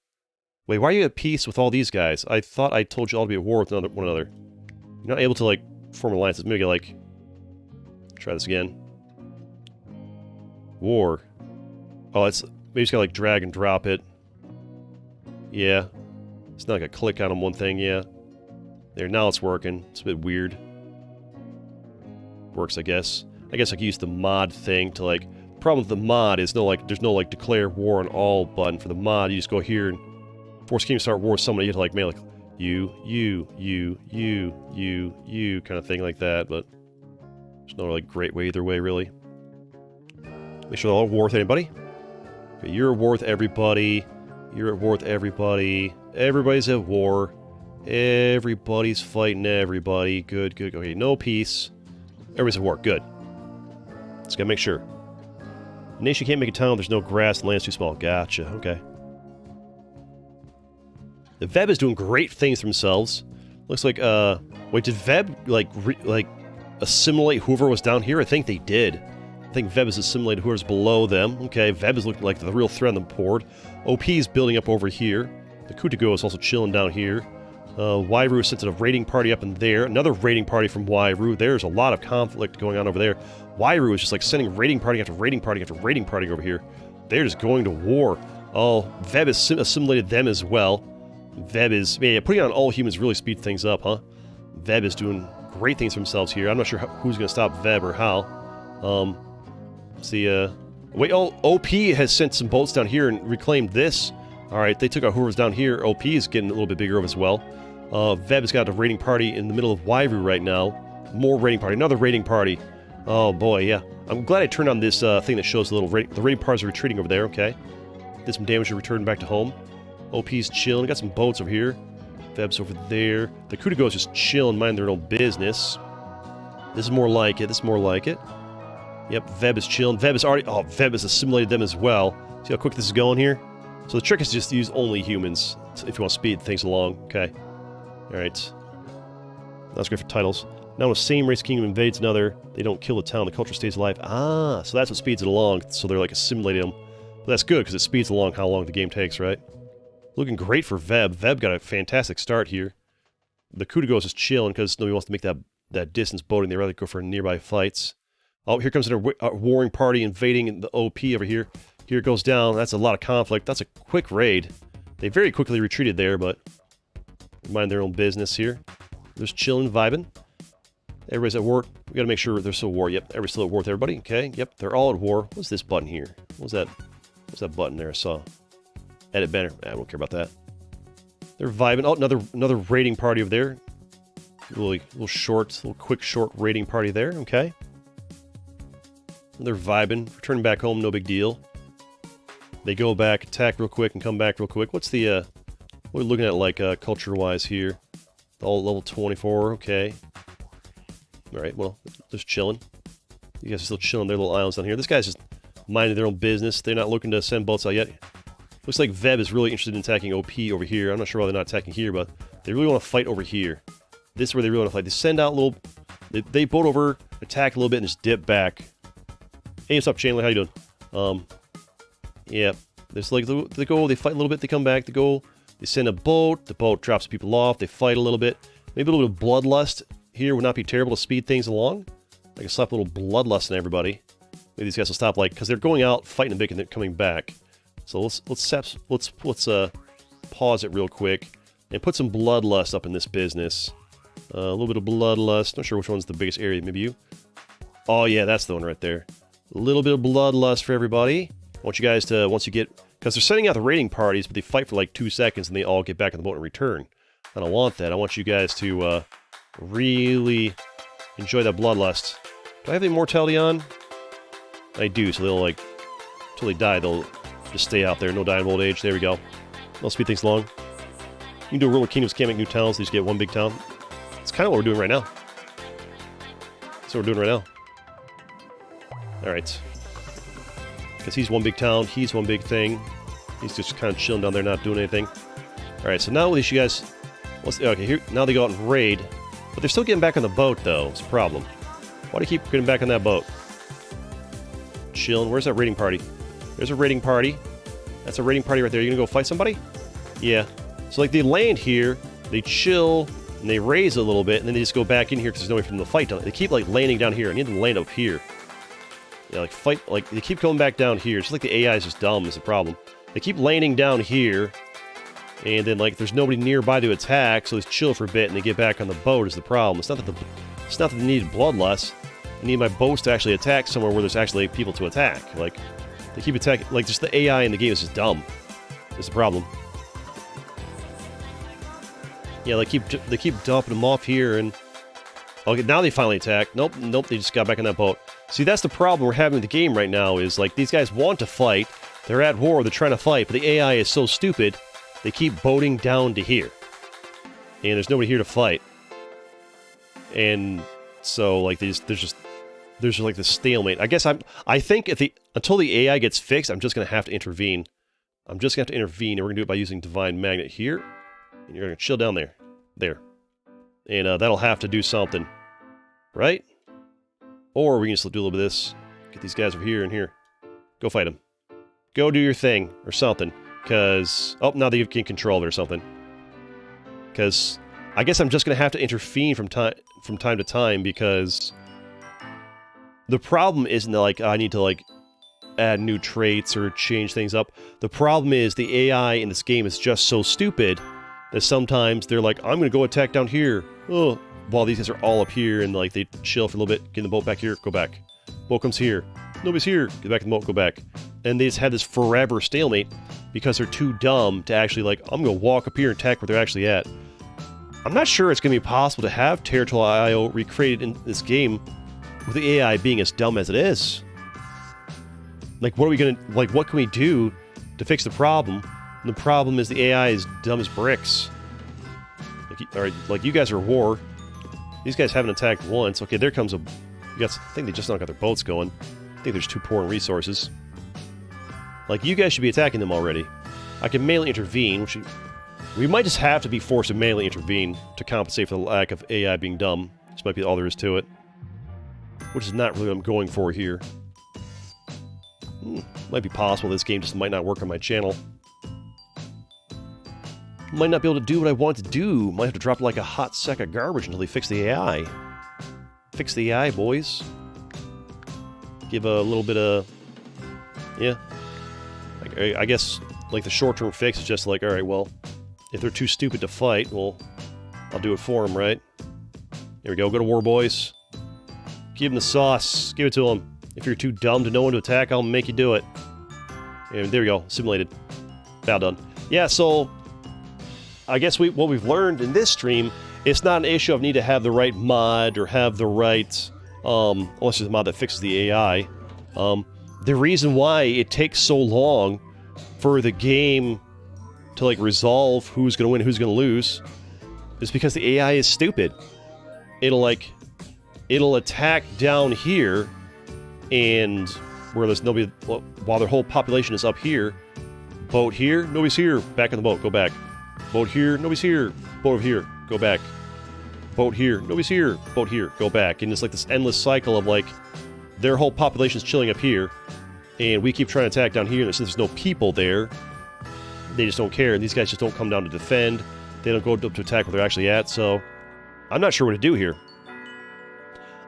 Wait, why are you at peace with all these guys? I thought I told you all to be at war with one another. You're not able to, like, form alliances. Maybe, like... Try this again. War. Oh, it's... Maybe just gotta, like, drag and drop it. Yeah. It's not like a click on them one thing, yeah. There, now it's working. It's a bit weird. Works, I guess. I guess I could use the mod thing to, like... The problem with the mod is there's no, like, declare war on all button. For the mod, you just go here and force game to start war with somebody. You have to, like, man, like, you, kind of thing like that, but there's no, like, great way either way, really. Make sure they're all at war with anybody. Okay, you're at war with everybody. You're at war with everybody. Everybody's at war. Everybody's fighting everybody. Good, good. Okay, no peace. Everybody's at war. Good. Just gotta make sure. Nation can't make a town. There's no grass. The land's too small. Gotcha. Okay. The Veb is doing great things for themselves. Looks like, wait, did Veb, like, assimilate whoever was down here? I think they did. I think Veb has assimilated whoever's below them. Okay, Veb is looking like the real threat on the board. OP is building up over here. The Kutago is also chilling down here. Wairu sent a raiding party up in there. Another raiding party from Wairu. There's a lot of conflict going on over there. Wairu is just like sending raiding party after raiding party after raiding party over here. They're just going to war. Oh, Veb has assimilated them as well. Veb is... yeah, putting on all humans really speed things up, huh? Veb is doing great things for themselves here. I'm not sure who's going to stop Veb or how. Let's see, wait, oh, OP has sent some boats down here and reclaimed this. Alright, they took out whoever's down here. OP is getting a little bit bigger as well. Veb has got a raiding party in the middle of Wairu right now. More raiding party. Another raiding party. Oh, boy, yeah. I'm glad I turned on this thing that shows the raiding parties are retreating over there, okay. Did some damage to return back to home. OP's chilling. Got some boats over here. Veb's over there. The Kutago's just chilling, minding their own business. This is more like it. This is more like it. Yep, Veb is chilling. Veb is already... oh, Veb has assimilated them as well. See how quick this is going here? So the trick is just to use only humans if you want to speed things along. Okay. Alright. That's great for titles. Now, when same race kingdom invades another, they don't kill the town, the culture stays alive. Ah, so that's what speeds it along. So they're like assimilating them. But that's good, because it speeds along how long the game takes, right? Looking great for Veb. Veb got a fantastic start here. The Kutago is just chilling, because nobody wants to make that distance boating. They'd rather go for nearby fights. Oh, here comes a warring party invading the OP over here. Here it goes down. That's a lot of conflict. That's a quick raid. They very quickly retreated there, but mind their own business here. They're just chilling, vibing. Everybody's at war. We gotta make sure they're still at war. Yep, everybody's still at war with everybody. Okay, yep, they're all at war. What's this button here? What's that button there I saw? Edit banner. I don't care about that. They're vibing. Oh, another raiding party over there. Little quick short raiding party there. Okay. They're vibing. Returning back home, no big deal. They go back, attack real quick, and come back real quick. What's the, what are we looking at, like, culture-wise here? All level 24, okay. Alright, well, just chilling. You guys are still chilling their little islands down here. This guy's just minding their own business. They're not looking to send boats out yet. Looks like Veb is really interested in attacking OP over here. I'm not sure why they're not attacking here, but they really want to fight over here. This is where they really want to fight. They send out little... They boat over, attack a little bit, and just dip back. Hey, what's up, Chandler? How you doing? Yeah. There's like, they go, they fight a little bit, they come back, they go, they send a boat, the boat drops people off, they fight a little bit. Maybe a little bit of bloodlust here would not be terrible to speed things along. I can slap a little bloodlust on everybody. Maybe these guys will stop, like, because they're going out, fighting and they're coming back. So let's pause it real quick and put some bloodlust up in this business. A little bit of bloodlust. Not sure which one's the biggest area. Maybe you? Oh yeah, that's the one right there. A little bit of bloodlust for everybody. I want you guys to, once you get... Because they're sending out the raiding parties, but they fight for like 2 seconds and they all get back on the boat and return. I don't want that. I want you guys to really enjoy that bloodlust. Do I have the immortality on? I do, so they'll like... Until they die, they'll just stay out there. No die in old age. There we go. They'll speed things along. You can do ruler kingdoms, can't make new towns. They just get one big town. It's kind of what we're doing right now. That's what we're doing right now. Alright. Because he's one big town, he's one big thing. He's just kind of chilling down there, not doing anything. Alright, so now with you guys... Okay, here, now they go out and raid. But they're still getting back on the boat, though. It's a problem. Why do you keep getting back on that boat? Chilling. Where's that raiding party? There's a raiding party. That's a raiding party right there. You gonna go fight somebody? Yeah. So, like, they land here, they chill, and they raise a little bit, and then they just go back in here because there's no way for them to fight. They keep, like, landing down here. I need them to land up here. Yeah, like, fight, like, they keep going back down here. It's just like the AI is just dumb is the problem. They keep landing down here, And then, like, there's nobody nearby to attack, so they chill for a bit and they get back on the boat is the problem. It's not that they need bloodlust. I need my boats to actually attack somewhere where there's actually people to attack. Like, they keep attacking, like, just the AI in the game is just dumb. That's the problem. Yeah, they keep dumping them off here, and okay, now they finally attack. Nope, they just got back on that boat. See, that's the problem we're having with the game right now, is, like, these guys want to fight, they're at war, they're trying to fight, but the AI is so stupid, they keep boating down to here. And there's nobody here to fight. And so, like, there's just like this stalemate. I guess I think until the AI gets fixed, I'm just gonna have to intervene. I'm just gonna have to intervene, and we're gonna do it by using Divine Magnet here. And you're gonna chill down there. There. And that'll have to do something. Right? Or we can just do a little bit of this. Get these guys over here and here. Go fight them. Go do your thing, or something. Because, oh, now that you can control it or something. Because I guess I'm just gonna have to intervene from time to time, because the problem isn't that, like, I need to, like, add new traits or change things up. The problem is the AI in this game is just so stupid that sometimes they're like, I'm gonna go attack down here. Oh, while these guys are all up here, and, like, they chill for a little bit, get in the boat back here, go back. Boat comes here. Nobody's here. Get back in the boat, go back. And they just have this forever stalemate because they're too dumb to actually, like, I'm gonna walk up here and attack where they're actually at. I'm not sure it's gonna be possible to have Territorial recreated in this game with the AI being as dumb as it is. Like, what are we gonna, like, what can we do to fix the problem? And the problem is the AI is dumb as bricks. Like, alright, like, you guys are at war. These guys haven't attacked once. Okay, there comes a... I think they just not got their boats going. I think they're just too poor in resources. Like, you guys should be attacking them already. I can manually intervene, which... We might just have to be forced to manually intervene to compensate for the lack of AI being dumb. This might be all there is to it. Which is not really what I'm going for here. Might be possible this game just might not work on my channel. Might not be able to do what I want to do. Might have to drop like a hot sack of garbage until they fix the AI. Fix the AI, boys. Give a little bit of... Yeah. I guess, like, the short-term fix is just like, alright, well, if they're too stupid to fight, well, I'll do it for them, right? Here we go. Go to war, boys. Give them the sauce. Give it to them. If you're too dumb to know when to attack, I'll make you do it. And there we go. Simulated. Now done. Yeah, so... I guess what we've learned in this stream, it's not an issue of need to have the right mod or have the right, unless there's a mod that fixes the AI. The reason why it takes so long for the game to, like, resolve who's gonna win, who's gonna lose, is because the AI is stupid. It'll attack down here, and where there's nobody, while their whole population is up here. Boat here, nobody's here. Back in the boat, go back. Boat here, nobody's here. Boat over here, go back. Boat here, nobody's here. Boat here, go back. And it's like this endless cycle of, like, their whole population's chilling up here, and we keep trying to attack down here, and since there's no people there, they just don't care, and these guys just don't come down to defend. They don't go up to attack where they're actually at, so I'm not sure what to do here.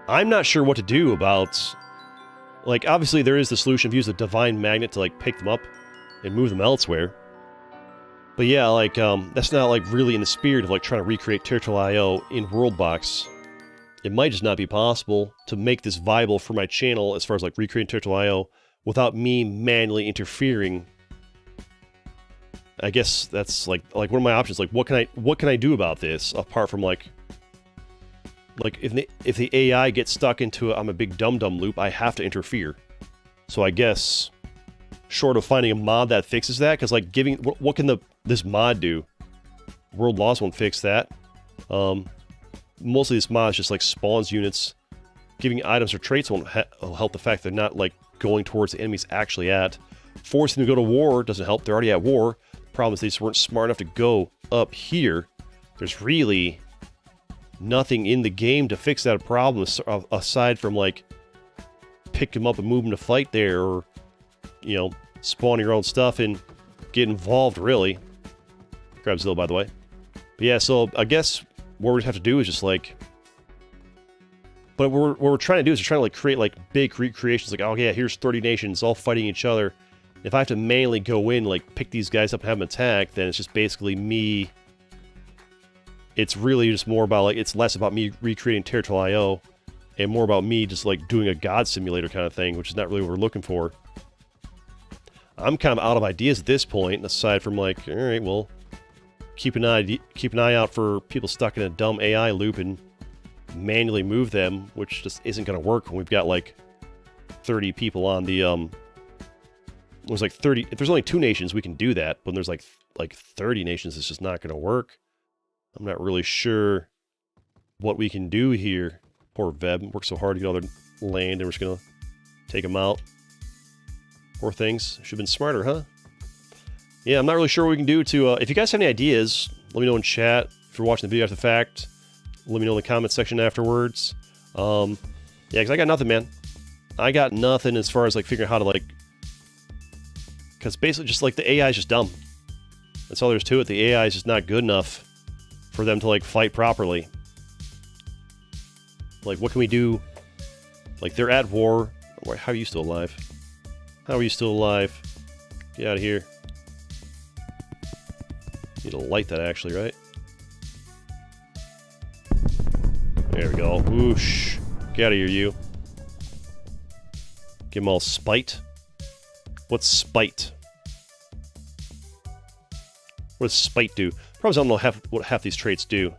I'm not sure what to do about... Like, obviously there is the solution of use a Divine Magnet to, like, pick them up and move them elsewhere. But yeah, like, that's not, like, really in the spirit of, like, trying to recreate Territorial in Worldbox. It might just not be possible to make this viable for my channel as far as, like, recreating Territorial without me manually interfering. I guess that's, like one of my options. Like, what can I do about this, apart from, like, if the AI gets stuck into I'm a big dum-dum loop, I have to interfere. So I guess... short of finding a mod that fixes that, because, like, what can this mod do? World Laws won't fix that. Mostly this mod is just, like, spawns units. Giving items or traits won't help the fact they're not, like, going towards the enemy's actually at. Forcing them to go to war doesn't help. They're already at war. The problem is they just weren't smart enough to go up here. There's really nothing in the game to fix that problem aside from, like, pick them up and move them to fight there, or, you know, spawn your own stuff and get involved, really. Grab Zilla, by the way. But yeah, so I guess what we have to do is just, like... But what we're trying to do is we're trying to, like, create, like, big recreations. Like, oh yeah, here's 30 nations all fighting each other. If I have to manually go in, like, pick these guys up and have them attack, then it's just basically me. It's really just more about, like, it's less about me recreating territorial I/O and more about me just, like, doing a god simulator kind of thing, which is not really what we're looking for. I'm kind of out of ideas at this point, aside from, like, alright, well, keep an eye out for people stuck in a dumb AI loop and manually move them, which just isn't going to work when we've got, like, 30 people on the, there's like 30, if there's only 2 nations, we can do that, but when there's like 30 nations, it's just not going to work. I'm not really sure what we can do here. Poor Veb, worked so hard to get all their land, and we're just going to take them out. Poor things. Should have been smarter, huh? Yeah, I'm not really sure what we can do to, if you guys have any ideas, let me know in chat. If you're watching the video after the fact, let me know in the comment section afterwards. Yeah, because I got nothing, man. I got nothing as far as, like, figuring out how to, like, because basically just, like, the AI is just dumb. That's all there is to it. The AI is just not good enough for them to, like, fight properly. Like, what can we do? Like, they're at war. How are you still alive? How are you still alive? Get out of here. Need to light that, actually, right? There we go. Whoosh. Get out of here, you. Give them all spite. What's spite? What does spite do? Probably don't know what half these traits do.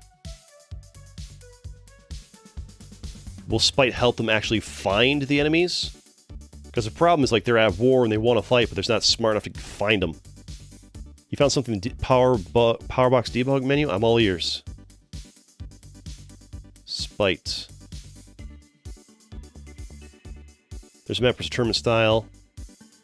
Will spite help them actually find the enemies? Because the problem is, like, they're at war and they want to fight, but they're not smart enough to find them. You found something in the Powerbox debug menu? I'm all ears. Spite. There's a map for determined style.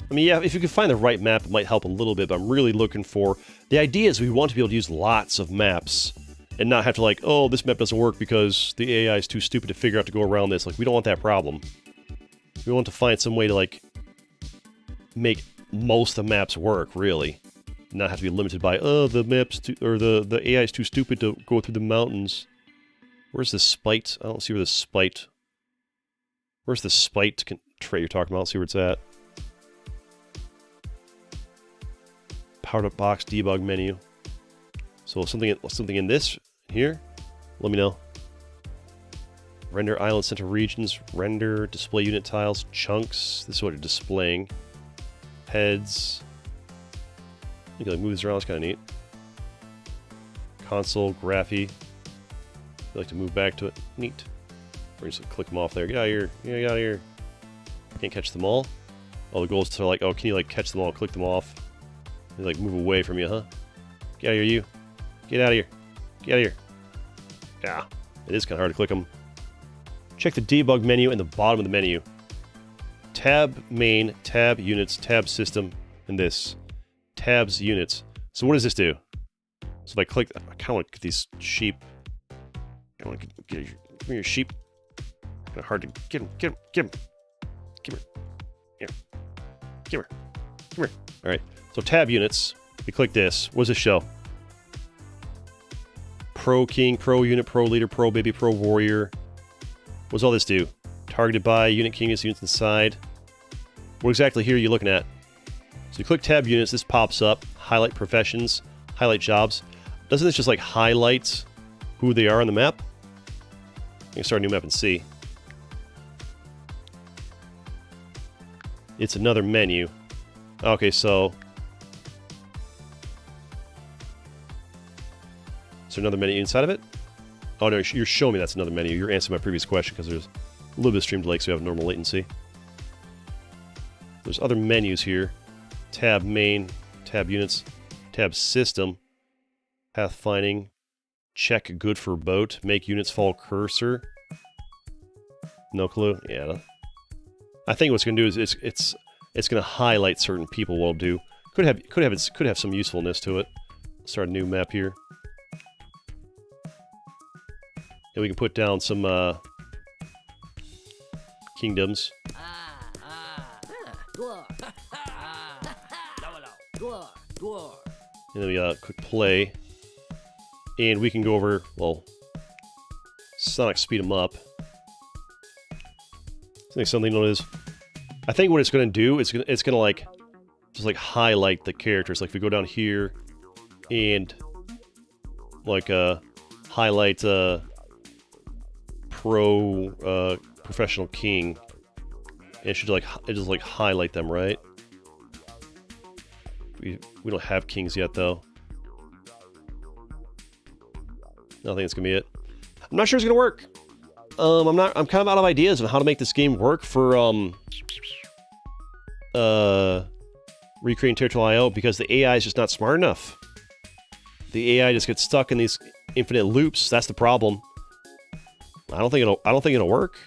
I mean, yeah, if you could find the right map, it might help a little bit, but I'm really looking for... The idea is we want to be able to use lots of maps and not have to, like, oh, this map doesn't work because the AI is too stupid to figure out to go around this. Like, we don't want that problem. We want to find some way to, like, make most of the maps work, really. Not have to be limited by, oh, the maps, or the AI is too stupid to go through the mountains. Where's the spite? I don't see where the spite... Where's the spite trait you're talking about? Let's see where it's at. Powerbox debug menu. So something in this here. Let me know. Render island center regions. Render display unit tiles. Chunks. This is what you're displaying. Heads. You can, like, move this around. It's kind of neat. Console graphy. I like to move back to it. Neat. Or just click them off there. Get out of here. Yeah, get out of here. Can't catch them all. Oh, the goal is to, like, oh, can you, like, catch them all and click them off? They, like, move away from you, huh? Get out of here, you. Get out of here. Get out of here. Yeah, it is kind of hard to click them. Check the debug menu in the bottom of the menu. Tab main, tab units, tab system, and this. Tabs units. So what does this do? So if I click, I kind of want to get these sheep. I want to get your sheep. Kind of hard to get them. Get them. Get them. Come here. Here. Come here. Come here. All right. So tab units. We click this. What does this show? Pro king, pro unit, pro leader, pro baby, pro warrior. What does all this do? Targeted by unit king is units inside. What exactly here are you looking at? So you click tab units. This pops up. Highlight professions. Highlight jobs. Doesn't this just, like, highlight who they are on the map? I can start a new map and see. It's another menu. Okay, so... Is there another menu inside of it? Oh, no, you're showing me that's another menu. You're answering my previous question because there's a little bit of stream delay, so we have normal latency. There's other menus here. Tab main, tab units, tab system, pathfinding, check good for boat, make units fall cursor. No clue. Yeah. I think what's going to do is it's going to highlight certain people. Will do. Could have some usefulness to it. Start a new map here. And we can put down some kingdoms. And then we click play. And we can go over, well, Sonic speed them up. I think something known as... I think what it's going to do, it's going to like just like highlight the characters. Like if we go down here and like highlight professional king, and it should like just like highlight them, right? We don't have kings yet though. I think it's gonna be it. I'm not sure it's gonna work. I'm kind of out of ideas on how to make this game work for recreating territorial IO because the AI is just not smart enough. The AI just gets stuck in these infinite loops. That's the problem. I don't think it'll work.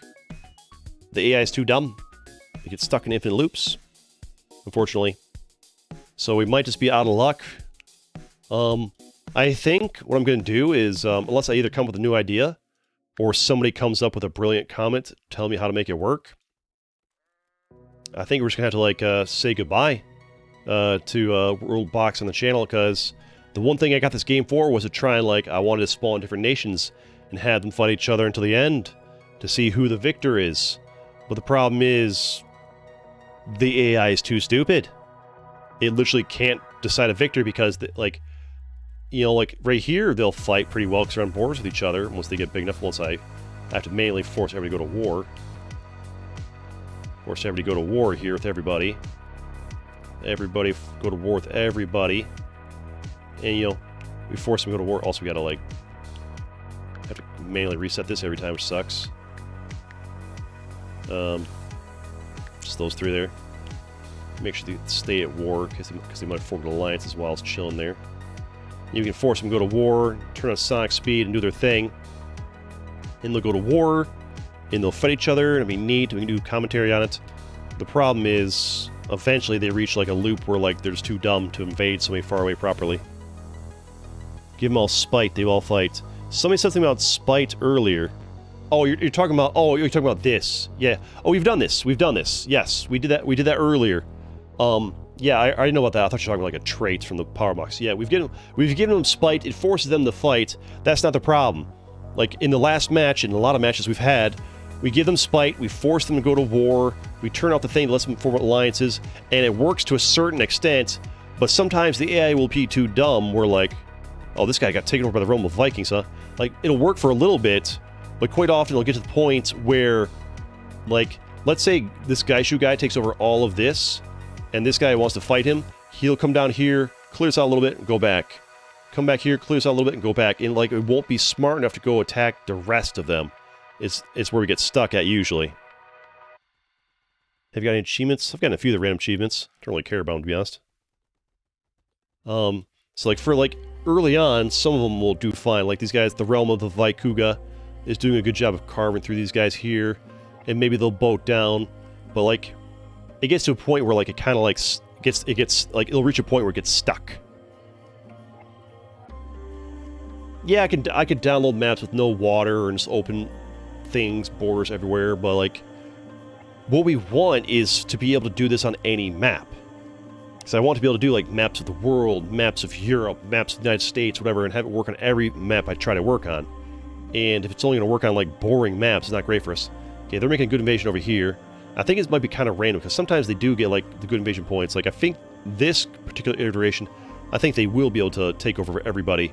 The AI is too dumb. It gets stuck in infinite loops, unfortunately. So we might just be out of luck. I think what I'm going to do is, unless I either come up with a new idea, or somebody comes up with a brilliant comment telling me how to make it work, I think we're just going to have to, like, say goodbye to Worldbox on the channel, because the one thing I got this game for was to try and, like, I wanted to spawn different nations and have them fight each other until the end to see who the victor is. But the problem is, the AI is too stupid. It literally can't decide a victor because, like, you know, like right here, they'll fight pretty well because they're on borders with each other once they get big enough. Once I have to manually force everybody to go to war. Force everybody to go to war here with everybody. Everybody go to war with everybody. And, you know, we force them to go to war. Also, we gotta, like, have to manually reset this every time, which sucks. Just those three there. Make sure they stay at war because they might have formed an alliance as well as chilling there. You can force them to go to war, turn on sonic speed, and do their thing. And they'll go to war, and they'll fight each other, and it'll be neat. We can do commentary on it. The problem is, eventually they reach like a loop where like they're just too dumb to invade somebody far away properly. Give them all spite, they all fight. Somebody said something about spite earlier. Oh, you're talking about. Oh, you're talking about this. Yeah. Oh, we've done this. We've done this. Yes, we did that. We did that earlier. Yeah, I already know about that. I thought you were talking about like a trait from the power box. Yeah, we've given them spite. It forces them to fight. That's not the problem. Like in the last match, in a lot of matches we've had, we give them spite. We force them to go to war. We turn out the thing that lets them form alliances, and it works to a certain extent. But sometimes the AI will be too dumb. We're like, oh, this guy got taken over by the realm of Vikings, huh? Like it'll work for a little bit, but quite often it'll get to the point where, like, let's say this Gaishu guy takes over all of this. And this guy wants to fight him, he'll come down here, clear this out a little bit, and go back. Come back here, clear this out a little bit, and go back. And, like, it won't be smart enough to go attack the rest of them. It's where we get stuck at, usually. Have you got any achievements? I've gotten a few of the random achievements. Don't really care about them, to be honest. So, like, for, like, early on, some of them will do fine. Like, these guys, the Realm of the Vaikuga is doing a good job of carving through these guys here. And maybe they'll boat down. But, like, it gets to a point where, like, it kind of, like, it'll reach a point where it gets stuck. Yeah, I could download maps with no water and just open things, borders everywhere, but, like, what we want is to be able to do this on any map. Because I want to be able to do, like, maps of the world, maps of Europe, maps of the United States, whatever, and have it work on every map I try to work on. And if it's only going to work on, like, boring maps, it's not great for us. Okay, they're making a good invasion over here. I think it might be kind of random, because sometimes they do get, like, the good invasion points. Like, I think this particular iteration, I think they will be able to take over everybody.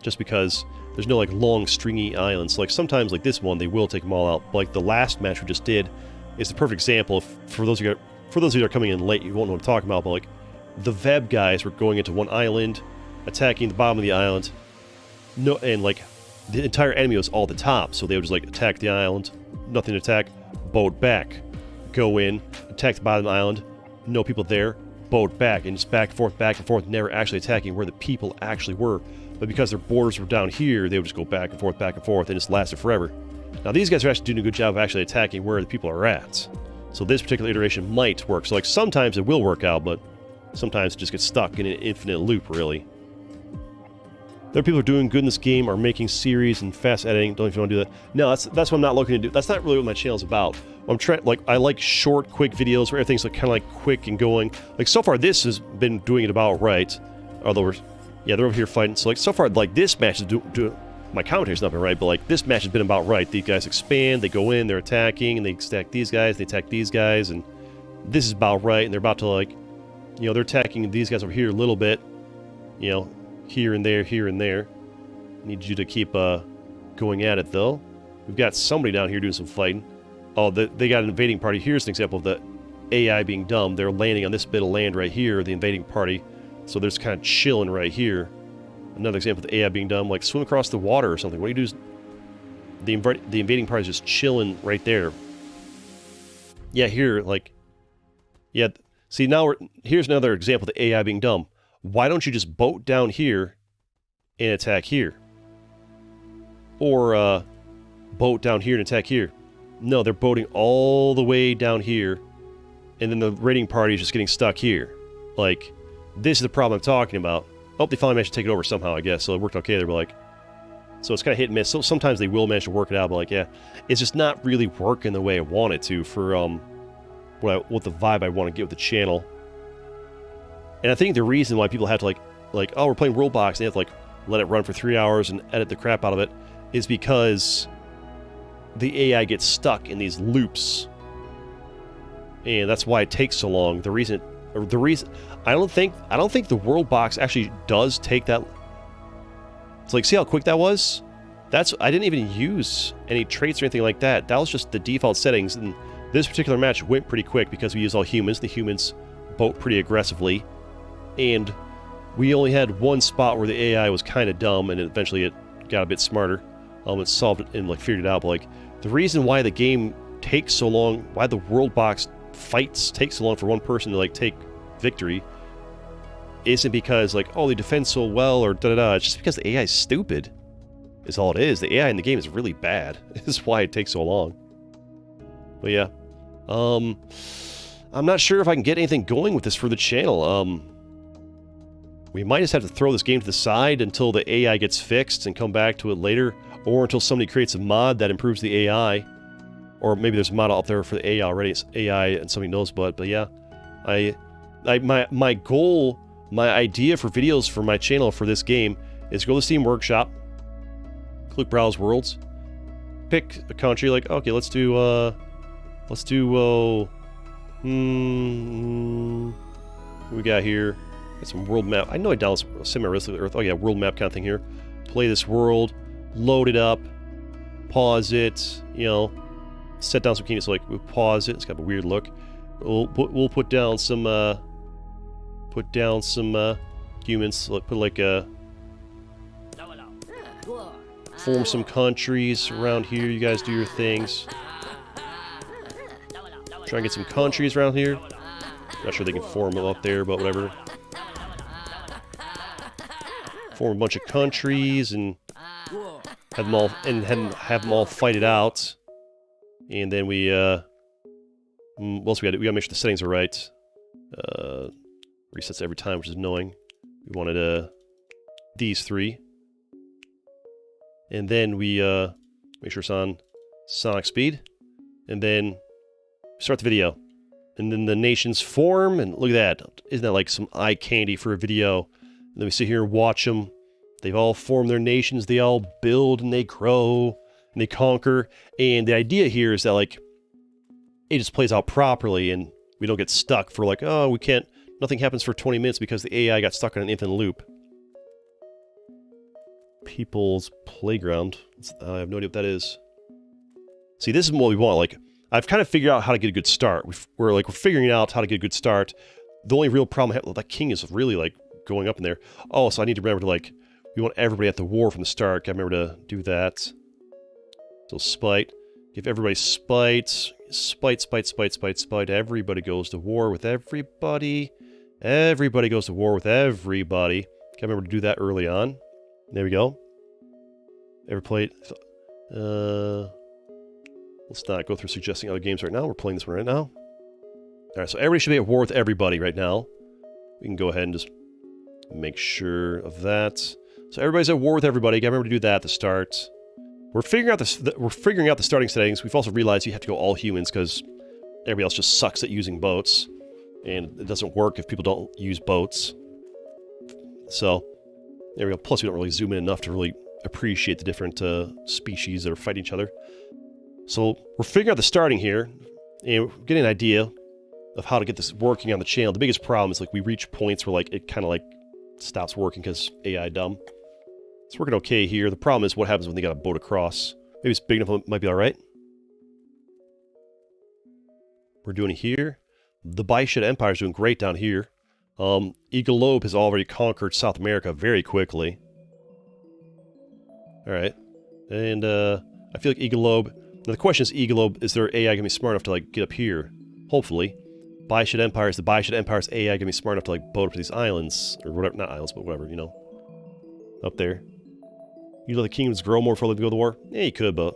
Just because there's no, like, long, stringy islands. Like, sometimes, like this one, they will take them all out. But, like, the last match we just did is the perfect example. For those of you that are coming in late, you won't know what I'm talking about, but, like, the Veb guys were going into one island, attacking the bottom of the island. No, and, like, the entire enemy was all at the top, so they would just, like, attack the island, nothing to attack, boat back, go in, attack the bottom of the island, no people there, boat back, and just back and forth, never actually attacking where the people actually were. But because their borders were down here, they would just go back and forth, and it just lasted forever. Now these guys are actually doing a good job of actually attacking where the people are at. So this particular iteration might work. So, like, sometimes it will work out, but sometimes it just gets stuck in an infinite loop, really. There are people who are doing good in this game, are making series and fast editing. Don't know if you want to do that. No, that's what I'm not looking to do. That's not really what my channel's about. I'm trying, like, I like short, quick videos where everything's, like, kind of, like, quick and going. Like, so far, this has been doing it about right. Although yeah, they're over here fighting. So, like, so far, like, this match is my commentary's not been right, but, like, this match has been about right. These guys expand, they go in, they're attacking, and they stack these guys, they attack these guys, and this is about right, and they're about to, like, You know, they're attacking these guys over here a little bit. You know, here and there, here and there. Need you to keep going at it, though. We've got somebody down here doing some fighting. Oh, they got an invading party. Here's an example of the AI being dumb. They're landing on this bit of land right here, the invading party. So they're just kind of chilling right here. Another example of the AI being dumb, like swim across the water or something. What do you do? The invading party is just chilling right there. Yeah, here, like... Yeah, see, now here's another example of the AI being dumb. Why don't you just boat down here and attack here? Or, boat down here and attack here. No, they're boating all the way down here, and then the raiding party is just getting stuck here. Like, this is the problem I'm talking about. Oh, they finally managed to take it over somehow, I guess, so it worked okay. They were like... So it's kind of hit and miss. So sometimes they will manage to work it out, but like, yeah, it's just not really working the way I want it to for, what the vibe I want to get with the channel. And I think the reason why people have to, like, oh, we're playing Worldbox, and they have to, like, let it run for 3 hours and edit the crap out of it, is because the AI gets stuck in these loops. And that's why it takes so long. The reason I don't think the Worldbox actually does take that. It's like, see how quick that was? I didn't even use any traits or anything like that. That was just the default settings, and this particular match went pretty quick because we used all humans. The humans boat pretty aggressively, and we only had one spot where the AI was kind of dumb, and eventually it got a bit smarter. It solved it and, like, figured it out, but, like, the reason why the game takes so long, why the Worldbox fights take so long for one person to, like, take victory, isn't because, like, oh, they defend so well or da-da-da. It's just because the AI is stupid, is all it is. The AI in the game is really bad. This is why it takes so long. But yeah. I'm not sure if I can get anything going with this for the channel. We might just have to throw this game to the side until the AI gets fixed and come back to it later, or until somebody creates a mod that improves the AI. Or maybe there's a mod out there for the AI already. It's AI and somebody knows about it. But yeah, my goal, my idea for videos for my channel for this game is to go to the Steam Workshop, click Browse Worlds, pick a country, like, okay, let's do, what we got here? Got some world map. I know I downloaded semi-realistic Earth. Oh yeah, world map kind of thing here. Play this world, load it up, pause it, you know, set down some keys, so like, we pause it, it's got a weird look. We'll put down some humans, like, put like form some countries around here. You guys do your things. Try and get some countries around here. Not sure they can form them up there, but whatever. Form a bunch of countries and have them all fight it out. And then we what else we got? We gotta make sure the settings are right. Resets every time, which is annoying. We wanted these three. And then we make sure it's on sonic speed. And then start the video. And then the nations form, and look at that. Isn't that like some eye candy for a video? And then we sit here and watch them. They've all formed their nations. They all build and they grow and they conquer. And the idea here is that, like, it just plays out properly and we don't get stuck for, like, oh, we can't, nothing happens for 20 minutes because the AI got stuck on an infinite loop. People's Playground. I have no idea what that is. See, this is what we want. Like, I've kind of figured out how to get a good start. We're figuring out how to get a good start. The only real problem I have, well, that king is really, like, going up in there. Oh, so I need to remember to, like, we want everybody at the war from the start. Gotta remember to do that. So spite. Give everybody spite. Spite, spite, spite, spite, spite. Everybody goes to war with everybody. Everybody goes to war with everybody. Gotta remember to do that early on. There we go. Ever played... let's not go through suggesting other games right now. We're playing this one right now. Alright, so everybody should be at war with everybody right now. We can go ahead and just make sure of that. So everybody's at war with everybody. Gotta remember to do that at the start. We're figuring out the starting settings. We've also realized you have to go all humans because everybody else just sucks at using boats. And it doesn't work if people don't use boats. So, there we go. Plus, we don't really zoom in enough to really appreciate the different species that are fighting each other. So, we're figuring out the starting here, and we're getting an idea. of how to get this working on the channel. The biggest problem is like we reach points where like it kind of like stops working because AI dumb. It's working okay here. The problem is what happens when they got a boat across. Maybe it's big enough, it might be all right. We're doing it here. The Baisha Empire is doing great down here. Eagle Lobe has already conquered South America very quickly. All right, and I feel like Eagle Lobe. Now the question is, Eagle Lobe, is their AI gonna be smart enough to like get up here? Hopefully. Baisha Empire, is the Baisha Empire's AI gonna be smart enough to like boat up to these islands or whatever? Not islands, but whatever, you know, up there. You let the kingdoms grow more before they go to war? Yeah, you could, but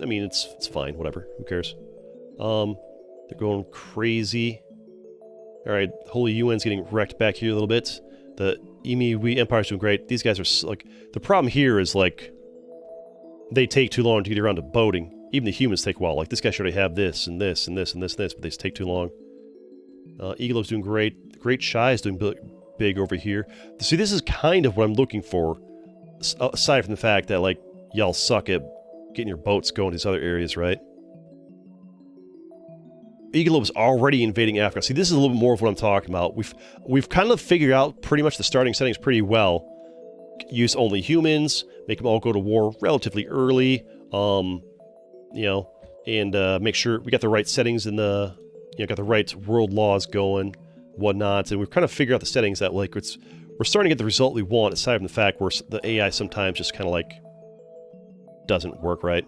I mean, it's fine. Whatever. Who cares? They're going crazy. All right, Holy Yuan's getting wrecked back here a little bit. The Imi Empire's doing great. These guys are like, the problem here is like they take too long to get around to boating. Even the humans take a while. Like this guy should already have this and this and this and this and this, but they just take too long. Eagle Lobe's doing great. Great Shy is doing big over here. See, this is kind of what I'm looking for. Aside from the fact that like y'all suck at getting your boats going to these other areas, right? Eagle Lobe's already invading Africa. See, this is a little bit more of what I'm talking about. We've kind of figured out pretty much the starting settings pretty well. Use only humans, make them all go to war relatively early, you know, and make sure we got the right settings in the, you know, got the right world laws going, whatnot, and we've kind of figured out the settings that like we're starting to get the result we want, aside from the fact where the AI sometimes just kind of like doesn't work right.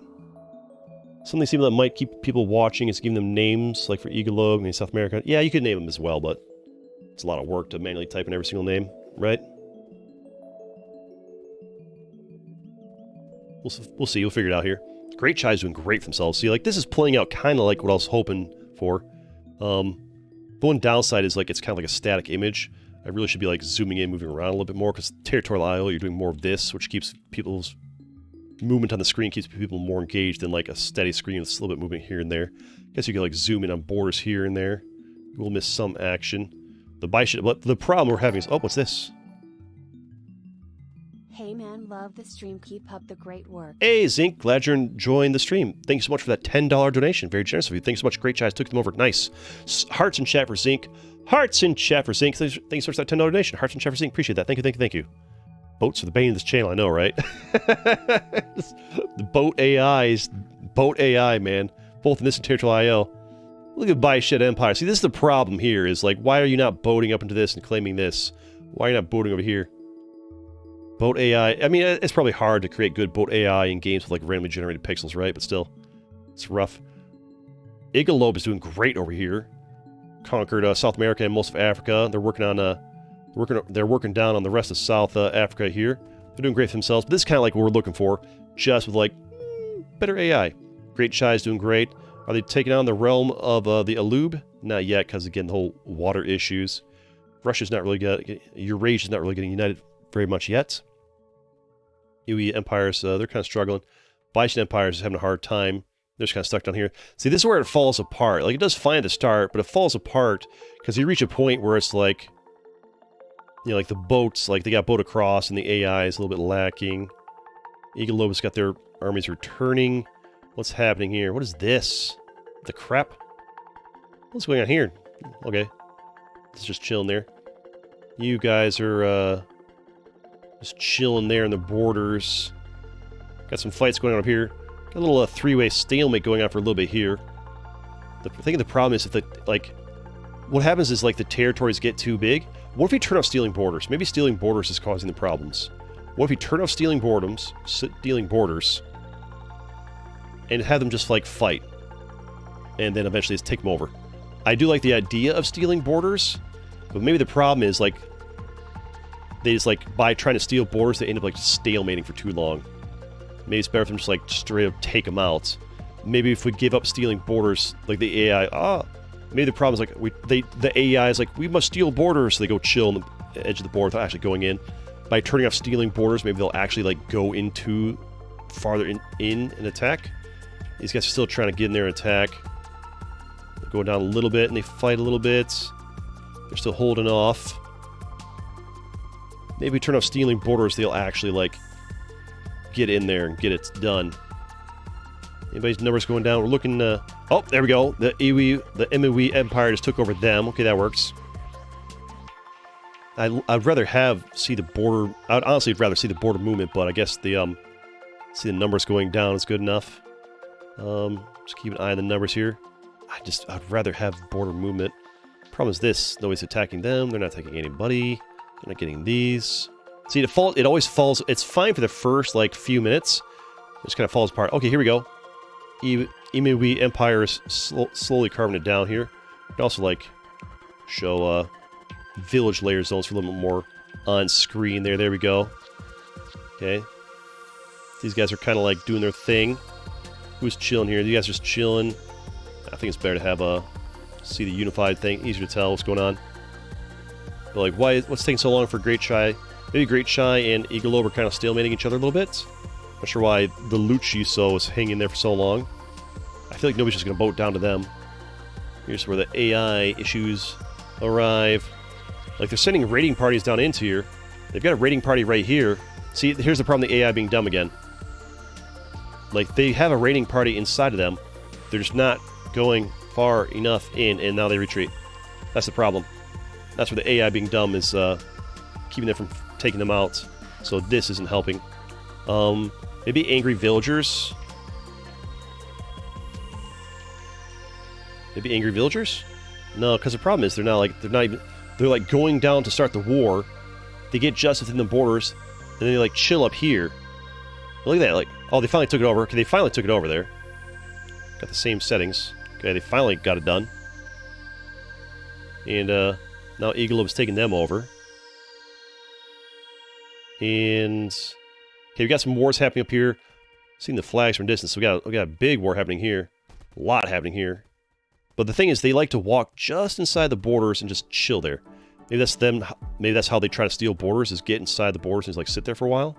Something seems that might keep people watching is giving them names, like for Eagle Lobe, I mean South America. Yeah, you could name them as well, but it's a lot of work to manually type in every single name, right? We'll see. We'll figure it out here. Great Shy's doing great for themselves. See, like this is playing out kind of like what I was hoping for. The one downside is like it's kind of like a static image. I really should be like zooming in, moving around a little bit more because territorial IO, you're doing more of this, which keeps people's movement on the screen, keeps people more engaged than like a steady screen with a little bit movement here and there. Guess you can like zoom in on borders here and there. We'll miss some action. The Baisha, but the problem we're having is, oh, what's this? Hey man, love the stream. Keep up the great work. Hey Zinc, glad you're enjoying the stream. Thank you so much for that $10 donation. Very generous of you. Thanks so much. Great Chaz took them over. Nice. Hearts in chat for Zinc. Hearts in chat for Zinc. Thanks so much for that $10 donation. Hearts in chat for Zinc. Appreciate that. Thank you, thank you, thank you. Boats are the bane of this channel, I know, right? The boat AIs, boat AI, man. Both in this and territorial IO. Look at Baisha Empire. See, this is the problem here, is like, why are you not boating up into this and claiming this? Why are you not boating over here? Boat AI, I mean, it's probably hard to create good boat AI in games with like randomly generated pixels, right? But still, it's rough. Eagle Lobe is doing great over here. Conquered South America and most of Africa. They're working on they're working down on the rest of South Africa here. They're doing great for themselves. But this is kind of like what we're looking for, just with like better AI. Great Shy is doing great. Are they taking on the realm of the Alub? Not yet, because again, the whole water issues. Russia's not really getting, Eurasia's not really getting united very much yet. UE empires, they're kind of struggling. Baisha empires is having a hard time. They're just kind of stuck down here. See, this is where it falls apart. Like, it does fine at the start, but it falls apart because you reach a point where it's like, you know, like the boats, like they got boat across and the AI is a little bit lacking. Eagle Lobe's got their armies returning. What's happening here? What is this? The crap? What's going on here? Okay. It's just chilling there. You guys are, just chilling there in the borders. Got some fights going on up here. Got a little three-way stalemate going on for a little bit here. I think the problem is if the, like, what happens is like the territories get too big. What if you turn off stealing borders? Maybe stealing borders is causing the problems. What if you turn off stealing borders, and have them just like fight, and then eventually just take them over? I do like the idea of stealing borders, but maybe the problem is like they just like by trying to steal borders they end up like stalemating for too long. Maybe it's better for them just like straight up take them out. Maybe if we give up stealing borders, like the AI, maybe the problem is like the AI is like, we must steal borders, so they go chill on the edge of the board without actually going in. By turning off stealing borders, maybe they'll actually like go into farther in and attack. These guys are still trying to get in there and attack. They're going down a little bit and they fight a little bit. They're still holding off. Maybe turn off stealing borders, they'll actually like get in there and get it done. Anybody's numbers going down? We're looking... oh, there we go. The MOE Empire just took over them. Okay, that works. I'd rather see the border... I'd honestly rather see the border movement, but I guess the... see the numbers going down is good enough. Just keep an eye on the numbers here. I'd rather have border movement. Problem is this, nobody's attacking them, they're not attacking anybody, they're not getting these. See, it always falls, it's fine for the first, like, few minutes. It just kind of falls apart. Okay, here we go. MOE Empire is slowly carving it down here. You can also, like, show, village layer zones for a little bit more on screen there. There we go. Okay. These guys are kind of, like, doing their thing. Who's chilling here? You guys are just chilling. I think it's better to have see the unified thing. Easier to tell what's going on. But like, what's taking so long for Great Chai? Maybe Great Chai and Eagle Lobe are kind of stalemating each other a little bit. Not sure why the Luchiso is hanging there for so long. I feel like nobody's just going to boat down to them. Here's where the AI issues arrive. Like, they're sending raiding parties down into here. They've got a raiding party right here. See, here's the problem, the AI being dumb again. Like, they have a raiding party inside of them. They're just not going far enough in, and now they retreat. That's the problem. That's where the AI being dumb is keeping them from taking them out. So this isn't helping. Maybe angry villagers. Maybe angry villagers? No, because the problem is they're like going down to start the war. They get just within the borders, and then they like chill up here. Look at that, like, oh, they finally took it over. Okay, they finally took it over there. Got the same settings. Okay, they finally got it done. And now Eagle Lobe's taking them over. And okay, we got some wars happening up here. Seeing the flags from distance. So we got a big war happening here. A lot happening here. But the thing is, they like to walk just inside the borders and just chill there. Maybe that's them. Maybe that's how they try to steal borders, is get inside the borders and just like sit there for a while.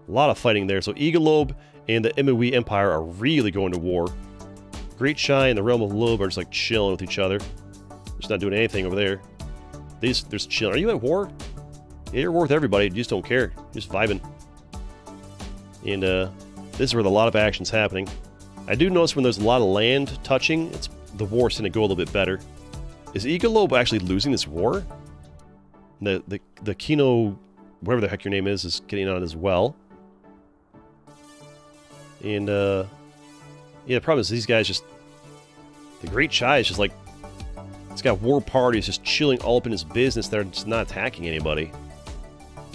A lot of fighting there. So Eagle Lobe and the MOE Empire are really going to war. Great Chai and the Realm of Lobe are just like chilling with each other. Just not doing anything over there. They're just chilling. Are you at war? Yeah, you're at war with everybody. You just don't care. You're just vibing. And this is where a lot of action's happening. I do notice when there's a lot of land touching, the war's going to go a little bit better. Is Eagle Lobe actually losing this war? The Kino, whatever the heck your name is getting on as well. And yeah, the problem is these guys just... The Great Chai is just like... It's got war parties just chilling all up in his business. They're just not attacking anybody.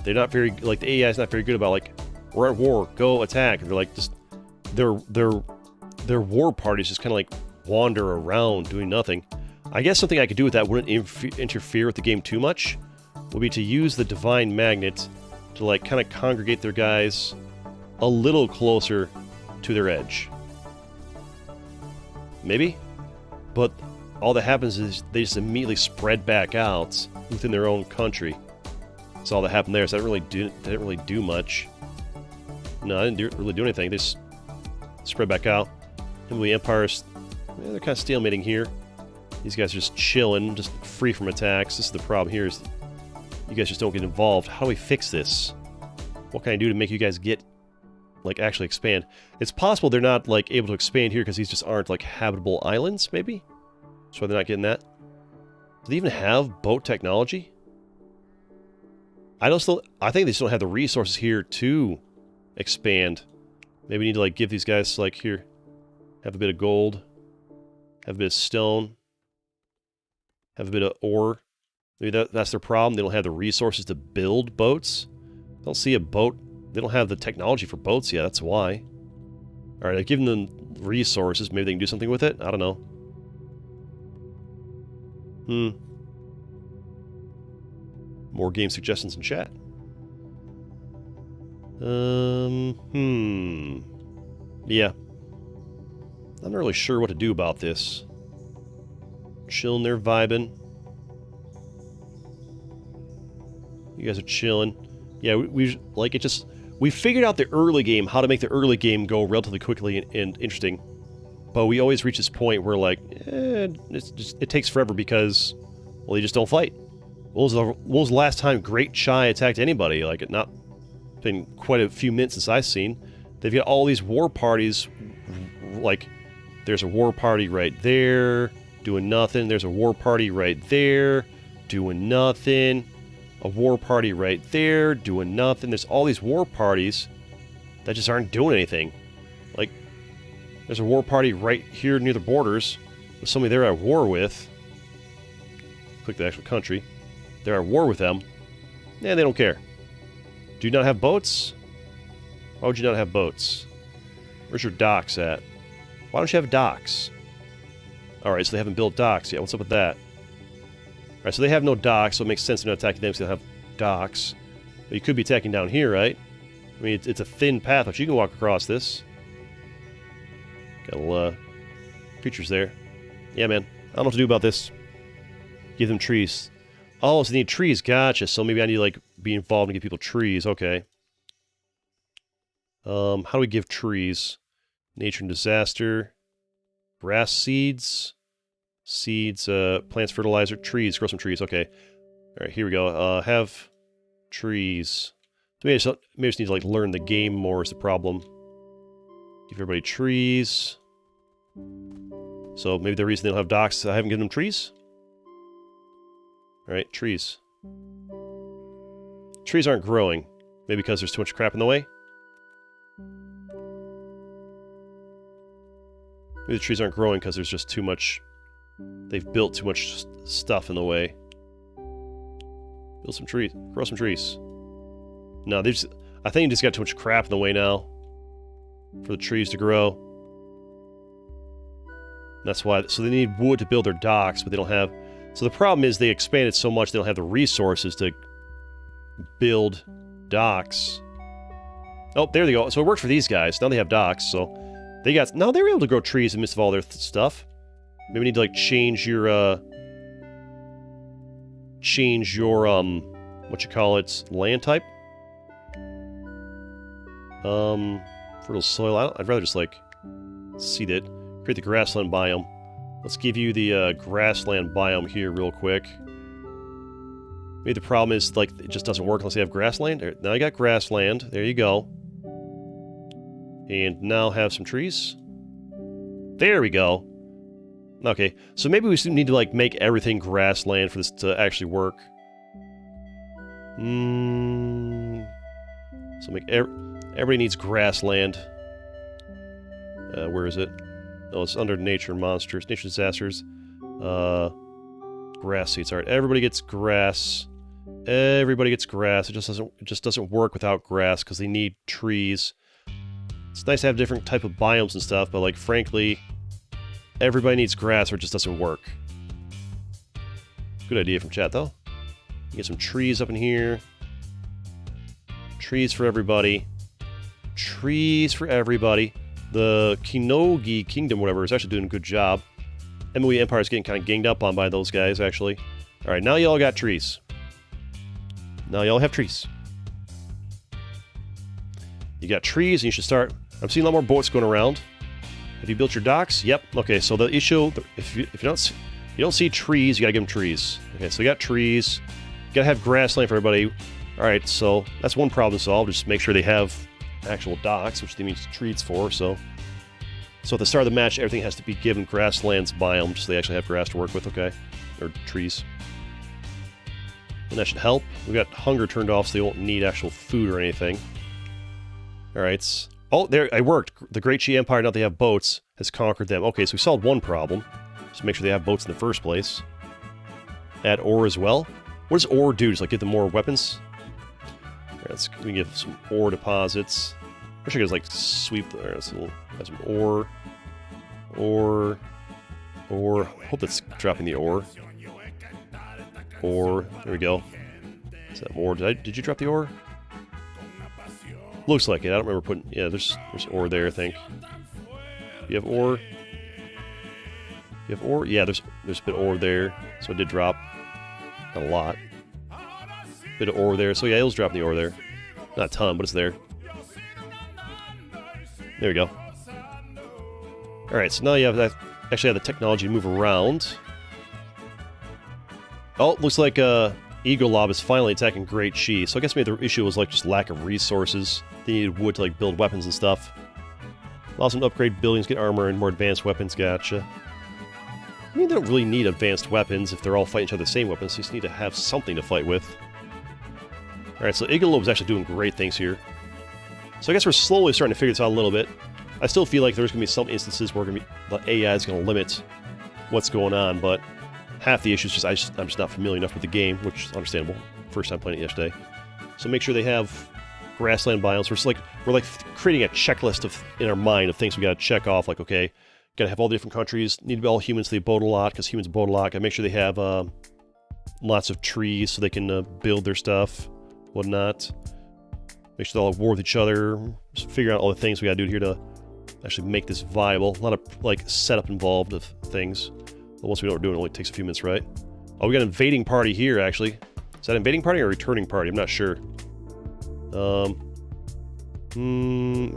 They're not very... Like, the AI is not very good about, like, we're at war, go attack. And they're like, just... Their war parties just kind of, like, wander around doing nothing. I guess something I could do with that wouldn't interfere with the game too much would be to use the Divine Magnet to, like, kind of congregate their guys a little closer to their edge. Maybe? But all that happens is they just immediately spread back out within their own country. That's all that happened there, so they didn't really do much. No, I didn't really do anything. They just spread back out. And the Empires, yeah, they're kind of stalemating here. These guys are just chilling, just free from attacks. This is the problem here, is you guys just don't get involved. How do we fix this? What can I do to make you guys get, like, actually expand? It's possible they're not, like, able to expand here because these just aren't, like, habitable islands, maybe? That's why they're not getting that. Do they even have boat technology? I think they still have the resources here to expand. Maybe we need to, like, give these guys, like, here, have a bit of gold, have a bit of stone, have a bit of ore. Maybe that's their problem. They don't have the resources to build boats. I don't see a boat. They don't have the technology for boats yet. That's why. All right, I've given them resources. Maybe they can do something with it. I don't know. More game suggestions in chat. Yeah. I'm not really sure what to do about this. Chilling there, vibing. You guys are chilling. Yeah, we figured out the early game, how to make the early game go relatively quickly and interesting. But we always reach this point where, like, it takes forever because, well, you just don't fight. When was the last time Great Chai attacked anybody? Like, it not been quite a few minutes since I've seen. They've got all these war parties, like, there's a war party right there, doing nothing. There's a war party right there, doing nothing. A war party right there, doing nothing. There's all these war parties that just aren't doing anything. Like, there's a war party right here near the borders with somebody they're at war with. Click the actual country. They're at war with them. And they don't care. Do you not have boats? Why would you not have boats? Where's your docks at? Why don't you have docks? Alright, so they haven't built docks yet. What's up with that? Alright, so they have no docks, so it makes sense they're not attacking them because they don't have docks. But you could be attacking down here, right? I mean, it's a thin path, but you can walk across this. Got a little creatures there. Yeah, man. I don't know what to do about this. Give them trees. Oh, so they need trees. Gotcha. So maybe I need to, like, be involved and give people trees. Okay. How do we give trees? Nature and disaster. Grass seeds. Seeds, plants, fertilizer, trees. Grow some trees. Okay. Alright, here we go. Have trees. Maybe I just need to, like, learn the game more is the problem. Give everybody trees. So maybe the reason they don't have docks, I haven't given them trees? Alright, trees. Trees aren't growing. Maybe because there's too much crap in the way? Maybe the trees aren't growing because there's just too much... They've built too much stuff in the way. Build some trees. Grow some trees. No, they just... I think you just got too much crap in the way now. For the trees to grow. That's why... So they need wood to build their docks, but they don't have... So the problem is they expanded so much they don't have the resources to build docks. Oh, there they go. So it worked for these guys. Now they have docks, so they got... No, they were able to grow trees in the midst of all their stuff. Maybe we need to, like, change your, what you call it, land type? Fertile soil. I'd rather just, like, seed it. Create the grassland biome. Let's give you the grassland biome here real quick. Maybe the problem is, like, it just doesn't work unless you have grassland. Now you got grassland. There you go. And now have some trees. There we go. Okay, so maybe we need to, like, make everything grassland for this to actually work. So make everybody needs grassland. Where is it? Oh, it's under nature monsters, nature disasters. Grass seeds. Alright, everybody gets grass. Everybody gets grass. It just doesn't work without grass because they need trees. It's nice to have different type of biomes and stuff, but, like, frankly, everybody needs grass or it just doesn't work. Good idea from chat, though. Get some trees up in here. Trees for everybody. Trees for everybody. The Kinogi Kingdom, whatever, is actually doing a good job. Emily Empire is getting kind of ganged up on by those guys, actually. Alright, now y'all got trees. Now y'all have trees. You got trees, and you should start... I'm seeing a lot more boats going around. Have you built your docks? Yep. Okay, so the issue... If you don't see trees, you gotta give them trees. Okay, so you got trees. You gotta have grassland for everybody. Alright, so that's one problem solved. Just make sure they have actual docks, which they need trees for, so... So at the start of the match, everything has to be given grasslands biome, so they actually have grass to work with, okay? Or trees. And that should help. We got hunger turned off, so they won't need actual food or anything. Alright. Oh, there, it worked. The Great Chi Empire, now they have boats, has conquered them. Okay, so we solved one problem. Just make sure they have boats in the first place. Add ore as well. What does ore do? Just, like, give them more weapons? Alright, we can give some ore deposits. I wish I could just, like, sweep there. Let's have some ore. Ore. Hope that's dropping the ore. Ore. There we go. Is that more? Did you drop the ore? Looks like it. I don't remember putting... Yeah, there's ore there, I think. You have ore? You have ore? Yeah, there's a bit of ore there. So it did drop. Not a lot. Bit of ore there. So yeah, it was dropping the ore there. Not a ton, but it's there. There we go. Alright, so now you have that... Actually have the technology to move around. Oh, looks like Eagle Lob is finally attacking Great Chi. So I guess maybe the issue was, like, just lack of resources. They needed wood to, like, build weapons and stuff. Allows them to upgrade buildings, get armor, and more advanced weapons. Gotcha. I mean, they don't really need advanced weapons if they're all fighting each other the same weapons. They just need to have something to fight with. Alright, so Igalobe's actually doing great things here. So I guess we're slowly starting to figure this out a little bit. I still feel like there's going to be some instances where the AI is going to limit what's going on, but half the issue is just I'm just not familiar enough with the game, which is understandable. First time playing it yesterday. So make sure they have grassland biomes. We're like creating a checklist in our mind of things we got to check off. Like, okay, got to have all the different countries. Need to be all humans. They boat a lot because humans boat a lot. Got to make sure they have lots of trees so they can build their stuff, whatnot. Make sure they're all at war with each other. Just figure out all the things we got to do here to actually make this viable. A lot of like setup involved of things. But once we know what we're doing, it only takes a few minutes, right? Oh, we got an invading party here, actually. Is that an invading party or a returning party? I'm not sure. I'm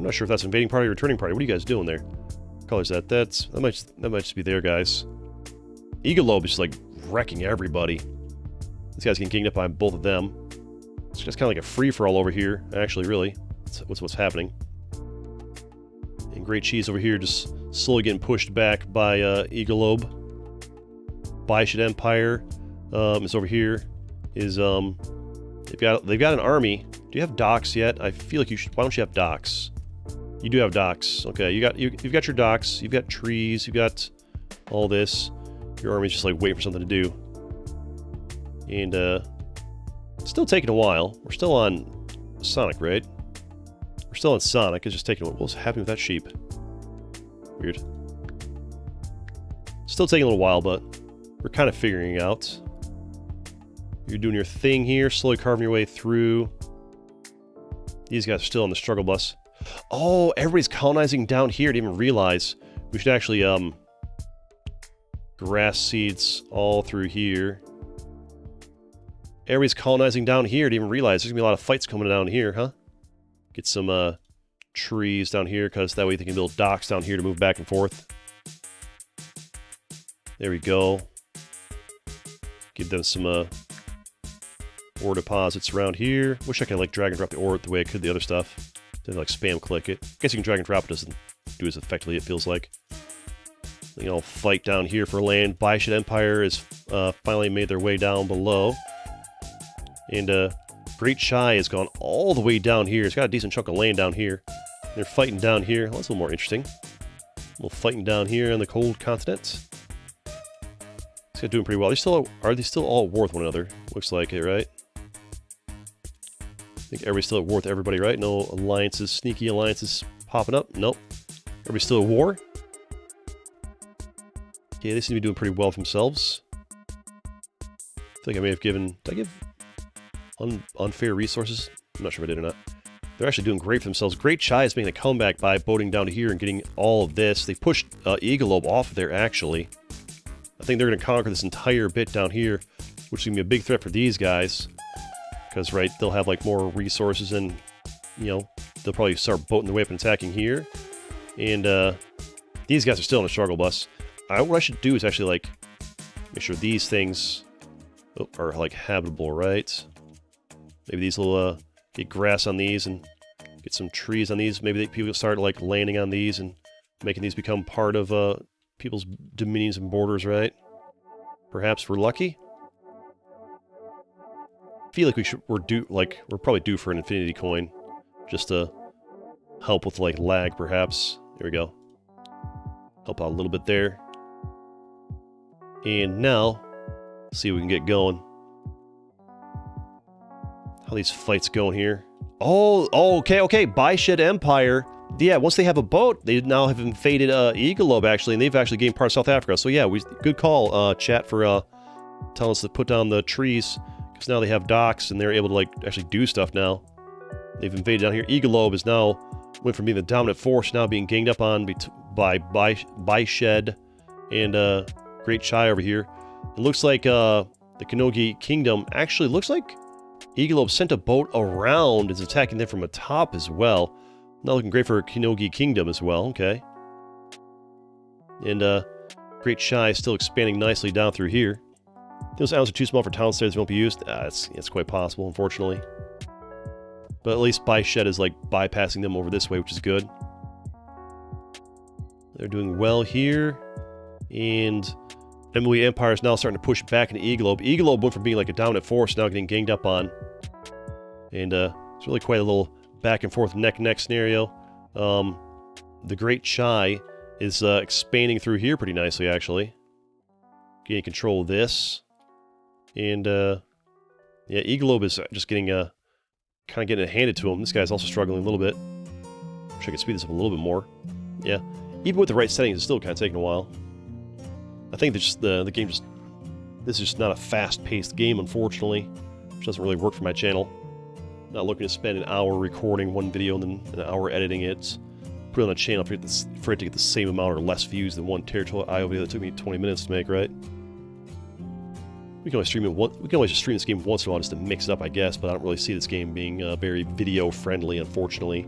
not sure if that's an invading party or returning party. What are you guys doing there? What color is that? That might just be there, guys. Igalobe is just like wrecking everybody. This guy's getting ganged up by both of them. It's just kind of like a free-for-all over here, actually, really. That's what's happening. And Great Cheese over here just slowly getting pushed back by Igalobe. Baished Empire is over here. They've got an army. Do you have docks yet? I feel like you should. Why don't you have docks? You do have docks. Okay, you've got your docks. You've got trees. You've got all this. Your army's just like waiting for something to do. And it's still taking a while. We're still on Sonic, right? We're still on Sonic. It's just taking a while. What's happening with that sheep? Weird. Still taking a little while, but we're kind of figuring it out. You're doing your thing here, slowly carving your way through. These guys are still on the struggle bus. Oh, everybody's colonizing down here. I didn't even realize. We should actually, grass seeds all through here. Everybody's colonizing down here. I didn't even realize. There's going to be a lot of fights coming down here, huh? Get some, trees down here, because that way they can build docks down here to move back and forth. There we go. Give them some, ore deposits around here. Wish I could like drag and drop the ore the way I could the other stuff. Didn't like spam click it. Guess you can drag and drop it, doesn't do as effectively, it feels like. They can all fight down here for land. Baished Empire has finally made their way down below. And Great Chai has gone all the way down here. It's got a decent chunk of land down here. They're fighting down here. Well, that's a little more interesting. A little fighting down here on the cold continent. These guys doing pretty well. Are they still all at war with one another? Looks like it, right? I think everybody's still at war with everybody, right? No alliances, sneaky alliances popping up. Nope. Everybody's still at war. Okay, they seem to be doing pretty well for themselves. I feel like I may have given... Did I give unfair resources? I'm not sure if I did or not. They're actually doing great for themselves. Great Chai is making a comeback by boating down to here and getting all of this. They pushed Igalobe off of there, actually. I think they're going to conquer this entire bit down here, which is going to be a big threat for these guys. Because, right, they'll have, like, more resources and, you know, they'll probably start boating their way up and attacking here. And, these guys are still on the struggle bus. What I should do is actually, like, make sure these things are, like, habitable, right? Maybe these will, get grass on these and get some trees on these. Maybe people start, like, landing on these and making these become part of, people's dominions and borders, right? Perhaps we're lucky? I feel like we're probably due for an infinity coin, just to help with like lag, perhaps. There we go. Help out a little bit there. And now, let's see if we can get going. How these fights going here? Oh, okay. Baished Empire. Yeah, once they have a boat, they now have invaded Igalobe, actually, and they've actually gained part of South Africa. So yeah, good call, chat, for telling us to put down the trees. Because now they have docks, and they're able to, like, actually do stuff now. They've invaded down here. Igalobe is now, went from being the dominant force, now being ganged up on by Baished and Great Chai over here. It looks like the Kinogi Kingdom, actually looks like Igalobe sent a boat around, is attacking them from the top as well. Not looking great for Kinogi Kingdom as well, okay. And Great Chai is still expanding nicely down through here. Those islands are too small for town stairs, they won't be used. It's quite possible, unfortunately. But at least Baished is like bypassing them over this way, which is good. They're doing well here. And Emily Empire is now starting to push back into E-Globe. E-Globe went from being like a dominant force now getting ganged up on. And it's really quite a little back and forth neck-and-neck scenario. The Great Chai is expanding through here pretty nicely, actually. Getting control of this. And, yeah, E-Globe is just getting, kind of getting it handed to him. This guy's also struggling a little bit. Wish I could speed this up a little bit more. Yeah. Even with the right settings, it's still kind of taking a while. I think that just the game just... This is just not a fast-paced game, unfortunately. Which doesn't really work for my channel. Not looking to spend an hour recording one video and then an hour editing it. Put it on a channel for it to get the same amount or less views than one Territorial IO video that took me 20 minutes to make, right? We can always stream it. We can always just stream this game once in a while just to mix it up, I guess. But I don't really see this game being very video friendly, unfortunately.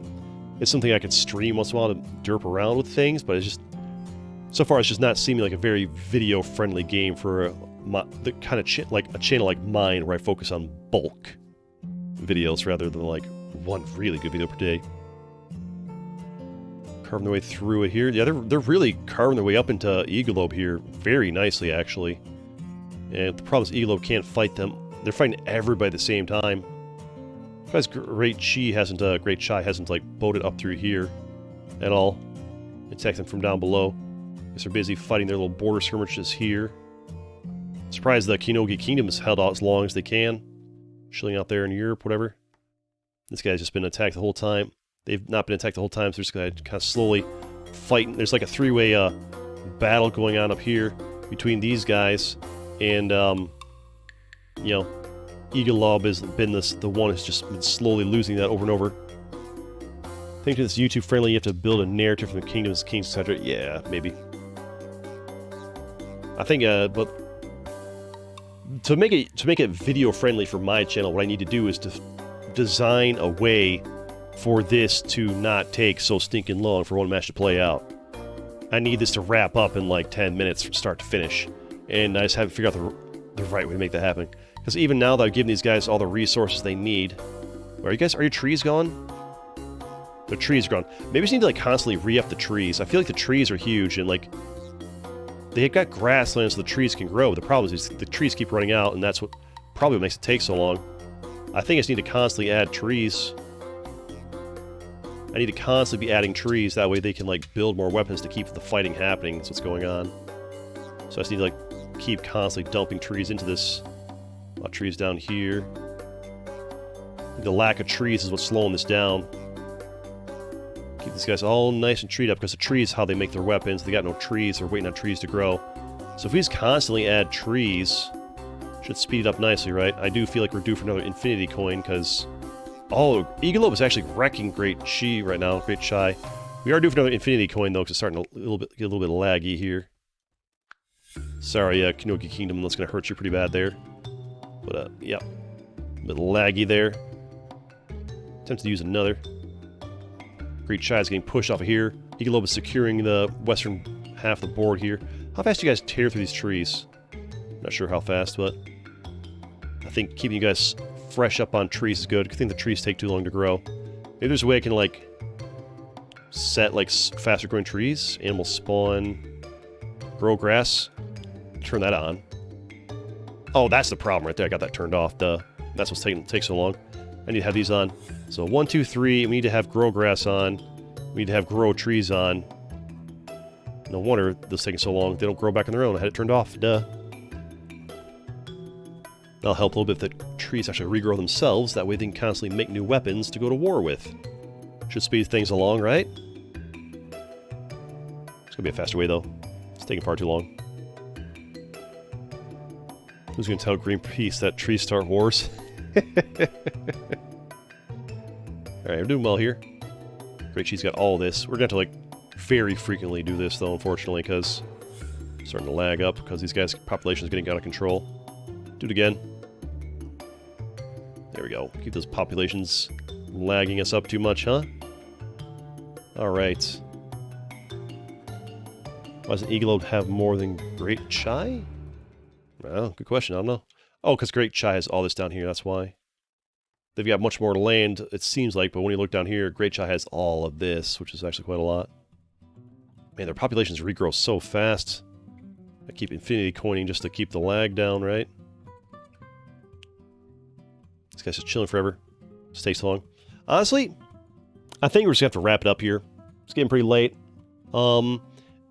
It's something I could stream once in a while to derp around with things, but it's just so far it's just not seeming like a very video friendly game for the kind of like a channel like mine where I focus on bulk videos rather than like one really good video per day. Carving their way through it here. Yeah, they're really carving their way up into E-Globe here very nicely, actually. And the problem is E-Globe can't fight them. They're fighting everybody at the same time. Because Great Chai hasn't like boated up through here at all. Attack them from down below. Guess they're busy fighting their little border skirmishes here. Surprised the Kinogi Kingdom has held out as long as they can. Chilling out there in Europe, whatever. This guy's just been attacked the whole time. They've not been attacked the whole time, so they're just going to kind of slowly fight. There's like a three-way battle going on up here between these guys. And, you know, E-Globe has been the one who's just been slowly losing that over and over. Think this YouTube friendly, you have to build a narrative from the kingdoms, kings, etc. Yeah, maybe. I think, but to make it video friendly for my channel, what I need to do is to design a way for this to not take so stinking long for one match to play out. I need this to wrap up in like 10 minutes from start to finish, and I just haven't figured out the right way to make that happen. Because even now that I've given these guys all the resources they need, are your trees gone? The trees are gone. Maybe I just need to like constantly re-up the trees. I feel like the trees are huge and like they've got grasslands so the trees can grow. The problem is the trees keep running out, and that's what probably makes it take so long. I think I just need to constantly add trees. I need to constantly be adding trees, that way they can like build more weapons to keep the fighting happening. That's what's going on. So I just need to like keep constantly dumping trees into this. A lot of trees down here. The lack of trees is what's slowing this down. Keep these guys all nice and treed up, because the trees is how they make their weapons. They got no trees, they're waiting on trees to grow. So if we just constantly add trees, should speed it up nicely, right? I do feel like we're due for another infinity coin, because... Oh, E-Globe is actually wrecking Great Chai right now, Great Chai. We are due for another infinity coin, though, because it's starting to get a little bit laggy here. Sorry, Kinogi Kingdom, that's going to hurt you pretty bad there. But, yeah. A bit laggy there. Attempted to use another. Great Chai is getting pushed off of here. E-Globe is securing the western half of the board here. How fast do you guys tear through these trees? Not sure how fast, but... I think keeping you guys fresh up on trees is good. I think the trees take too long to grow. Maybe there's a way I can, like... set, like, faster growing trees. Animal spawn... grow grass. Turn that on. Oh, that's the problem right there. I got that turned off. Duh. That's what's taking so long. I need to have these on. So 1, 2, 3. We need to have grow grass on. We need to have grow trees on. No wonder this is taking so long. They don't grow back on their own. I had it turned off. Duh. That'll help a little bit if the trees actually regrow themselves. That way they can constantly make new weapons to go to war with. Should speed things along, right? It's gonna be a faster way, though. It's taking far too long. Who's gonna tell Greenpeace that trees start wars? Alright, we're doing well here. Great, she's got all this. We're gonna have to, like, very frequently do this, though, unfortunately, because it's starting to lag up, because these guys' population is getting out of control. Do it again. There we go. Keep those populations lagging us up too much, huh? Alright. Why doesn't E-Globe have more than Great Chai? Well, good question. I don't know. Oh, because Great Chai has all this down here. That's why. They've got much more land, it seems like, but when you look down here, Great Chai has all of this, which is actually quite a lot. Man, their populations regrow so fast. I keep infinity coining just to keep the lag down, right? This guy's just chilling forever. Just takes so long. Honestly, I think we're just going to have to wrap it up here. It's getting pretty late. I'm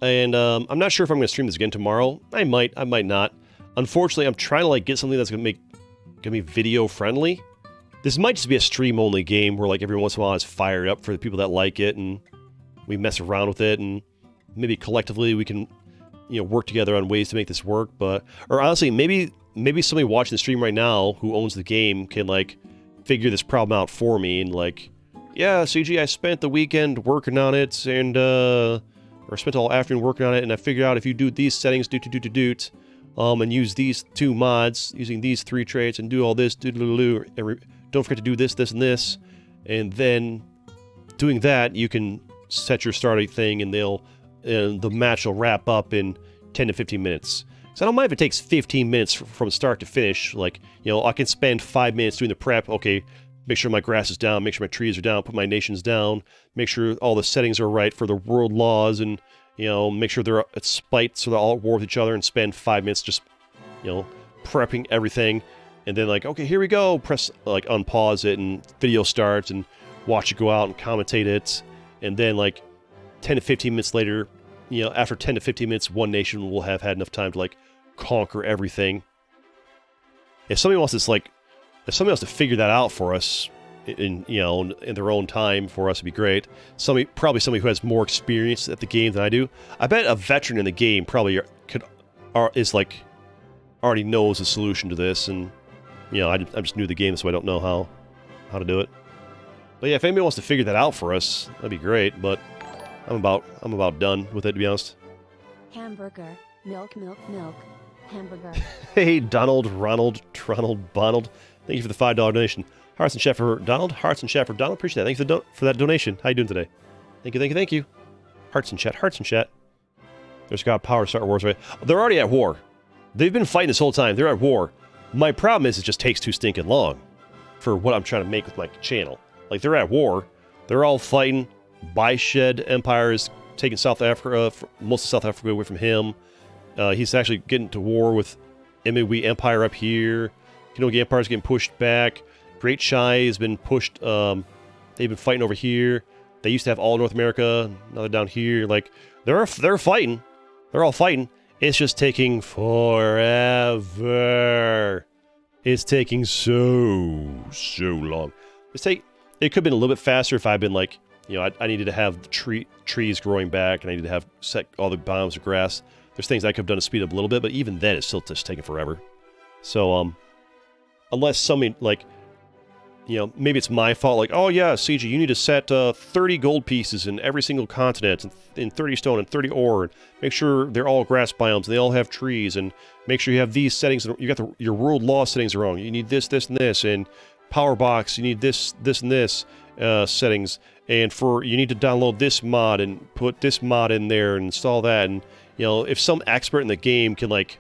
not sure if I'm going to stream this again tomorrow. I might not. Unfortunately, I'm trying to like get something that's going to be video friendly. This might just be a stream only game where like every once in a while it's fired up for the people that like it and we mess around with it, and maybe collectively we can, you know, work together on ways to make this work. But, or honestly, maybe somebody watching the stream right now who owns the game can like figure this problem out for me and like, yeah, CG, I spent the weekend working on it and or spent all afternoon working on it, and I figured out if you do these settings, and use these 2 mods, using these 3 traits, and do all this, don't forget to do this, this, and this, and then doing that, you can set your starting thing, and the match will wrap up in 10 to 15 minutes. So I don't mind if it takes 15 minutes from start to finish. Like, you know, I can spend 5 minutes doing the prep. Okay, make sure my grass is down, make sure my trees are down, put my nations down, make sure all the settings are right for the world laws, and, you know, make sure they're at spite so they're all at war with each other, and spend 5 minutes just, you know, prepping everything. And then like, okay, here we go, press, like, unpause it, and video starts, and watch it go out and commentate it. And then like 10 to 15 minutes later, you know, after 10 to 15 minutes, one nation will have had enough time to like conquer everything. If somebody wants this, like, if somebody else to figure that out for us in, you know, in their own time for us, would be great. Probably somebody who has more experience at the game than I do. I bet a veteran in the game probably is like already knows the solution to this, and, you know, I'm just new to the game, so I don't know how to do it. But yeah, if anybody wants to figure that out for us, that'd be great. But I'm about done with it, to be honest. Hamburger, milk, hamburger. Hey, Ronald, Bonald. Thank you for the $5 donation. Hearts and chat for Donald. Hearts and chat for Donald. Appreciate that. Thank you for that donation. How you doing today? Thank you. Hearts and chat. There's God power to start wars, right? They're already at war. They've been fighting this whole time. They're at war. My problem is it just takes too stinking long for what I'm trying to make with my channel. Like, they're at war. They're all fighting. Byshed Empire is taking South Africa, most of South Africa away from him. He's actually getting to war with Emewi Empire up here. Kinogi Empire is getting pushed back. Great Shai has been pushed. They've been fighting over here. They used to have all North America. Now they're down here. Like, they're fighting. They're all fighting. It's just taking forever. It's taking so long. It could have been a little bit faster if I'd been like, you know, I needed to have the trees growing back, and I needed to have set all the biomes of grass. There's things I could have done to speed up a little bit, but even then, it's still just taking forever. So, unless somebody, like, you know, maybe it's my fault, like, oh yeah, CG, you need to set 30 gold pieces in every single continent, and 30 stone and 30 ore, and make sure they're all grass biomes, and they all have trees, and make sure you have these settings, you got your world law settings are wrong, you need this, and this, and power box, you need this, and this settings, and you need to download this mod, and put this mod in there, and install that, and, you know, if some expert in the game can, like,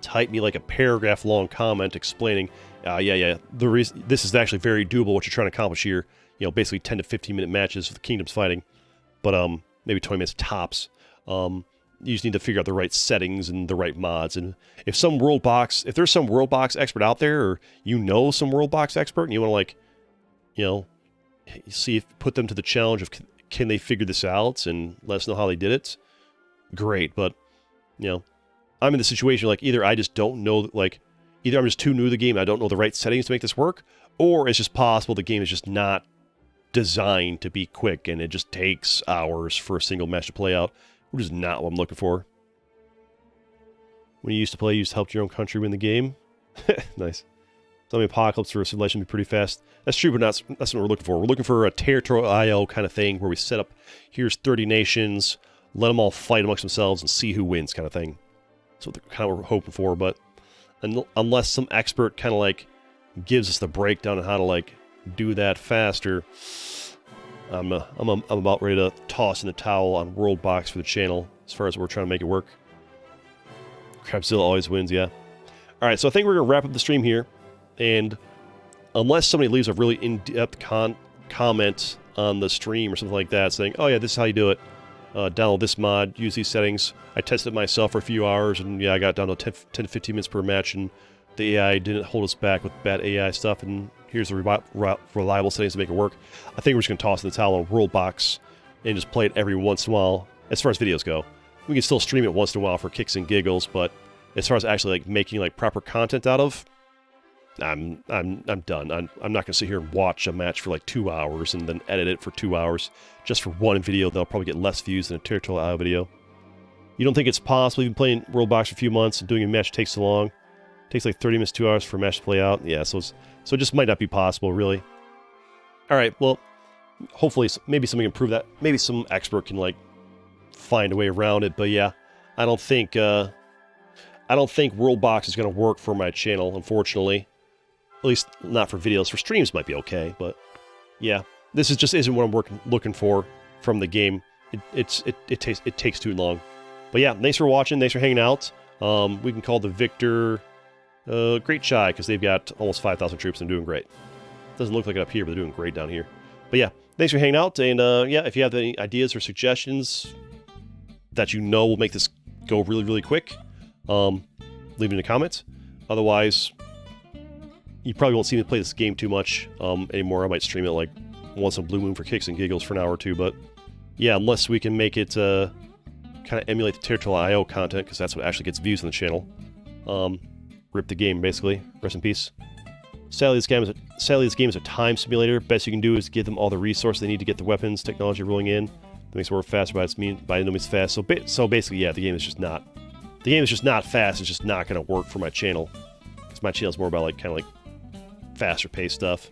type me, like, a paragraph-long comment explaining, this is actually very doable, what you're trying to accomplish here. You know, basically 10 to 15 minute matches with the kingdoms fighting, but maybe 20 minutes tops. You just need to figure out the right settings and the right mods. And if there's some Worldbox expert out there, or you know some Worldbox expert, and you want to, like, you know, put them to the challenge of can they figure this out and let us know how they did it, great. But, you know, I'm in the situation like either I just don't know, like, either I'm just too new to the game and I don't know the right settings to make this work, or it's just possible the game is just not designed to be quick and it just takes hours for a single match to play out, which is not what I'm looking for. When you used to play, you used to help your own country win the game. Nice. Zombie apocalypse or a civilization would be pretty fast. That's true, but that's what we're looking for. We're looking for a territorial IO kind of thing where we set up, here's 30 nations, let them all fight amongst themselves and see who wins kind of thing. That's what kind of we're hoping for, but unless some expert kind of like gives us the breakdown on how to like do that faster, I'm about ready to toss in the towel on Worldbox for the channel as far as we're trying to make it work. Crabzilla always wins, yeah. Alright, so I think we're going to wrap up the stream here, and unless somebody leaves a really in-depth comment on the stream or something like that saying, oh yeah, this is how you do it, download this mod, use these settings. I tested it myself for a few hours, and yeah, I got down to 10 to 15 minutes per match, and the AI didn't hold us back with bad AI stuff, and here's the reliable settings to make it work. I think we're just going to toss in the towel on Worldbox and just play it every once in a while. As far as videos go, we can still stream it once in a while for kicks and giggles, but as far as actually like making like proper content out of, I'm done. I'm not going to sit here and watch a match for like 2 hours and then edit it for 2 hours just for one video that'll probably get less views than a Territorial IO video. You don't think it's possible? You've been playing Worldbox for a few months and doing a match takes so long? It takes like 30 minutes, 2 hours for a match to play out? Yeah, so it just might not be possible, really. Alright, well, hopefully maybe somebody can prove that. Maybe some expert can like find a way around it, but yeah, I don't think Worldbox is going to work for my channel, unfortunately. At least not for videos. For streams might be okay, but yeah, this just isn't what I'm looking for from the game. It takes too long. But yeah, thanks for watching. Thanks for hanging out. We can call the victor Great Chai, because they've got almost 5,000 troops and doing great. Doesn't look like it up here, but they're doing great down here. But yeah, thanks for hanging out. And yeah, if you have any ideas or suggestions that you know will make this go really, really quick, leave it in the comments. Otherwise, you probably won't see me play this game too much anymore. I might stream it like once on Blue Moon for kicks and giggles for an hour or two. But yeah, unless we can make it kind of emulate the Territorial IO content, because that's what actually gets views on the channel. Rip the game, basically. Rest in peace. Sadly, this game is a time simulator. Best you can do is give them all the resources they need to get the weapons technology rolling in. That makes it work faster, but it's by no means fast. So basically, yeah, the game is just not fast. It's just not going to work for my channel. Because my channel is more about like kind of like faster paced stuff.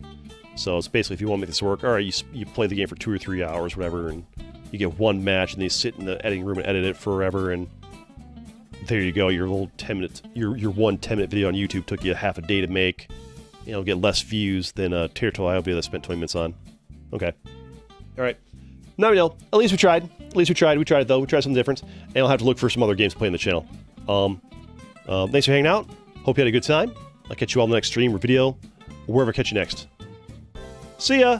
So it's basically, if you want to make this work, all right, you play the game for 2 or 3 hours, whatever, and you get one match, and then you sit in the editing room and edit it forever, and there you go. Your little 10-minute, your one 10-minute video on YouTube took you half a day to make. You know, get less views than a Territorial IO video that I spent 20 minutes on. Okay. All right. Now we know. At least we tried. We tried it though. We tried something different, and I'll have to look for some other games to play on the channel. Thanks for hanging out. Hope you had a good time. I'll catch you all in the next stream or video, or wherever I catch you next. See ya!